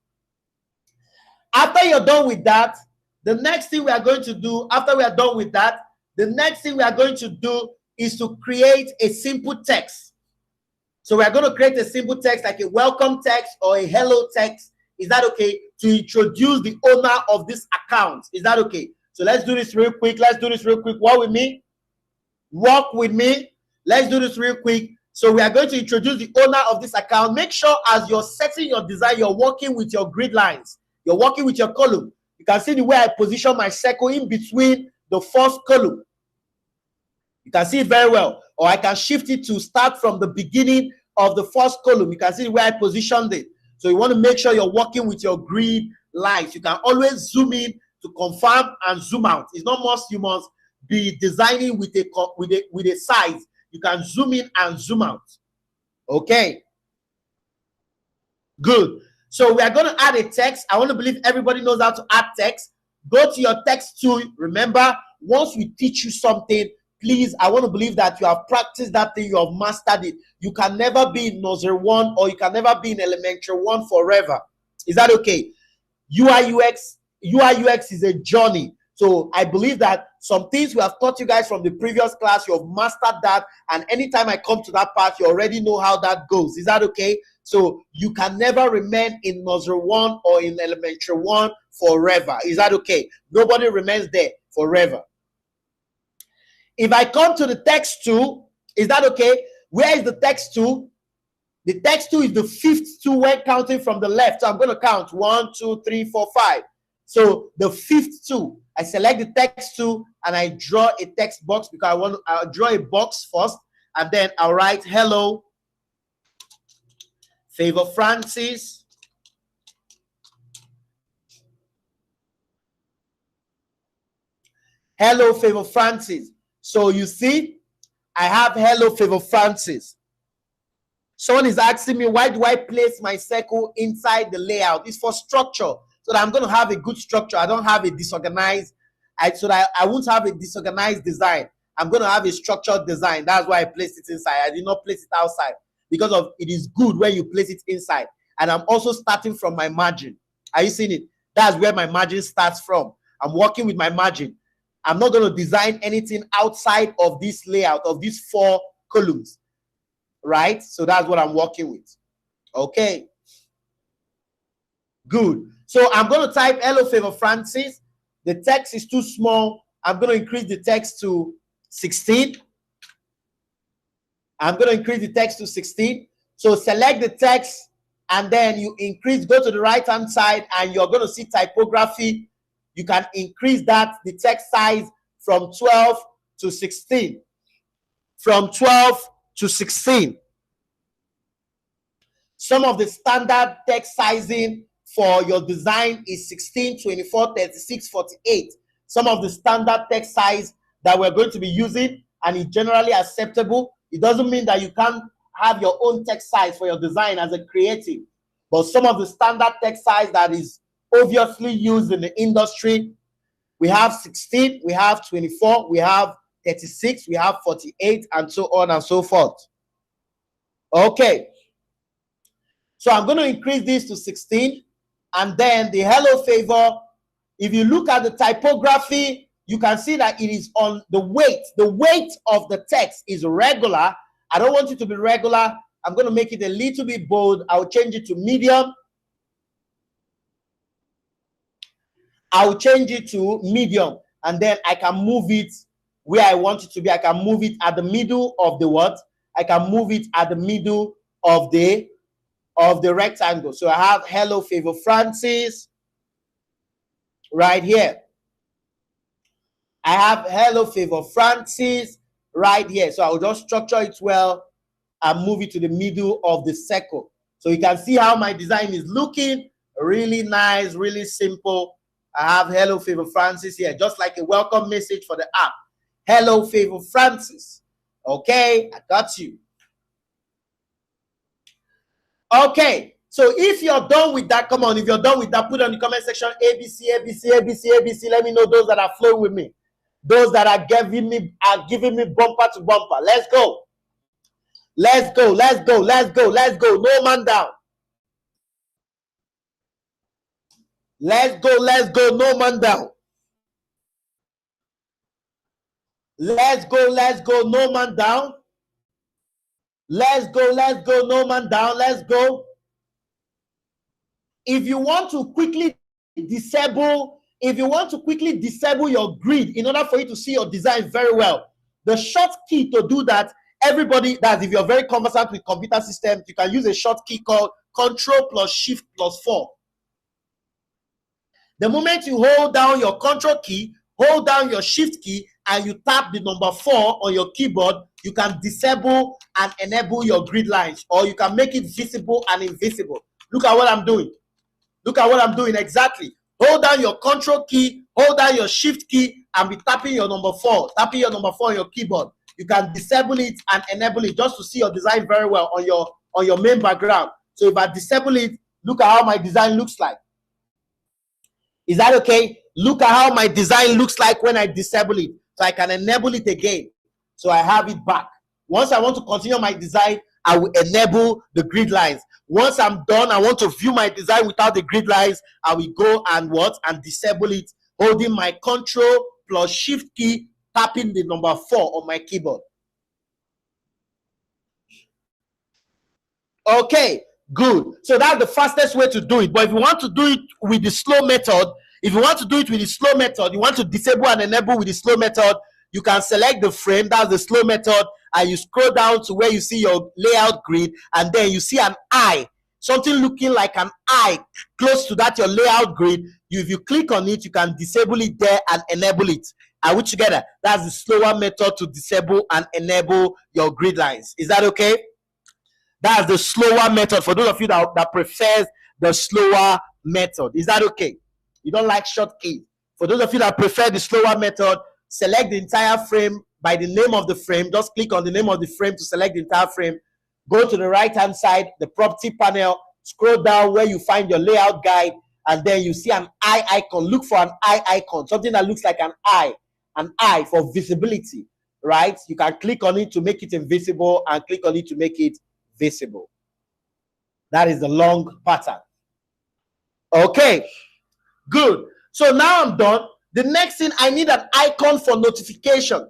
After you're done with that, the next thing we are going to do, after we are done with that, the next thing we are going to do is to create a simple text. So we are going to create a simple text like a welcome text or a hello text. Is that okay? To introduce the owner of this account. Is that okay? So let's do this real quick. Let's do this real quick. Walk with me. Walk with me. Let's do this real quick. So we are going to introduce the owner of this account. Make sure as you're setting your design, you're working with your grid lines. You're working with your column. You can see the way I position my circle in between the first column. You can see it very well. Or I can shift it to start from the beginning of the first column. You can see where I positioned it. So you want to make sure you're working with your grid lines. You can always zoom in to confirm and zoom out. It's not must. You must be designing with a size. You can zoom in and zoom out. Okay. Good. So we are going to add a text. I want to believe everybody knows how to add text. Go to your text tool. Remember, once we teach you something, please, I want to believe that you have practiced that thing, you have mastered it. You can never be in nursery 1 or you can never be in elementary 1 forever. Is that okay? UI UX is a journey. So I believe that some things we have taught you guys from the previous class, you have mastered that. And anytime I come to that part, you already know how that goes. Is that okay? So you can never remain in nursery 1 or in elementary 1 forever. Is that okay? Nobody remains there forever. If I come to the text tool, is that okay? Where is the text tool? The text tool is the 5th tool when counting from the left. So I'm going to count 1, 2, 3, 4, 5. So the 5th tool, I select the text tool and I draw a text box because I'll draw a box first and then I'll write hello, Favor Francis. Hello, Favor Francis. So you see, I have hello, Favor Francis. Someone is asking me, why do I place my circle inside the layout? It's for structure, so that I'm going to have a good structure. I don't have a disorganized, so that I won't have a disorganized design. I'm going to have a structured design. That's why I placed it inside. I did not place it outside, because of it is good when you place it inside. And I'm also starting from my margin. Are you seeing it? That's where my margin starts from. I'm working with my margin. I'm not going to design anything outside of this layout of these 4 columns. Right? So that's what I'm working with. Okay. Good. So I'm going to type hello Favor Francis. The text is too small. I'm going to increase the text to 16. I'm going to increase the text to 16. So select the text and then you increase, go to the right hand side and you're going to see typography. You can increase that, the text size from 12 to 16. From 12 to 16. Some of the standard text sizing for your design is 16, 24, 36, 48. Some of the standard text size that we're going to be using, and is generally acceptable. It doesn't mean that you can't have your own text size for your design as a creative, but some of the standard text size that is obviously used in the industry, we have 16, we have 24, we have 36, we have 48, and so on and so forth. Okay. So I'm going to increase this to 16. And then the hello Favor, if you look at the typography, you can see that it is on the weight. The weight of the text is regular. I don't want it to be regular. I'm going to make it a little bit bold. I'll change it to medium. I'll change it to medium. And then I can move it where I want it to be. I can move it at the middle of the what? I can move it at the middle of the rectangle. So I have hello Favor Francis right here. I have hello Favor Francis right here. So I'll just structure it well and move it to the middle of the circle. So you can see how my design is looking. Really nice, really simple. I have hello Favor Francis here, just like a welcome message for the app. Hello Favor Francis. Okay, I got you. Okay, so if you're done with that, come on, if you're done with that, put on the comment section ABC, ABC, ABC, ABC. Let me know those that are flowing with me. Those that are giving me bumper to bumper. Let's go. Let's go, let's go, let's go, let's go. No man down. Let's go, no man down. Let's go, no man down. Let's go, no man down. Let's go. If you want to quickly disable, your grid in order for you to see your design very well, the short key to do that, everybody, that if you're very conversant with computer systems, you can use a short key called Control plus Shift plus 4. The moment you hold down your Control key, hold down your Shift key, and you tap the number 4 on your keyboard, you can disable and enable your grid lines, or you can make it visible and invisible. Look at what I'm doing. Look at what I'm doing exactly. Hold down your Control key, hold down your Shift key, and be tapping your number 4. Tapping your number 4 on your keyboard. You can disable it and enable it just to see your design very well on your main background. So if I disable it, look at how my design looks like. Is that okay? Look at how my design looks like when I disable it. So I can enable it again. So I have it back. Once I want to continue my design, I will enable the grid lines. Once I'm done, I want to view my design without the grid lines, I will go and and disable it, holding my Control plus Shift key, tapping the number 4 on my keyboard. Okay, good. So that's the fastest way to do it. But if you want to do it with the slow method, you want to disable and enable with the slow method, you can select the frame, that's the slow method, and you scroll down to where you see your layout grid, and then you see an eye, something looking like an eye close to that your layout grid. If you click on it, you can disable it there and enable it. Are we together? That's the slower method to disable and enable your grid lines. Is that okay? That's the slower method for those of you that prefers the slower method. Is that okay? You don't like short keys. For those of you that prefer the slower method, select the entire frame by the name of the frame. Just click on the name of the frame to select the entire frame. Go to the right-hand side, the property panel, scroll down where you find your layout guide, and then you see an eye icon. Look for an eye icon, something that looks like an eye for visibility, right? You can click on it to make it invisible and click on it to make it visible. That is the long pattern. Okay, good. So now I'm done. The next thing, I need an icon for notification.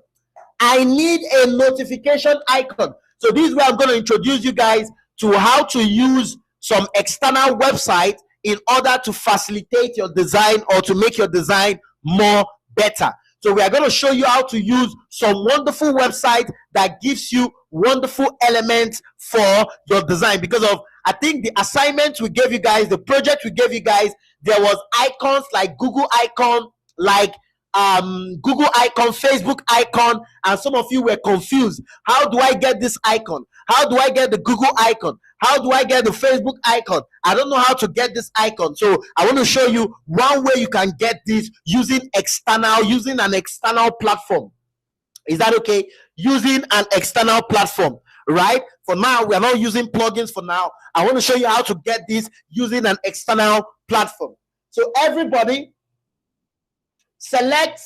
I need a notification icon. So this is where I'm going to introduce you guys to how to use some external website in order to facilitate your design or to make your design more better. So we are going to show you how to use some wonderful website that gives you wonderful elements for your design. Because of, I think, the assignment we gave you guys, the project we gave you guys, there was icons like Google icon, like Google icon, Facebook icon, and some of you were confused. How do I get this icon? How do I get the Google icon? How do I get the Facebook icon? I don't know how to get this icon. So I want to show you one way you can get this using an external platform. Is that okay? Using an external platform, right? For now, we are not using plugins for now. I want to show you how to get this using an external platform. So everybody, select,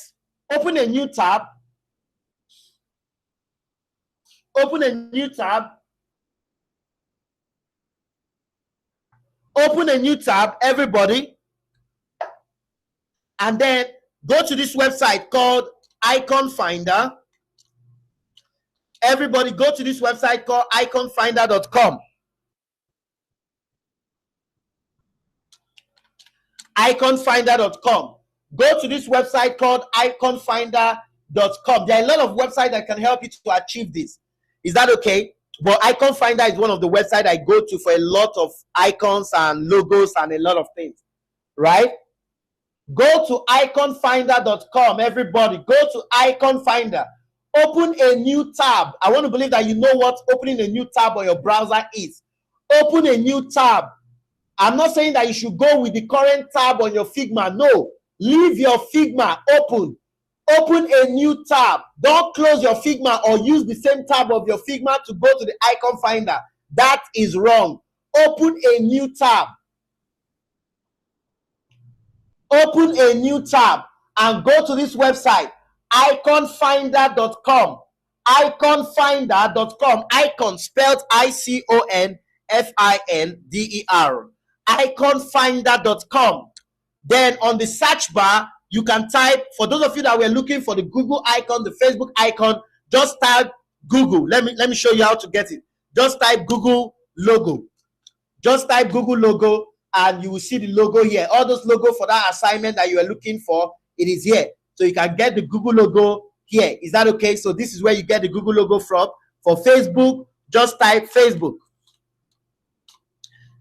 open a new tab. Open a new tab. Open a new tab, everybody. And then go to this website called Icon Finder. Everybody go to this website called iconfinder.com. Iconfinder.com. Go to this website called iconfinder.com. There are a lot of websites that can help you to achieve this. Is that okay? But Icon Finder is one of the websites I go to for a lot of icons and logos and a lot of things, right? Go to iconfinder.com, everybody. Go to Icon Finder. Open a new tab. I want to believe that you know what opening a new tab on your browser is. Open a new tab. I'm not saying that you should go with the current tab on your Figma. No. Leave your Figma open. Open a new tab. Don't close your Figma or use the same tab of your Figma to go to the Icon Finder. That is wrong. Open a new tab. Open a new tab and go to this website, iconfinder.com. Iconfinder.com. Icon spelled ICONFINDER. Iconfinder.com. Then on the search bar, you can type, for those of you that were looking for the Google icon, the Facebook icon, just type Google. Let me show you how to get it. Just type Google logo. Just type Google logo and you will see the logo here. All those logos for that assignment that you are looking for, it is here. So you can get the Google logo here. Is that okay? So this is where you get the Google logo from. For Facebook, just type Facebook.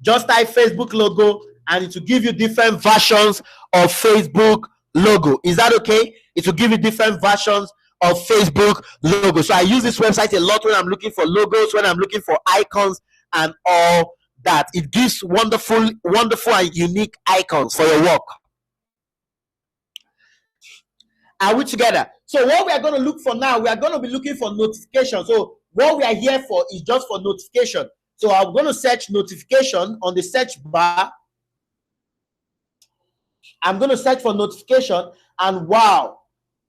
Just type Facebook logo and it will give you different versions of Facebook logo. Is that okay? It will give you different versions of Facebook logo. So I use this website a lot when I'm looking for logos, when I'm looking for icons and all that. It gives wonderful and unique icons for your work. Are we together? So what we are going to look for now, we are going to be looking for notification. So what we are here for is just for notification. So I'm going to search notification on the search bar. I'm going to search for notification and wow,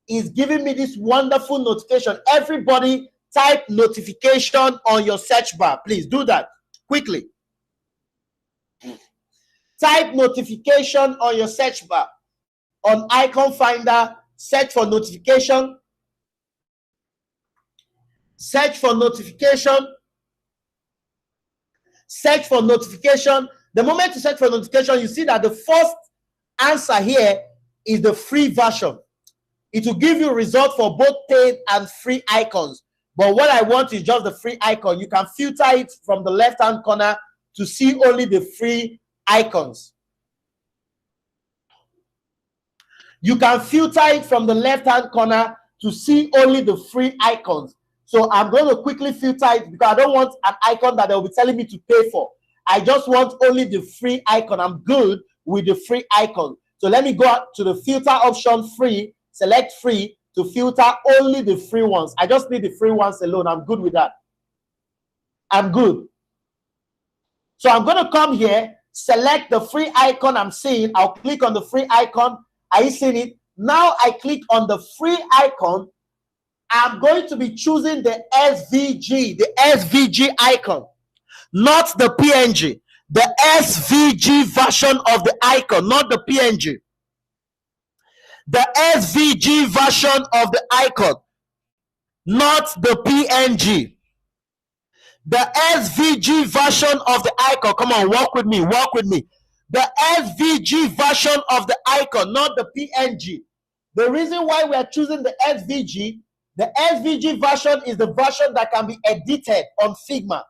it's giving me this wonderful notification. Everybody type notification on your search bar. Please do that quickly. Type notification on your search bar. On Icon Finder, search for notification. Search for notification. Search for notification. The moment you search for notification, you see that the first answer here is the free version. It will give you a result for both paid and free icons. But what I want is just the free icon. You can filter it from the left-hand corner to see only the free icons. You can filter it from the left-hand corner to see only the free icons. So I'm going to quickly filter it because I don't want an icon that they'll be telling me to pay for. I just want only the free icon. I'm good with the free icon. So let me go out to the filter option, free, select free to filter only the free ones. I just need the free ones alone. I'm good with that. I'm good. So I'm going to come here, select the free icon I'm seeing. I'll click on the free icon. Are you seeing it? Now I click on the free icon. I'm going to be choosing the SVG icon, not the PNG. The SVG version of the icon, not the PNG. The SVG version of the icon, not the PNG. The SVG version of the icon. Come on, walk with me, walk with me. The SVG version of the icon, not the PNG. The reason why we are choosing the SVG version is the version that can be edited on Figma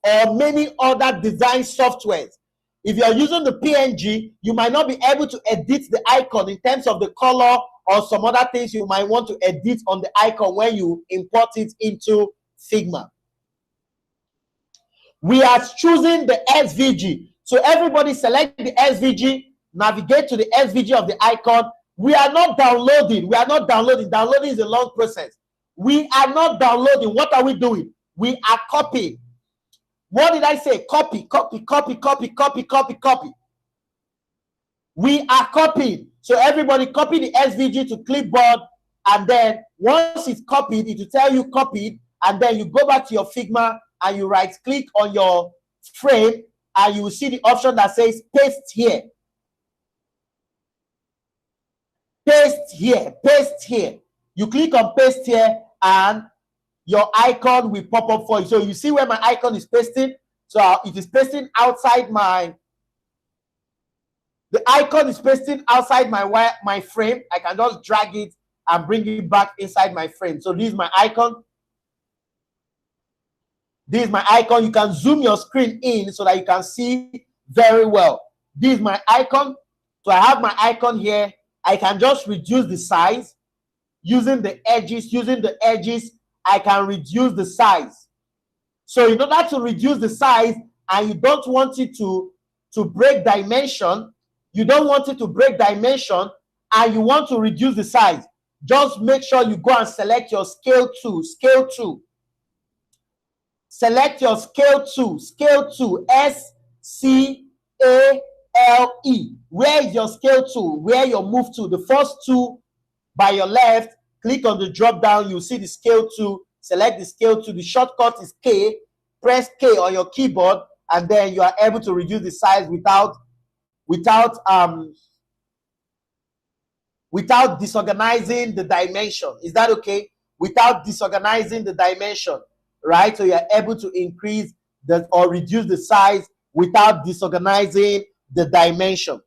or many other design softwares. If you are using the PNG, you might not be able to edit the icon in terms of the color or some other things you might want to edit on the icon when you import it into Figma. We are choosing the SVG. So everybody select the SVG, navigate to the SVG of the icon. We are not downloading. We are not downloading. Downloading is a long process. We are not downloading. What are we doing? We are copying. What did I say? Copy, copy, copy, copy, copy, copy, copy. We are copying. So everybody copy the SVG to clipboard, and then once it's copied, it will tell you copied, and then you go back to your Figma and you right click on your frame and you will see the option that says paste here. Paste here, paste here. You click on paste here and your icon will pop up for you. So you see where my icon is pasting. So it is pasting outside the icon is pasting outside my frame. I can just drag it and bring it back inside my frame. So this is my icon. This is my icon. You can zoom your screen in so that you can see very well. This is my icon. So I have my icon here. I can just reduce the size using the edges. Using the edges, I can reduce the size. So in order to reduce the size, and you don't want it to break dimension, you don't want it to break dimension, and you want to reduce the size, just make sure you go and select your scale tool. Scale tool. Select your scale tool. Scale tool. SCALE. Where is your scale tool? Where your move tool? The first tool by your left. Click on the drop down. You see the scale tool. Select the scale tool. The shortcut is K. Press K on your keyboard, and then you are able to reduce the size without disorganizing the dimension. Is that okay? Without disorganizing the dimension, right? So you are able to increase or reduce the size without disorganizing the dimension.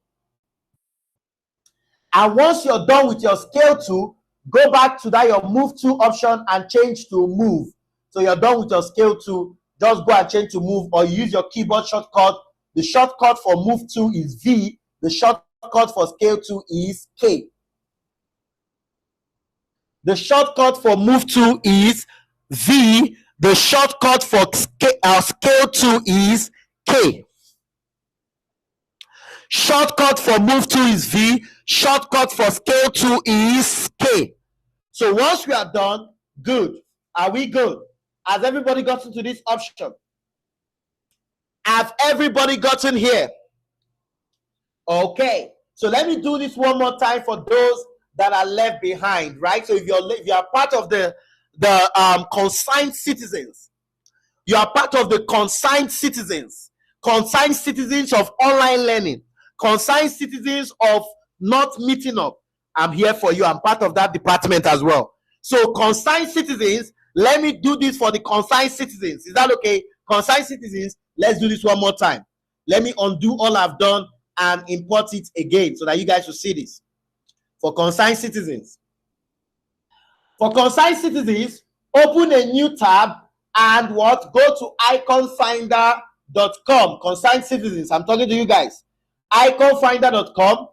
And once you're done with your scale tool, go back to that your move tool option and change to move. So you're done with your scale tool, just go and change to move, or use your keyboard shortcut. The shortcut for move tool is V. The shortcut for scale tool is K. The shortcut for move tool is V. The shortcut for scale tool is K. Shortcut for move tool is V. Shortcut for scale tool is K. So once we are done, good. Are we good? Has everybody gotten to this option? Have everybody gotten here? Okay. So let me do this one more time for those that are left behind, right? So if you are part of the consigned citizens, you are part of the consigned citizens of online learning, consigned citizens of not meeting up. I'm here for you. I'm part of that department as well. So consigned citizens, let me do this for the consigned citizens. Is that okay? Consigned citizens, let's do this one more time. Let me undo all I've done and import it again so that you guys will see this. For consigned citizens. For consigned citizens, open a new tab and what? Go to iconfinder.com. Consigned citizens, I'm talking to you guys. Iconfinder.com.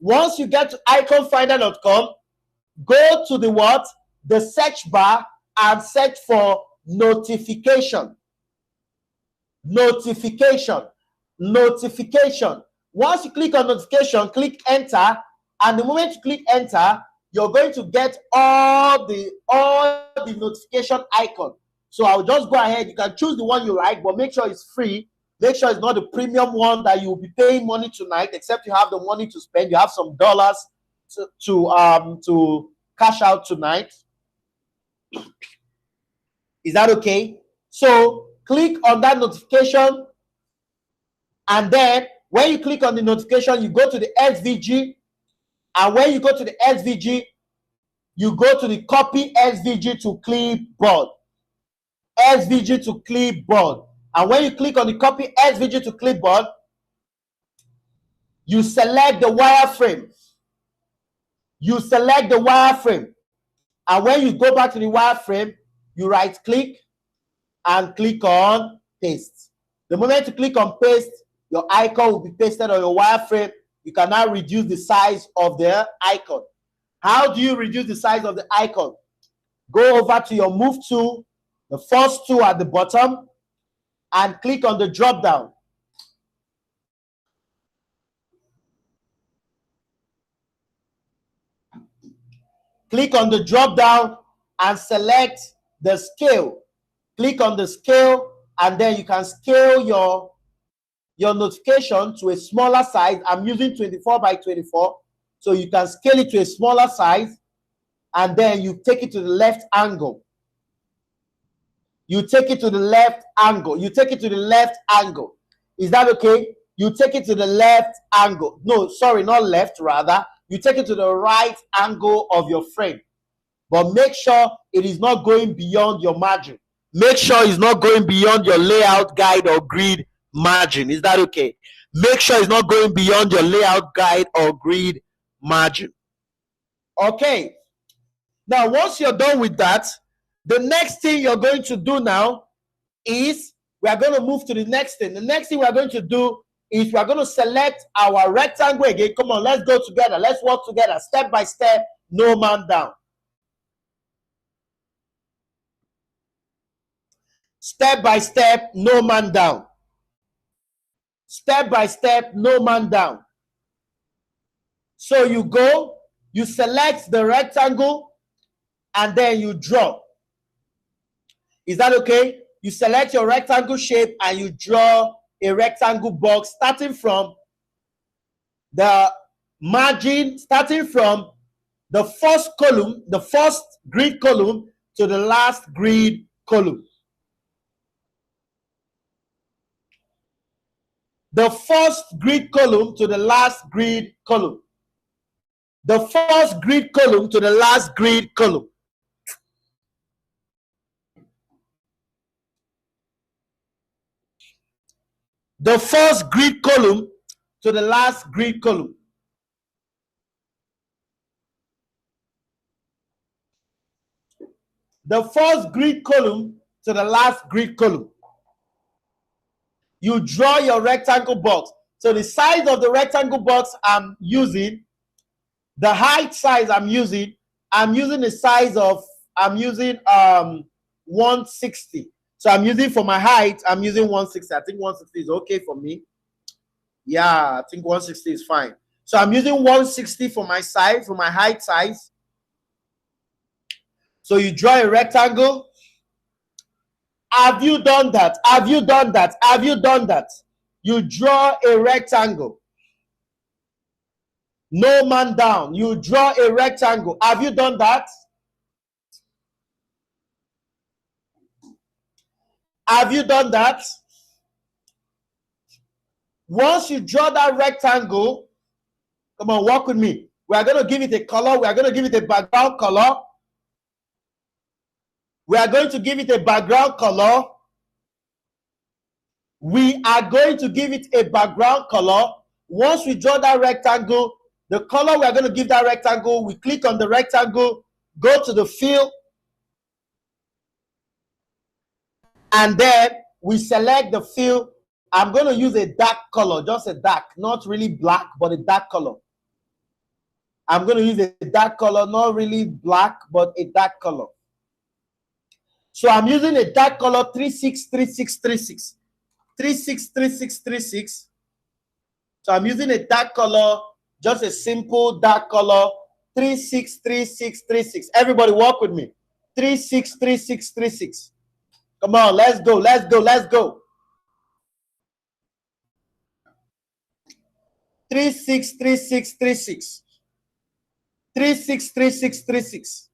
Once you get to iconfinder.com, go to the what? The search bar and search for notification. Notification. Notification. Once you click on notification, click enter, and the moment you click enter, you're going to get all the notification icon. So I'll just go ahead. You can choose the one you like, but make sure it's free. Make sure it's not the premium one that you'll be paying money tonight, except you have the money to spend. You have some dollars to cash out tonight. Is that okay? So click on that notification, and then when you click on the notification, you go to the SVG, and when you go to the SVG, you go to the copy SVG to clipboard. SVG to clipboard. And when you click on the copy SVG to clipboard, you select the wireframe. You select the wireframe. And when you go back to the wireframe, you right click and click on paste. The moment you click on paste, your icon will be pasted on your wireframe. You can now reduce the size of the icon. How do you reduce the size of the icon? Go over to your move tool, the first tool at the bottom, and click on the drop down. Click on the drop down and select the scale. Click on the scale, and then you can scale your notification to a smaller size. I'm using 24 by 24, so you can scale it to a smaller size, and then you take it to the left angle. You take it to the left angle. You take it to the left angle. Is that okay? You take it to the left angle. No, sorry, not left, rather. You take it to the right angle of your frame. But make sure it is not going beyond your margin. Make sure it's not going beyond your layout guide or grid margin. Is that okay? Make sure it's not going beyond your layout guide or grid margin. Okay. Now, once you're done with that, the next thing you're going to do now is we are going to move to the next thing. The next thing we are going to do is we are going to select our rectangle again. Come on, let's go together. Let's work together step by step, no man down. Step by step, no man down. Step by step, no man down. So you go, you select the rectangle, and then you draw. Is that okay? You select your rectangle shape and you draw a rectangle box starting from the margin, starting from the first column, the first grid column to the last grid column. The first grid column to the last grid column. The first grid column to the last grid column. The first grid column to the last grid column. The first grid column to the last grid column. You draw your rectangle box. So the size of the rectangle box I'm using, the height size I'm using the size of, I'm using 160. So I'm using for my height, I'm using 160. I think 160 is okay for me. Yeah, I think 160 is fine. So I'm using 160 for my size, for my height size. So you draw a rectangle. Have you done that? Have you done that? Have you done that? You draw a rectangle. No man down. You draw a rectangle. Have you done that? Have you done that? Once you draw that rectangle, come on, walk with me. We are going to give it a color. We are going to give it a background color. We are going to give it a background color. We are going to give it a background color. Once we draw that rectangle, the color we are going to give that rectangle, we click on the rectangle, go to the fill, and then we select the fill. I'm going to use a dark color, just a dark, not really black, but a dark color. I'm going to use a dark color, not really black, but a dark color. So I'm using a dark color 363636. 363636. So I'm using a dark color, just a simple dark color, 363636. Everybody walk with me. 363636. Come on, let's go, let's go, let's go. 363636. 363636.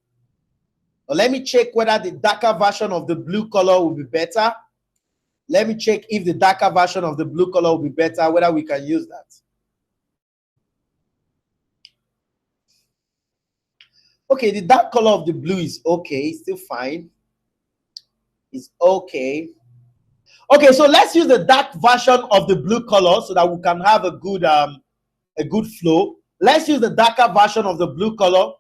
Well, let me check whether the darker version of the blue color will be better. Let me check if the darker version of the blue color will be better, whether we can use that. Okay, the dark color of the blue is okay, still fine. It's okay. Okay, so let's use the dark version of the blue color so that we can have a good flow. Let's use the darker version of the blue color.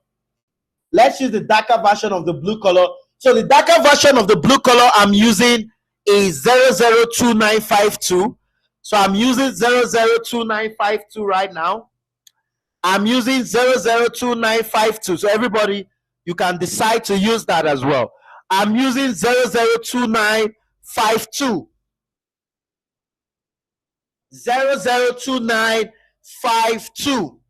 Let's use the darker version of the blue color. So the darker version of the blue color I'm using is 002952. So I'm using 002952 right now. I'm using 002952. So everybody, you can decide to use that as well. I'm using 002952. 002952.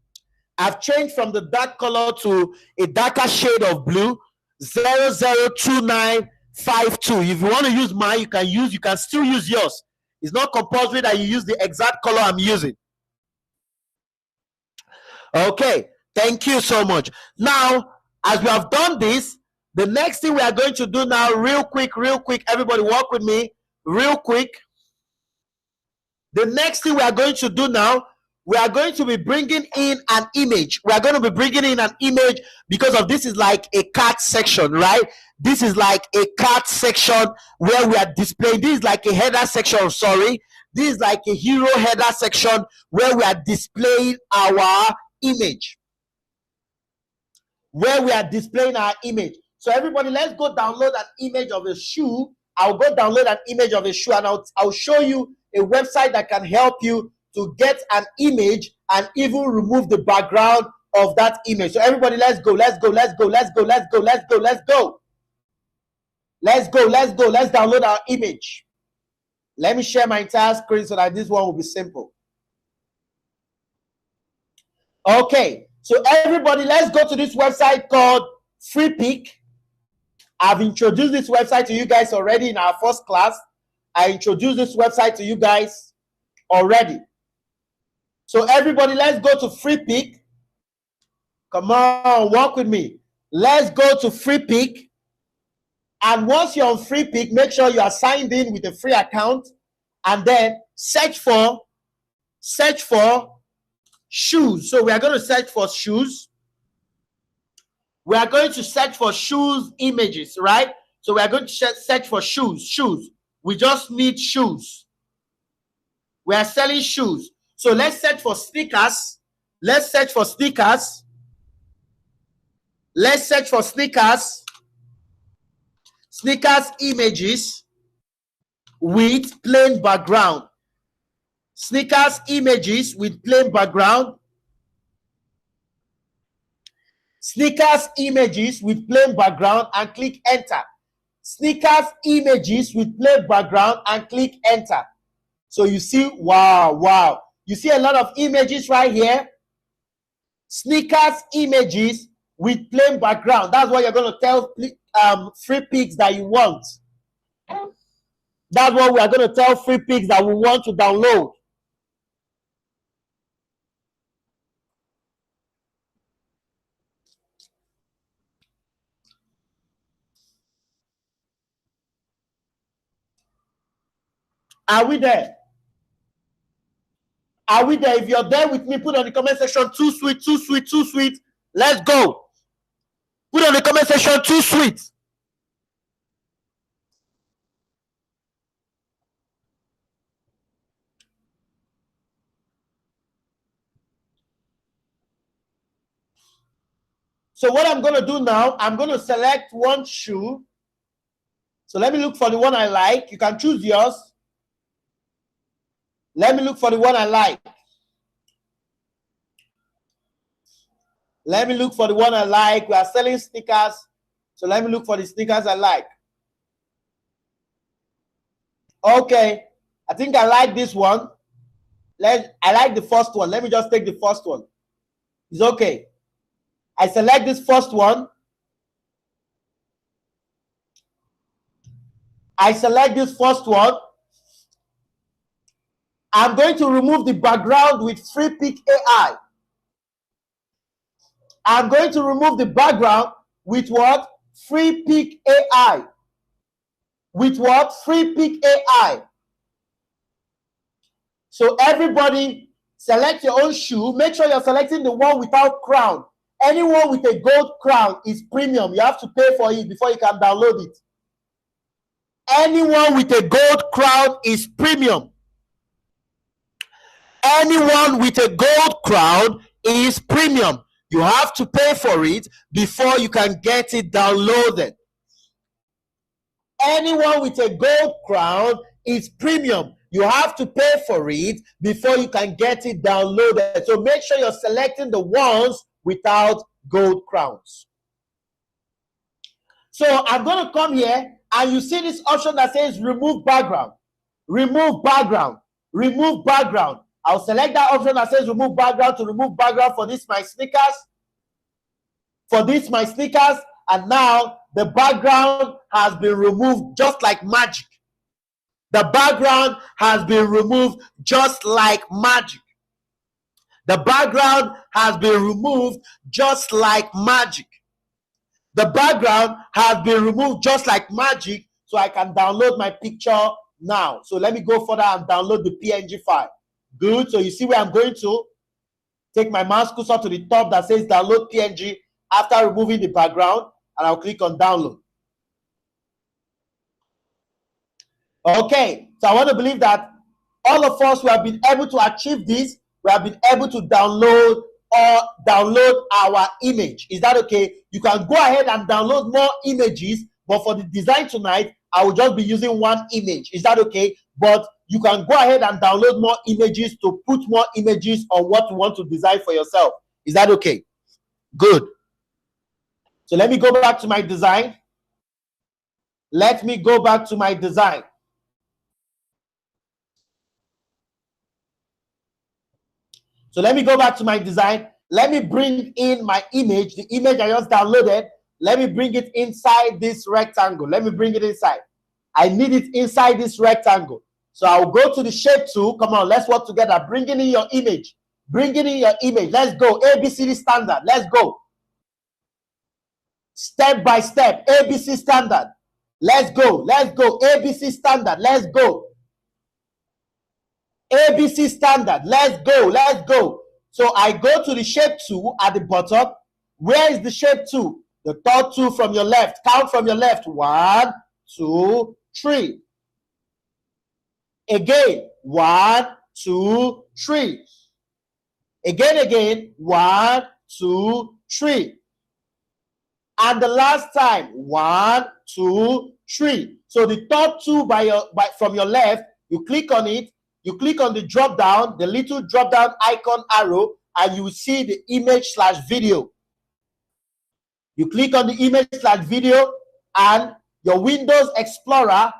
I've changed from the dark color to a darker shade of blue. 002952. If you want to use mine, you can still use yours. It's not compulsory that you use the exact color I'm using. Okay, thank you so much. Now, as we have done this, the next thing we are going to do now, real quick, everybody walk with me, real quick. The next thing we are going to do now, we are going to be bringing in an image. We are going to be bringing in an image because of this is like a card section, right? This is like a card section where we are displaying. This is like a header section, sorry. This is like a hero header section where we are displaying our image. Where we are displaying our image. So everybody, let's go download an image of a shoe. I'll go download an image of a shoe and I'll show you a website that can help you to get an image and even remove the background of that image. So everybody, let's go. Let's download our image. Let me share my entire screen so that this one will be simple. Okay, so everybody, let's go to this website called FreePic. I've introduced this website to you guys already in our first class. I introduced this website to you guys already. So everybody, let's go to FreePic. Come on, walk with me. Let's go to FreePic. And once you're on FreePic, make sure you are signed in with a free account. And then search for shoes. So we are going to search for shoes. We are going to search for shoes images, right? So we are going to search for shoes. We just need shoes. We are selling shoes. So let's search for sneakers. Let's search for sneakers. Let's search for sneakers. Sneakers images with plain background. Sneakers images with plain background. Sneakers images with plain background and click enter. Sneakers images with plain background and click enter. So you see, wow. You see a lot of images right here. Sneakers images with plain background. That's what you're going to tell FreePics that you want. That's what we are going to tell FreePics that we want to download. Are we there? Are we there? If you're there with me, put on the comment section, too sweet, too sweet, too sweet. Let's go. Put on the comment section, too sweet. So what I'm going to do now, I'm going to select one shoe. So let me look for the one I like. You can choose yours. Let me look for the one I like. Let me look for the one I like. We are selling sneakers. So let me look for the sneakers I like. Okay. I think I like this one. I like the first one. Let me just take the first one. It's okay. I select this first one. I select this first one. I'm going to remove the background with Free Pick AI. I'm going to remove the background with what? Free Pick AI. With what? Free Pick AI. So everybody select your own shoe. Make sure you're selecting the one without crown. Anyone with a gold crown is premium. You have to pay for it before you can download it. Anyone with a gold crown is premium. Anyone with a gold crown is premium. You have to pay for it before you can get it downloaded. Anyone with a gold crown is premium. You have to pay for it before you can get it downloaded. So make sure you're selecting the ones without gold crowns. So I'm going to come here and you see this option that says remove background. Remove background. Remove background. I'll select that option that says remove background to remove background for this my sneakers. For this my sneakers. And now the background has been removed just like magic. The background has been removed just like magic. The background has been removed just like magic. The background has been removed just like magic, so I can download my picture now. So let me go further and download the PNG file. Good. So you see where I'm going to take my mouse cursor to the top that says download PNG after removing the background, and I'll click on download. Okay, so I want to believe that all of us who have been able to achieve this, we have been able to download our image. Is that okay? You can go ahead and download more images, but for the design tonight, I will just be using one image. Is that okay? But you can go ahead and download more images to put more images on what you want to design for yourself. Is that okay? Good. So let me go back to my design. Let me go back to my design. So let me go back to my design. Let me bring in my image, the image I just downloaded. Let me bring it inside this rectangle. Let me bring it inside. I need it inside this rectangle. So I'll go to the shape tool. Come on, let's work together. Bring in your image. Bring in your image. Let's go. ABCD standard. Let's go. Step by step. ABC standard. Let's go. Let's go. ABC standard. Let's go. ABC standard. Let's go. Let's go. So I go to the shape tool at the bottom. Where is the shape tool? The third tool from your left. Count from your left. 1, 2, 3. Again. 1, 2, 3. Again. 1, 2, 3. And the last time. 1, 2, 3. So the third tool from your left, you click on it. You click on the drop down, the little drop down icon arrow, and you will see the image/video. You click on the image/video, and your Windows Explorer,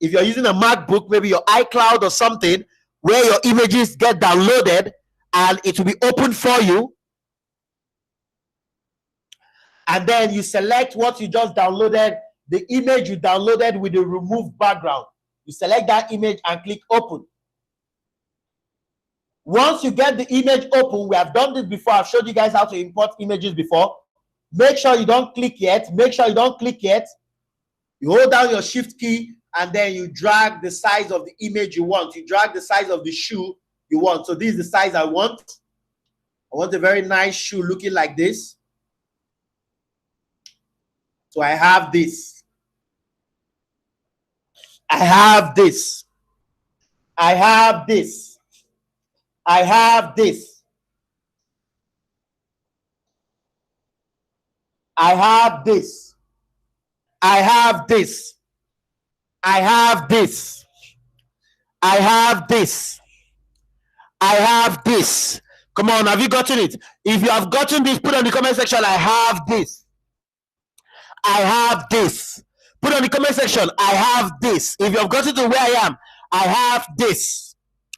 if you're using a MacBook, maybe your iCloud or something, where your images get downloaded, and it will be open for you. And then you select what you just downloaded, the image you downloaded with the removed background. You select that image and click open. Once you get the image open, we have done this before. I've showed you guys how to import images before. Make sure you don't click yet. Make sure you don't click yet. You hold down your shift key and then you drag the size of the image you want. You drag the size of the shoe you want. So this is the size I want. I want a very nice shoe looking like this. So I have this. I have this. I have this. I have this. I have this. I have this. I have this. I have this. I have this. Come on, have you gotten it? If you have gotten this, put on the comment section, I have this. I have this. Put on the comment section, I have this. If you have gotten to where I am, I have this.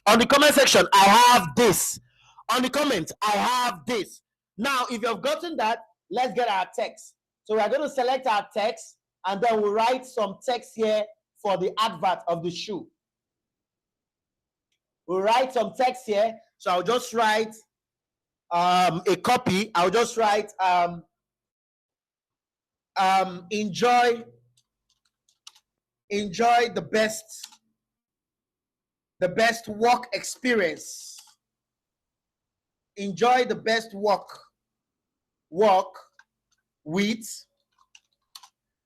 On the comment section, I have this. On the comment, I have this. Now, if you have gotten that, let's get our text. So we're going to select our text, and then we'll write some text here for the advert of the shoe. We'll write some text here. So I'll just write a copy. I'll just write enjoy the best work experience. Enjoy the best work with,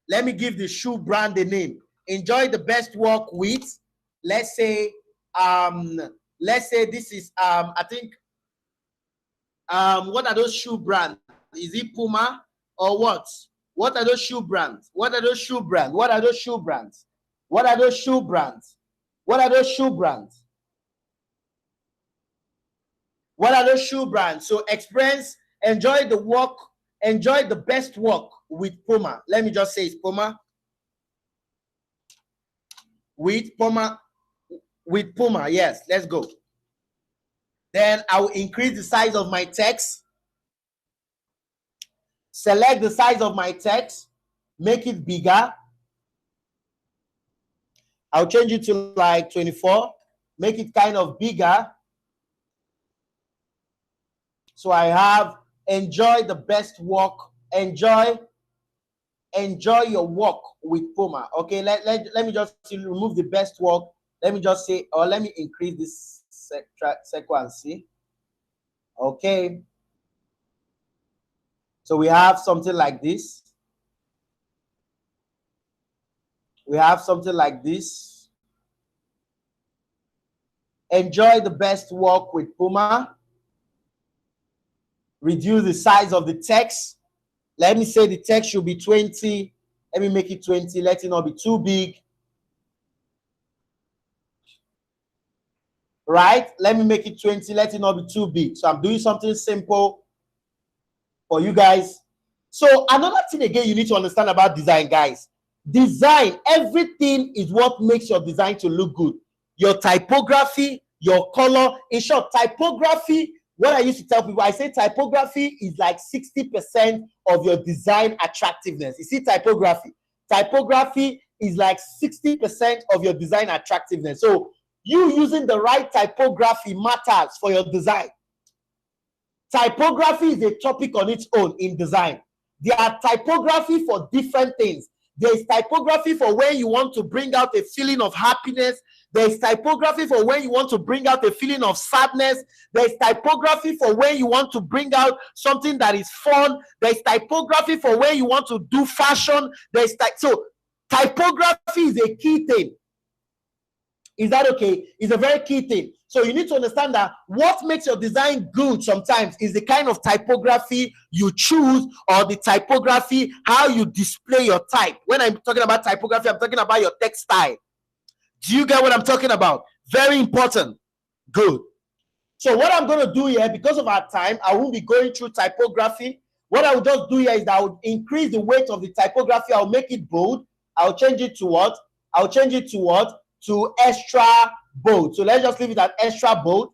let me give the shoe brand a name. Enjoy the best work with, let's say this is I think what are those shoe brands? Is it Puma or what? What are those shoe brands? What are those shoe brands? What are those shoe brands? What are those shoe brands? What are those shoe brands? What are those shoe brands? So enjoy the best work with Puma. Let me just say it's Puma. With Puma. Yes, let's go. Then I will increase the size of my text. Select the size of my text, make it bigger. I'll change it to like 24, make it kind of bigger. So I have enjoy the best work, enjoy your work with Puma. Okay, let me just remove the best work. Let me just say, or let me increase this sequence. Okay. So we have something like this. We have something like this. Enjoy the best work with Puma. Reduce the size of the text. Let me say the text should be 20. Let me make it 20. Let it not be too big. Right? Let me make it 20. Let it not be too big. So I'm doing something simple for you guys. So another thing again you need to understand about design, guys. Design, everything is what makes your design to look good. Your typography, your color. In short, typography, what I used to tell people, I say typography is like 60% of your design attractiveness. You see, typography is like 60% of your design attractiveness. So you using the right typography matters for your design. Typography is a topic on its own in design. There are typography for different things. There is typography for when you want to bring out a feeling of happiness. There is typography for when you want to bring out a feeling of sadness. There is typography for when you want to bring out something that is fun. There is typography for when you want to do fashion. So typography is a key thing. Is that okay? It's a very key thing. So you need to understand that what makes your design good sometimes is the kind of typography you choose, or the typography, how you display your type. When I'm talking about typography, I'm talking about your text style. Do you get what I'm talking about? Very important. Good. So what I'm going to do here, because of our time, I won't be going through typography. What I will just do here is that I will increase the weight of the typography. I'll make it bold. I'll change it to what? I'll change it to what? To extra bold. So let's just leave it at extra bold.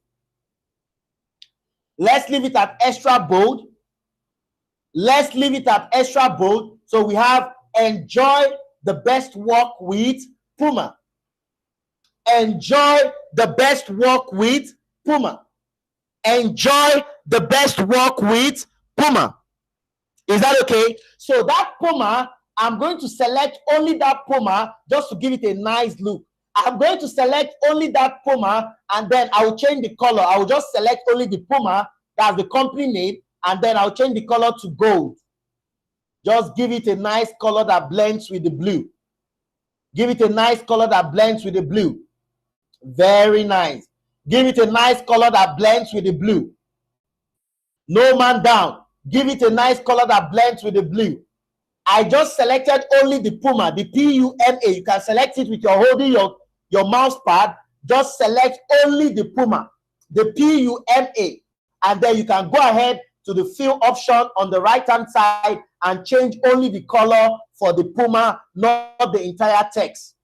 Let's leave it at extra bold. Let's leave it at extra bold. So we have enjoy the best work with Puma. Enjoy the best work with Puma. Enjoy the best work with Puma. Is that okay? So that Puma, I'm going to select only that Puma just to give it a nice look. I'm going to select only that Puma, and then I will change the color. I will just select only the Puma, that's the company name, and then I'll change the color to gold. Just give it a nice color that blends with the blue. Give it a nice color that blends with the blue. Very nice. Give it a nice color that blends with the blue. No man down. Give it a nice color that blends with the blue. I just selected only the Puma, the P-U-M-A. You can select it with your holding your mouse pad. Just select only the Puma, the P-U-M-A. And then you can go ahead to the fill option on the right-hand side and change only the color for the Puma, not the entire text.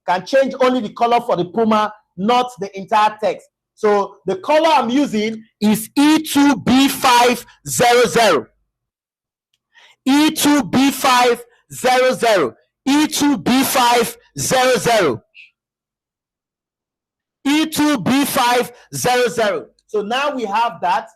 Can change only the color for the Puma, not the entire text. So the color I'm using is E2B500. E2B500. E2B500. E2B500. So now we have that.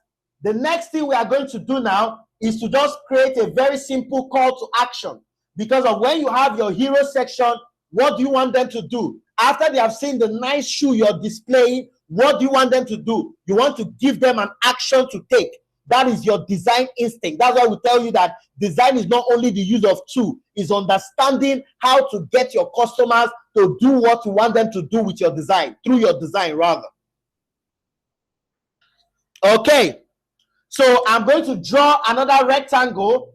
The next thing we are going to do now is to just create a very simple call to action. Because of when you have your hero section, what do you want them to do? After they have seen the nice shoe you're displaying, what do you want them to do? You want to give them an action to take. That is your design instinct. That's why we tell you that design is not only the use of tool, it's understanding how to get your customers to do what you want them to do with your design, through your design rather. Okay, so I'm going to draw another rectangle.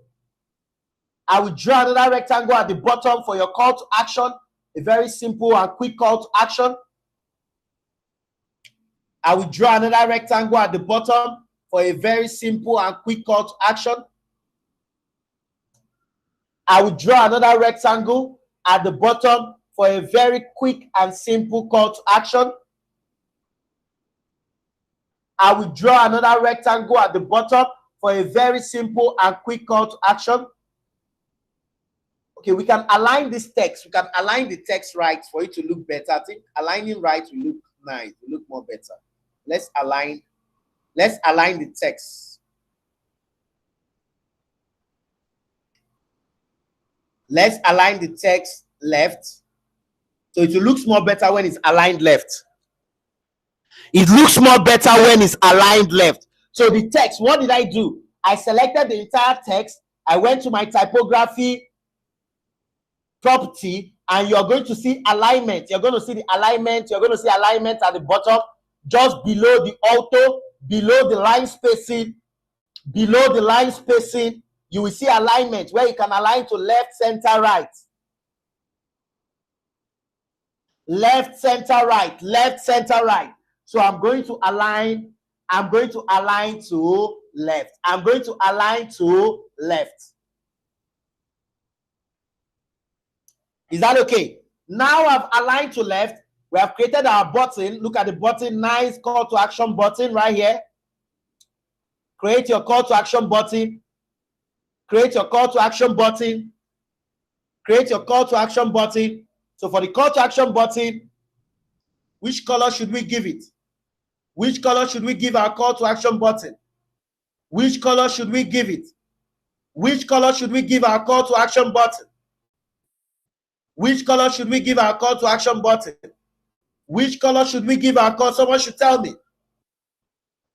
I will draw another rectangle at the bottom for your call to action. A very simple and quick call to action. I will draw another rectangle at the bottom for a very simple and quick call to action. I will draw another rectangle at the bottom for a very quick and simple call to action. I will draw another rectangle at the bottom for a very simple and quick call to action. Okay, we can align this text. We can align the text right for it to look better. I think aligning right will look nice, will look more better. Let's align the text. Let's align the text left. So it looks more better when it's aligned left. It looks more better when it's aligned left. So the text, what did I do? I selected the entire text. I went to my typography property, and you're going to see alignment. You're going to see the alignment. You're going to see alignment at the bottom, just below the auto, below the line spacing, below the line spacing. You will see alignment where you can align to left, center, right. Left, center, right. Left, center, right. So I'm going to align. I'm going to align to left. I'm going to align to left. Is that okay? Now I've aligned to left. We have created our button. Look at the button. Nice call to action button right here. Create your call to action button. Create your call to action button. Create your call to action button. So for the call to action button, which color should we give it? Which color should we give our call to action button? Which color should we give it? Which color should we give our call to action button? Which color should we give our call to action button? Which color should we give our call? Someone should tell me.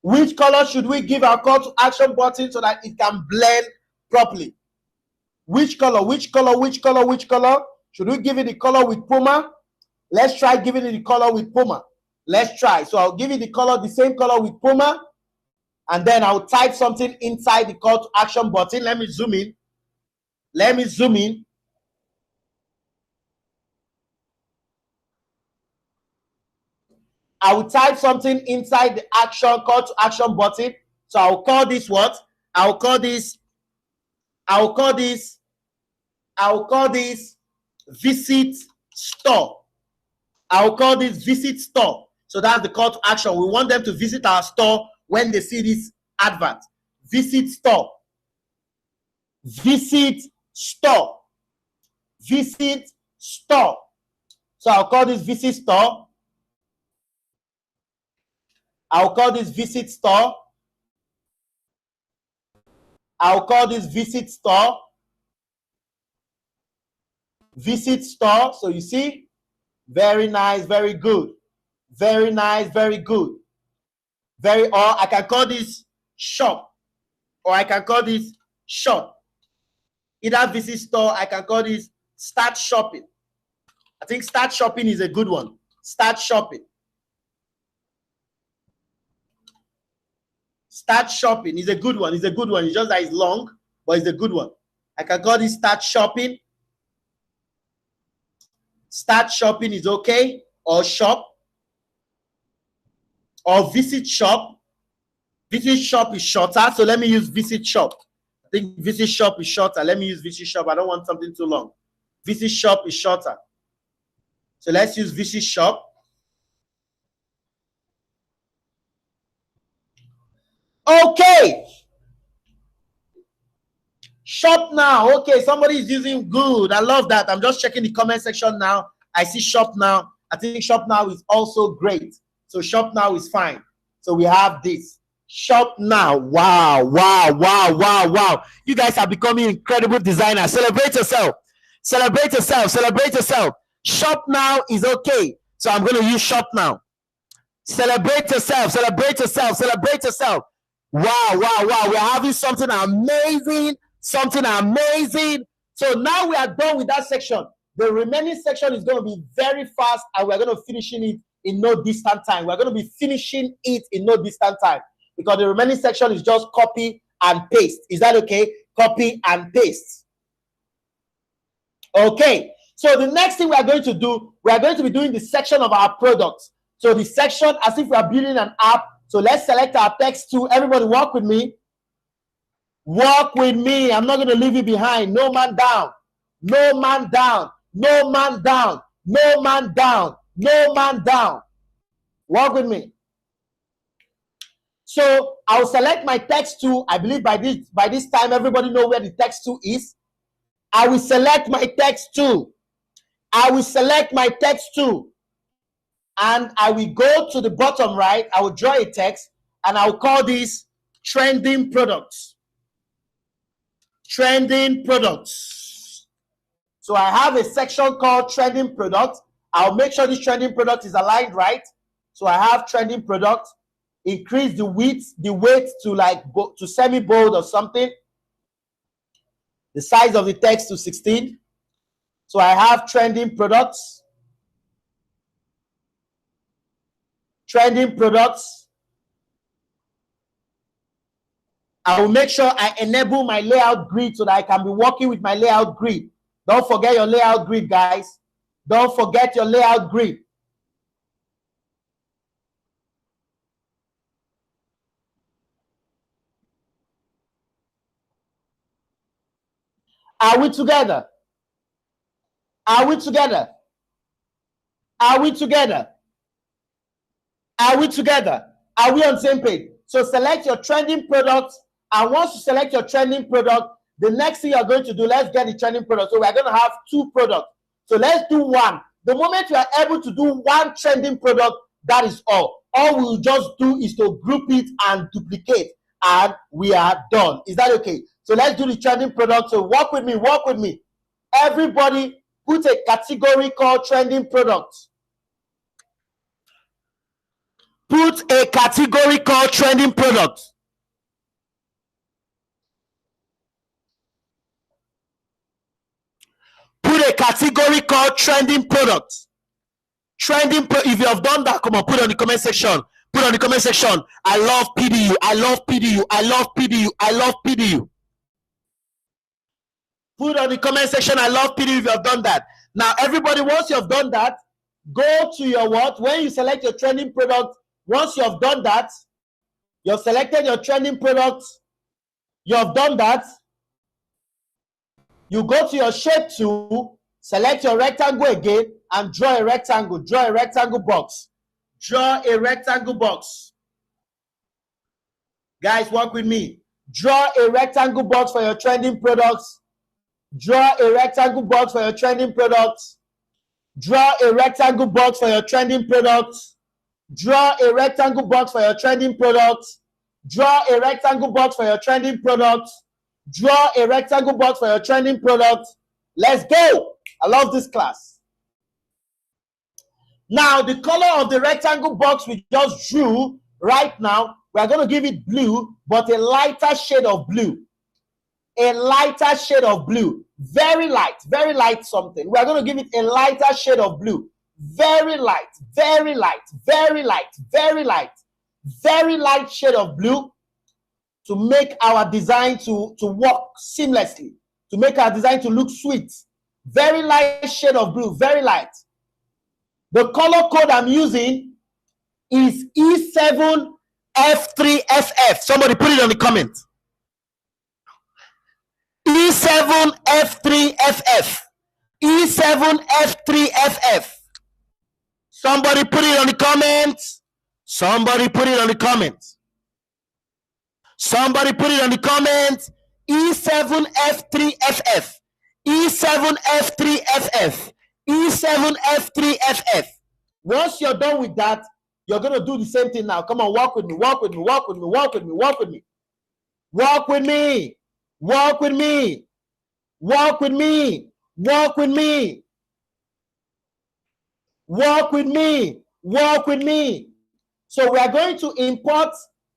Which color should we give our call to action button so that it can blend properly? Which color? Which color? Which color? Which color? Should we give it the color with Puma? Let's try giving it the color with Puma. Let's try. So I'll give it the color, the same color with Puma. And then I'll type something inside the call to action button. Let me zoom in. Let me zoom in. I will type something inside the action call to action button. So I'll call this what? I'll call this visit store. I'll call this visit store. So that's the call to action. We want them to visit our store when they see this advert. Visit store. Visit store. Visit store. So I'll call this visit store. I'll call this visit store. I'll call this visit store. Visit store. So you see, very nice, very good. Very nice, very good. Or I can call this shop, or I can call this shop. Either visit store, I can call this start shopping. I think start shopping is a good one. Start shopping. Start shopping is a good one. It's a good one. It's just that it's long, but it's a good one. I can call this start shopping. Start shopping is okay. Or shop. Or visit shop. Visit shop is shorter. So let me use visit shop. I think visit shop is shorter. Let me use visit shop. I don't want something too long. Visit shop is shorter. So let's use visit shop. Okay. Shop now. Okay, somebody is using good. I love that. I'm just checking the comment section now. I see shop now. I think Shop Now is also great. So Shop Now is fine. So we have this. Shop Now. Wow, wow, wow, wow, wow. You guys are becoming incredible designers. Celebrate yourself. Celebrate yourself. Celebrate yourself. Shop Now is okay. So I'm going to use Shop Now. Celebrate yourself. Celebrate yourself. Celebrate yourself. Wow, wow, wow. We're having something amazing. Something amazing. So now we are done with that section. The remaining section is going to be very fast, and we're going to finishing it in no distant time. We're going to be finishing it in no distant time because the remaining section is just copy and paste. Is that okay? Copy and paste. Okay. So the next thing we are going to do, we are going to be doing the section of our products. So the section as if we are building an app. So let's select our text tool. Everybody walk with me. Walk with me. I'm not going to leave you behind. No man down. No man down. No man down. No man down. No man down. Walk with me. So I'll select my text tool. I believe by this time everybody know where the text tool is. I will select my text tool. I will select my text tool. And I will go to the bottom right. I will draw a text and I will call this trending products. Trending products. So I have a section called trending products. I'll make sure this trending product is aligned right. So I have trending product. Increase the width, the weight to like to semi-bold or something. The size of the text to 16. So I have trending products. Trending products. I will make sure I enable my layout grid so that I can be working with my layout grid. Don't forget your layout grid, guys. Don't forget your layout grid. Are we together? Are we together? Are we together? Are we together? Are we on the same page? So select your trending product. And once you select your trending product, the next thing you're going to do, let's get the trending product. So we're going to have 2 products. So let's do 1. The moment you are able to do 1 trending product, that is all. All we'll just do is to group it and duplicate. And we are done. Is that okay? So let's do the trending product. So walk with me, walk with me. Everybody put a category called trending products. Put a category called trending products. Put a category called trending products. Trending if you have done that, come on, put it on the comment section. Put it on the comment section. I love PDU. I love PDU. I love PDU. I love PDU. Put on the comment section, I love PDU if you have done that. Now, everybody, once you have done that, go to your what? When you select your trending product, once you have done that, you have selected your trending product, you have done that, you go to your shape tool, select your rectangle again, and draw a rectangle. Draw a rectangle box. Draw a rectangle box. Guys, work with me. Draw a rectangle box for your trending products. Draw a rectangle box for your trending products. Draw a rectangle box for your trending products. Draw a rectangle box for your trending products. Draw a rectangle box for your trending products. Draw a rectangle box for your trending products. Let's go. I love this class. Now, the color of the rectangle box we just drew right now, we are going to give it blue, but a lighter shade of blue. A lighter shade of blue. Very light something. We are going to give it a lighter shade of blue. Very light, very light, very light, very light, very light shade of blue to make our design to work seamlessly, to make our design to look sweet. Very light shade of blue, very light. The color code I'm using is E7F3FF. Somebody put it on the comment. E7F3FF. E7F3FF. Somebody put it on the comments. Somebody put it on the comments. Somebody put it on the comments. E7F3FF. E7F3FF. E7F3FF. Once you're done with that, you're going to do the same thing now. Come on, walk with me, walk with me, walk with me, walk with me, walk with me. Walk with me, walk with me, walk with me, walk with me, walk with me, walk with me. So we are going to import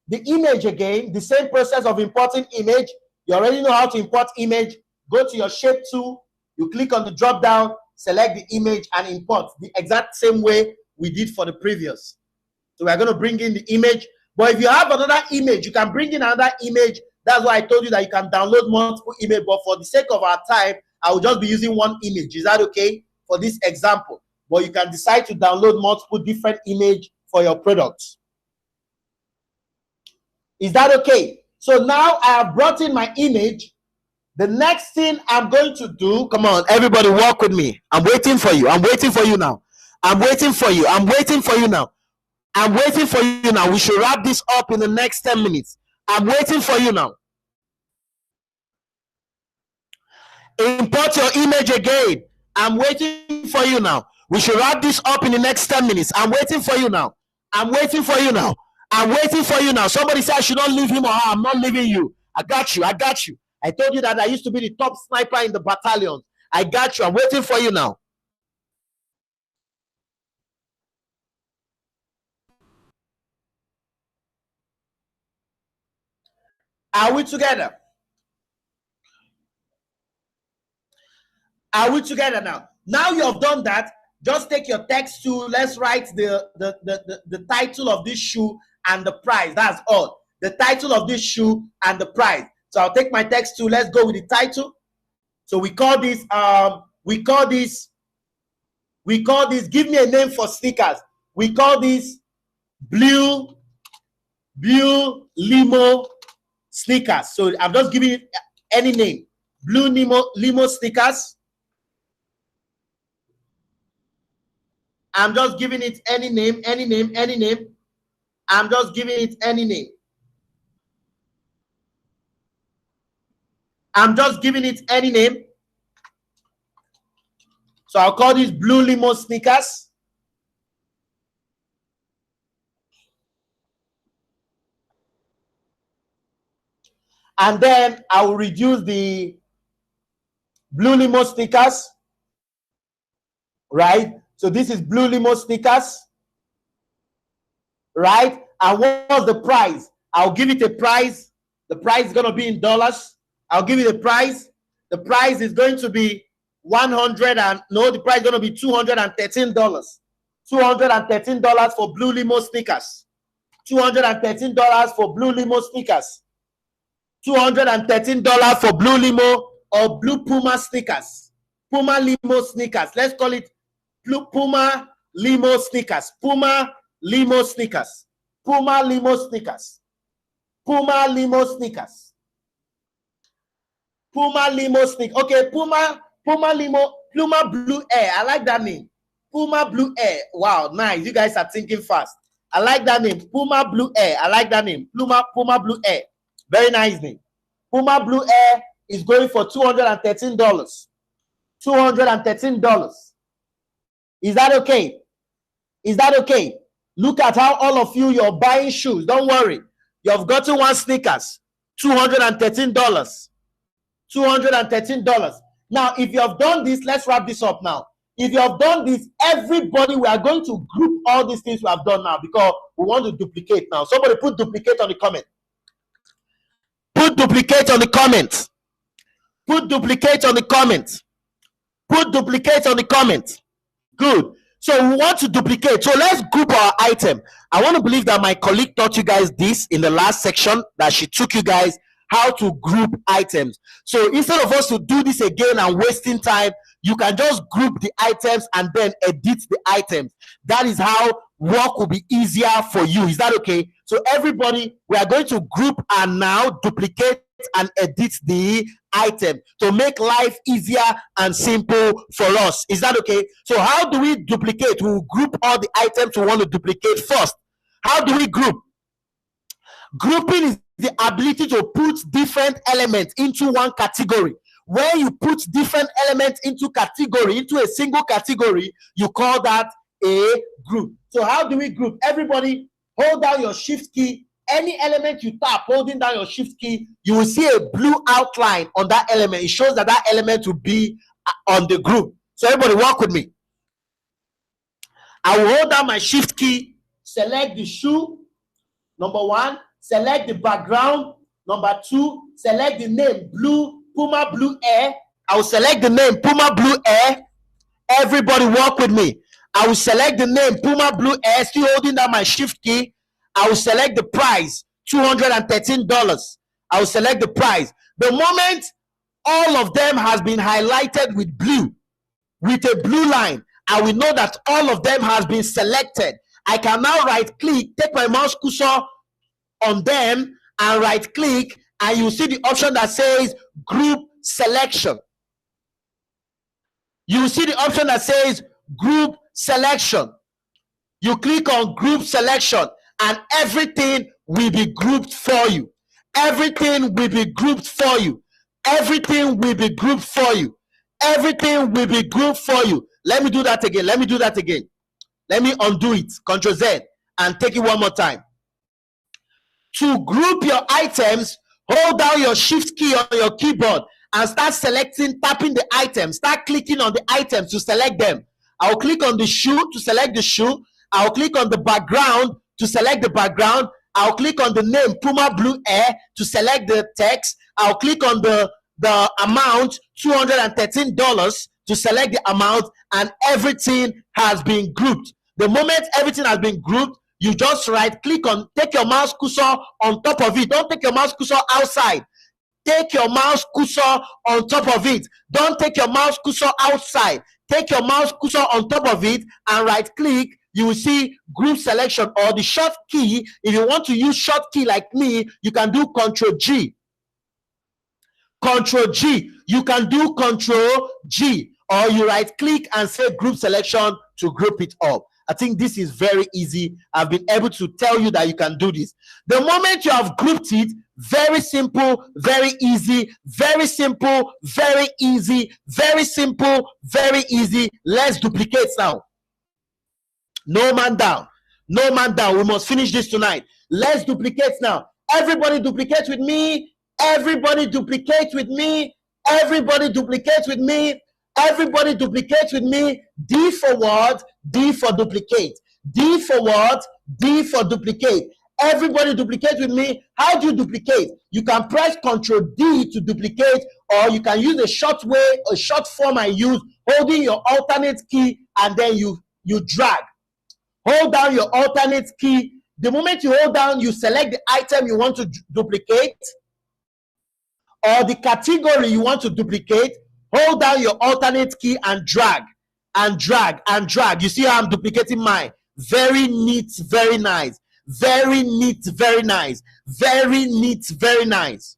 the image again, the same process of importing image. You already know how to import image. Go to your shape tool, you click on the drop down, select the image and import the exact same way we did for the previous. So we're going to bring in the image. But if you have another image, you can bring in another image. That's why I told you that you can download multiple images. But for the sake of our time, I will just be using one image. Is that okay for this example? But you can decide to download multiple different images for your products. Is that okay? So now I have brought in my image. The next thing I'm going to do, come on, everybody walk with me. I'm waiting for you. I'm waiting for you now. I'm waiting for you. I'm waiting for you now. I'm waiting for you now. We should wrap this up in the next 10 minutes. I'm waiting for you now. Import your image again. I'm waiting for you now. We should wrap this up in the next 10 minutes. I'm waiting for you now. I'm waiting for you now. I'm waiting for you now. Somebody said I should not leave him or her. I'm not leaving you. I got you. I got you. I told you that I used to be the top sniper in the battalion. I got you. I'm waiting for you now. Are we together? Are we together now? Now you have done that. Just take your text tool. Let's write the title of this shoe and the price. That's all. The title of this shoe and the price. So I'll take my text tool. Let's go with the title. So we call this, give me a name for sneakers. We call this blue limo sneakers. So I'm just giving it any name. Blue limo sneakers. I'm just giving it any name, any name, any name. I'm just giving it any name. I'm just giving it any name. So I'll call this blue limo sneakers. And then I will reduce the blue limo sneakers. Right? So this is blue limo sneakers. Right? And what's the price? I'll give it a price. The price is going to be in dollars. I'll give it a price. The price is going to be the price is going to be $213. $213 for blue limo sneakers. $213 for blue limo sneakers. $213 for blue limo or blue Puma sneakers. Puma limo sneakers. Let's call it Puma limo sneakers. Puma limo sneakers. Puma limo sneakers. Puma limo sneakers. Puma limo sneakers. Okay, Puma limo, Puma blue air. I like that name. Puma blue air. Wow, nice. You guys are thinking fast. I like that name. Puma blue air. I like that name. Puma blue air. Very nice name. Puma blue air is going for $213. $213. Is that okay? Is that okay? Look at how all of you're buying shoes. Don't worry. You've gotten one sneakers. $213. $213. Now, if you have done this, let's wrap this up now. If you have done this, everybody, we are going to group all these things we have done now because we want to duplicate now. Somebody put duplicate on the comment. Put duplicate on the comment. Put duplicate on the comment. Put duplicate on the comment. Good. So we want to duplicate. So let's group our item. I want to believe that my colleague taught you guys this in the last section, that she took you guys how to group items. So instead of us to do this again and wasting time, you can just group the items and then edit the items. That is how work will be easier for you. Is that okay? So everybody, we are going to group and now duplicate and edit the item to make life easier and simple for us. Is that okay? So how do we duplicate? We will group all the items we want to duplicate first. How do we group? Grouping is the ability to put different elements into one category. When you put different elements into a single category, you call that a group. So how do we group? Everybody hold down your shift key. Any element you tap, holding down your shift key, you will see a blue outline on that element. It shows that that element will be on the group. So everybody work with me. I will hold down my shift key, select the shoe, number 1, select the background, number 2, select the name, Puma Blue Air. I will select the name, Puma Blue Air. Everybody work with me. I will select the name, Puma Blue Air, still holding down my shift key. I will select the price, $213. I will select the price. The moment all of them has been highlighted with blue, with a blue line, I will know that all of them has been selected. I can now right click, take my mouse cursor on them and right click, and you see the option that says group selection. You see the option that says group selection. You click on group selection and everything will be grouped for you. Everything will be grouped for you. Everything will be grouped for you. Everything will be grouped for you. Let me do that again. Let me do that again. Let me undo it. Ctrl Z and take it one more time. To group your items, hold down your shift key on your keyboard and start selecting, tapping the items. Start clicking on the items to select them. I'll click on the shoe to select the shoe. I'll click on the background to select the background. I'll click on the name Puma Blue Air to select the text. I'll click on the amount, $213, to select the amount, and everything has been grouped. The moment everything has been grouped, you just right click on, take your mouse cursor on top of it. Don't take your mouse cursor outside. Take your mouse cursor on top of it. Don't take your mouse cursor outside. Take your mouse cursor on top of it and right click. You will see group selection or the short key. If you want to use short key like me, you can do Ctrl G. Ctrl G. You can do Ctrl G, or you right click and say group selection to group it up. I think this is very easy. I've been able to tell you that you can do this. The moment you have grouped it, very simple, very easy, very simple, very easy, very simple, very easy. Let's duplicate now. No man down. No man down. We must finish this tonight. Let's duplicate now. Everybody duplicate with me. Everybody duplicate with me. Everybody duplicate with me. Everybody duplicate with me. D for what? D for duplicate. D for what? D for duplicate. Everybody duplicate with me. How do you duplicate? You can press Ctrl D to duplicate, or you can use a short way, a short form I use, holding your alternate key and then you drag. Hold down your alternate key. The moment you hold down, you select the item you want to duplicate or the category you want to duplicate. Hold down your alternate key and drag and drag and drag. You see how I'm duplicating mine? Very neat, very nice. Very neat, very nice. Very neat, very nice.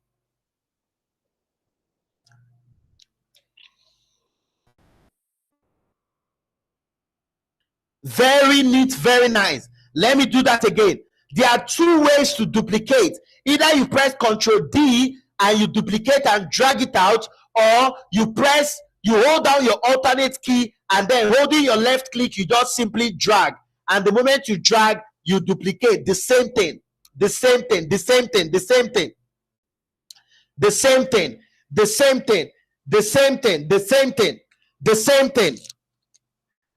Very neat, very nice. Let me do that again. There are two ways to duplicate. Either you press Ctrl D and you duplicate and drag it out, or you hold down your alternate key and then holding your left click, you just simply drag. And the moment you drag, you duplicate the same thing, the same thing, the same thing, the same thing, the same thing, the same thing, the same thing, the same thing, the same thing.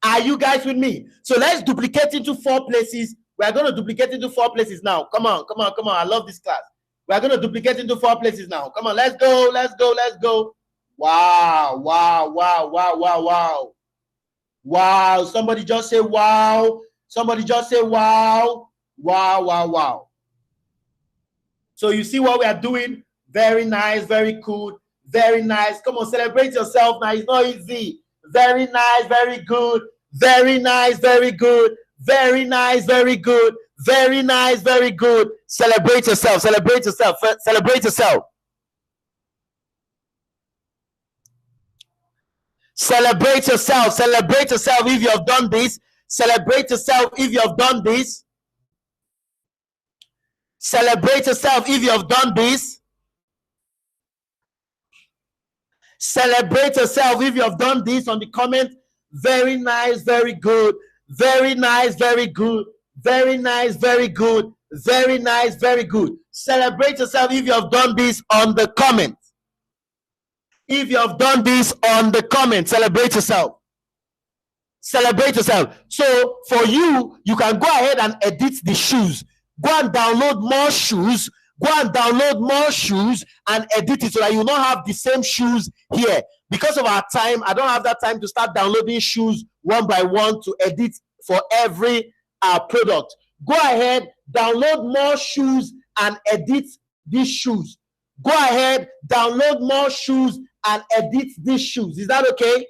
Are you guys with me? So let's duplicate into 4 places. We are going to duplicate into 4 places now. Come on, come on, come on. I love this class. We are going to duplicate into 4 places now. Come on, let's go, let's go, let's go. Wow, wow, wow, wow, wow, wow. Wow, somebody just say wow. Somebody just say wow. Wow, wow, wow. So you see what we are doing? Very nice, very cool, very nice. Come on, celebrate yourself now. It's not easy. Very nice, very good. Very nice, very good. Very nice, very good. Very nice, very good. Celebrate yourself, celebrate yourself, celebrate yourself. Celebrate yourself, celebrate yourself if you have done this. Celebrate yourself if you have done this. Celebrate yourself if you have done this. Celebrate yourself if you have done this on the comment. Very nice, very good. Very nice, very good. Very nice, very good. Very nice, very good. Celebrate yourself if you have done this on the comment. If you have done this on the comment, celebrate yourself. Celebrate yourself. So for you, you can go ahead and edit the shoes. Go and download more shoes. Go and download more shoes and edit it so that you not have the same shoes here. Because of our time, I don't have that time to start downloading shoes one by one to edit for every product. Go ahead, download more shoes and edit these shoes. Go ahead, download more shoes and edit these shoes. Is that okay?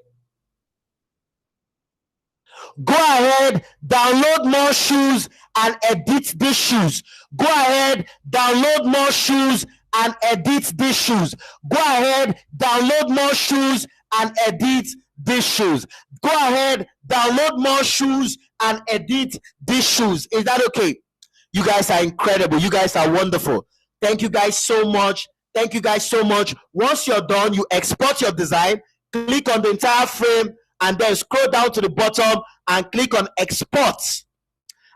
Go ahead, download more shoes and edit these shoes. Go ahead, download more shoes and edit these shoes. Go ahead, download more shoes and edit these shoes. Go ahead, download more shoes and edit these shoes. Is that okay? You guys are incredible. You guys are wonderful. Thank you guys so much. Thank you guys so much. Once you're done, you export your design, click on the entire frame, and then scroll down to the bottom and click on export.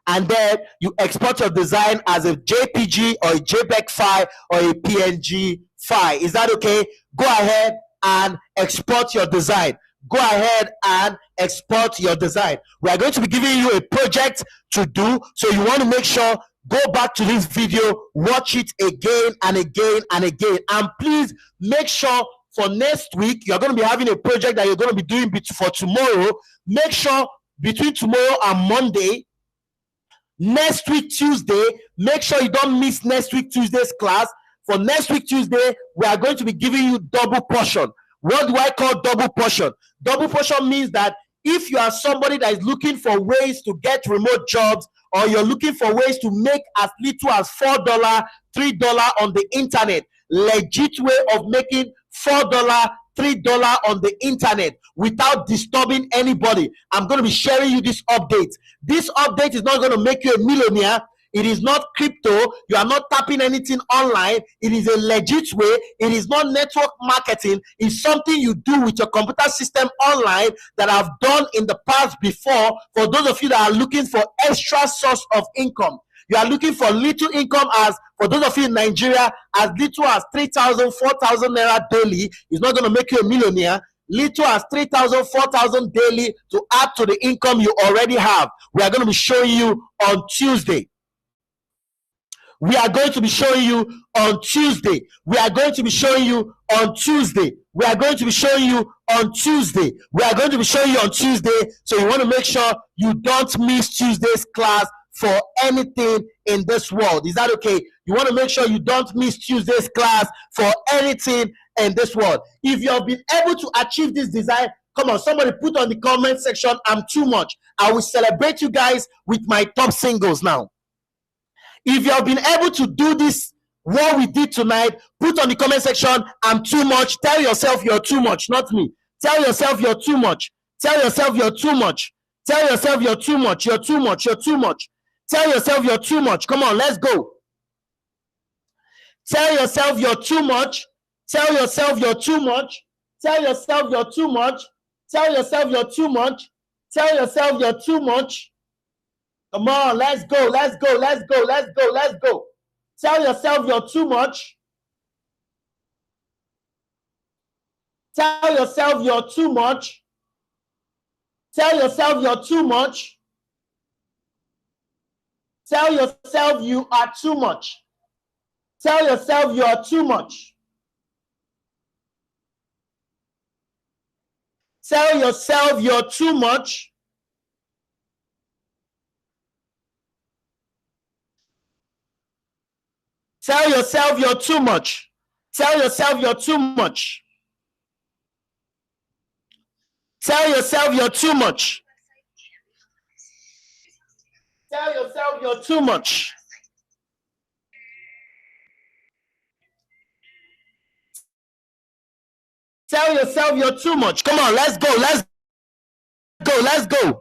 And then you export your design as a JPG or a JPEG file or a PNG file. Is that okay? Go ahead and export your design. Go ahead and export your design. We are going to be giving you a project to do, so you want to make sure go back to this video, watch it again and again and again, and please make sure for next week you're going to be having a project that you're going to be doing for tomorrow. Make sure between tomorrow and Monday, next week Tuesday, make sure you don't miss next week Tuesday's class. For next week Tuesday, we are going to be giving you double portion. What do I call double portion? Double portion means that if you are somebody that is looking for ways to get remote jobs, or you're looking for ways to make as little as $4, $3 on the internet, legit way of making $4, $3 on the internet without disturbing anybody, I'm going to be sharing you this update. This update is not going to make you a millionaire. It is not crypto. You are not tapping anything online. It is a legit way. It is not network marketing. It's something you do with your computer system online that I've done in the past before. For those of you that are looking for extra source of income, you are looking for little income, as for those of you in Nigeria, as little as 3,000, 4,000 naira daily is not going to make you a millionaire. Little as 3,000, 4,000 daily to add to the income you already have. We are going to be showing you on Tuesday. We are going to be showing you on Tuesday. We are going to be showing you on Tuesday. We are going to be showing you on Tuesday. We are going to be showing you on Tuesday. So you want to make sure you don't miss Tuesday's class for anything in this world. Is that okay? You want to make sure you don't miss Tuesday's class for anything in this world. If you have been able to achieve this design, come on, somebody put on the comment section, I'm too much. I will celebrate you guys with my top singles now. If you have been able to do this, what we did tonight, put on the comment section, I'm too much. Tell yourself you're too much, not me. Tell yourself you're too much. Tell yourself you're too much. Tell yourself you're too much. You're too much. You're too much. Tell yourself you're too much. Come on, let's go. Tell yourself you're too much. Tell yourself you're too much. Tell yourself you're too much. Tell yourself you're too much. Tell yourself you're too much. Come on, let's go, let's go, let's go, let's go, let's go. Tell yourself you're too much. Tell yourself you're too much. Tell yourself you're too much. Tell yourself you are too much. Tell yourself you are too much. Tell yourself you're too much. Tell yourself you're too much. Tell yourself you're too much. Tell yourself you're too much. Tell yourself you're too much. Tell yourself you're too much. Come on, let's go, let's go, let's go.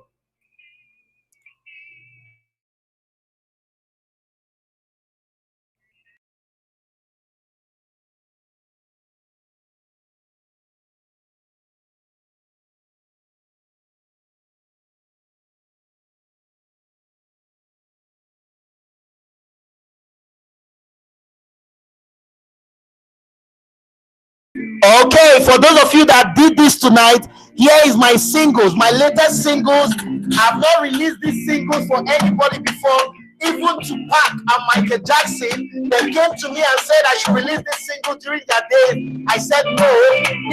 Okay, for those of you that did this tonight, here is my singles, my latest singles. I've not released these singles for anybody before. Even Tupac and Michael Jackson, they came to me and said I should release this single during their day. I said no.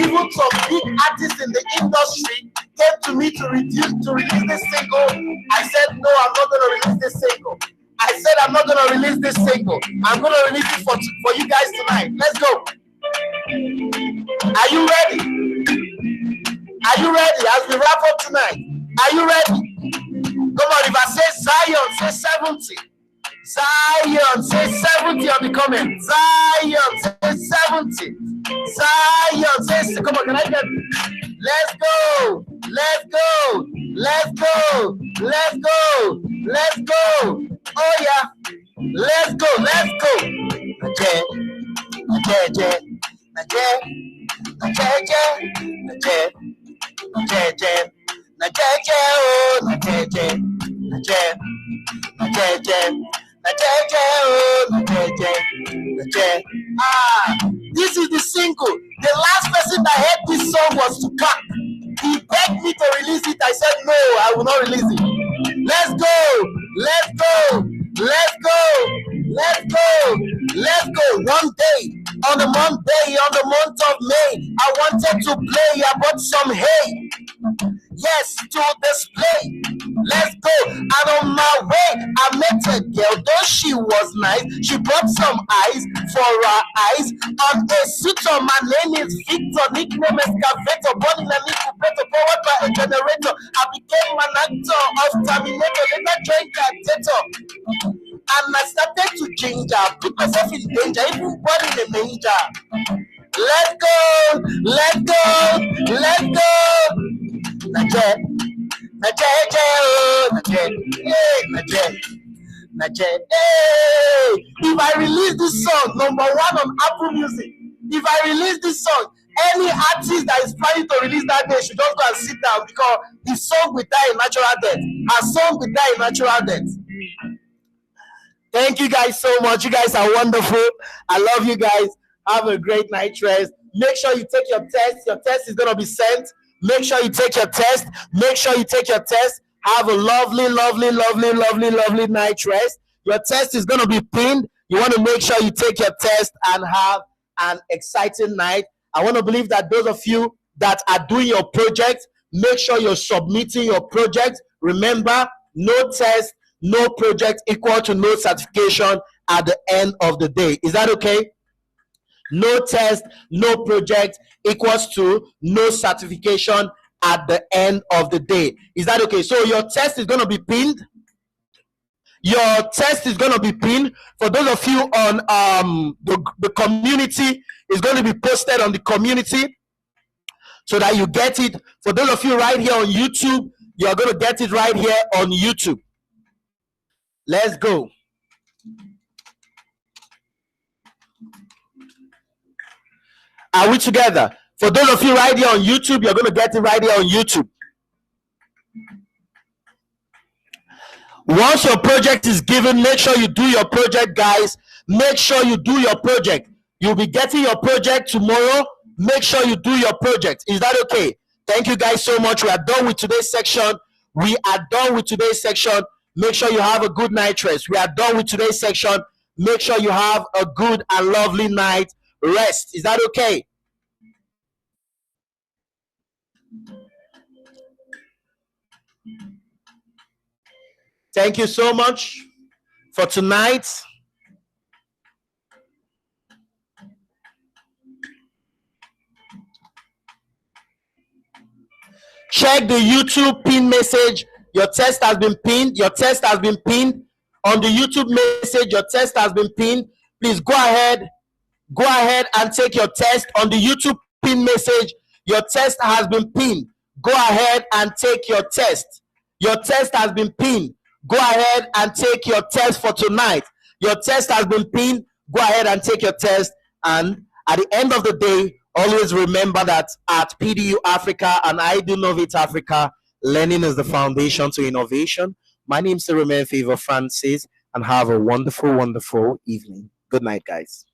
Even some big artists in the industry came to me to release this single. I said no, I'm not going to release this single. I said I'm not going to release this single. I'm going to release it for you guys tonight. Let's go. Are you ready? Are you ready as we wrap up tonight? Are you ready? Come on, if I say Zion, say 70. Zion, say 70 on the comment. Zion, say 70. Zion, say, come on, can I get it? Let's go. Let's go. Let's go. Let's go. Let's go. Oh, yeah. Let's go. Let's go. Okay. Okay. This is the single. The last person that heard this song was Tupac. He begged me to release it. I said no, I will not release it. Let's go. Let's go. Let's go. Let's go. Let's go. One day, on the month of May, I wanted to play. I bought some hay. Yes, to display. Let's go. And on my way, I met a girl. Though she was nice, she brought some eyes for her eyes. On a suit on my name is Victor, nickname Excavator, born in an incubator, powered by a generator. I became an actor of Terminator, later joined Gladiator. And I started to ginger, put myself in danger, even born in a manger. Let's go, let's go, let's go. Najet, Najet. Hey, if I release this song, number one on Apple Music, if I release this song, any artist that is planning to release that day should just go and sit down because his song will die in natural death. Her song will die in natural death. Thank you guys so much. You guys are wonderful. I love you guys. Have a great night rest. Make sure you take your test. Your test is going to be sent. Make sure you take your test. Make sure you take your test. Have a lovely night rest. Your test is going to be pinned. You want to make sure you take your test and have an exciting night. I want to believe that those of you that are doing your project, make sure you're submitting your project. Remember, no test, no project equal to no certification at the end of the day. Is that okay? No test, no project equals to no certification at the end of the day. Is that okay? So your test is going to be pinned. Your test is going to be pinned. For those of you on the community, is going to be posted on the community so that you get it. For those of you right here on YouTube, you're going to get it right here on YouTube. Let's go. Are we together? For those of you right here on YouTube, you're going to get it right here on YouTube. Once your project is given, make sure you do your project, guys. Make sure you do your project. You'll be getting your project tomorrow. Make sure you do your project. Is that okay? Thank you guys so much. We are done with today's section. We are done with today's section. Make sure you have a good night rest. We are done with today's section. Make sure you have a good and lovely night rest. Is that okay? Thank you so much for tonight. Check the YouTube pin message. Your test has been pinned. Your test has been pinned. On the YouTube message, your test has been pinned. Please go ahead and take your test. On the YouTube pin message, your test has been pinned. Go ahead and take your test. Your test has been pinned. Go ahead and take your test for tonight. Your test has been pinned. Go ahead and take your test. And at the end of the day, always remember that at PDU Africa and Idealnovate Africa, learning is the foundation to innovation. My name is Romain Favor Francis, and have a wonderful, wonderful evening. Good night, guys.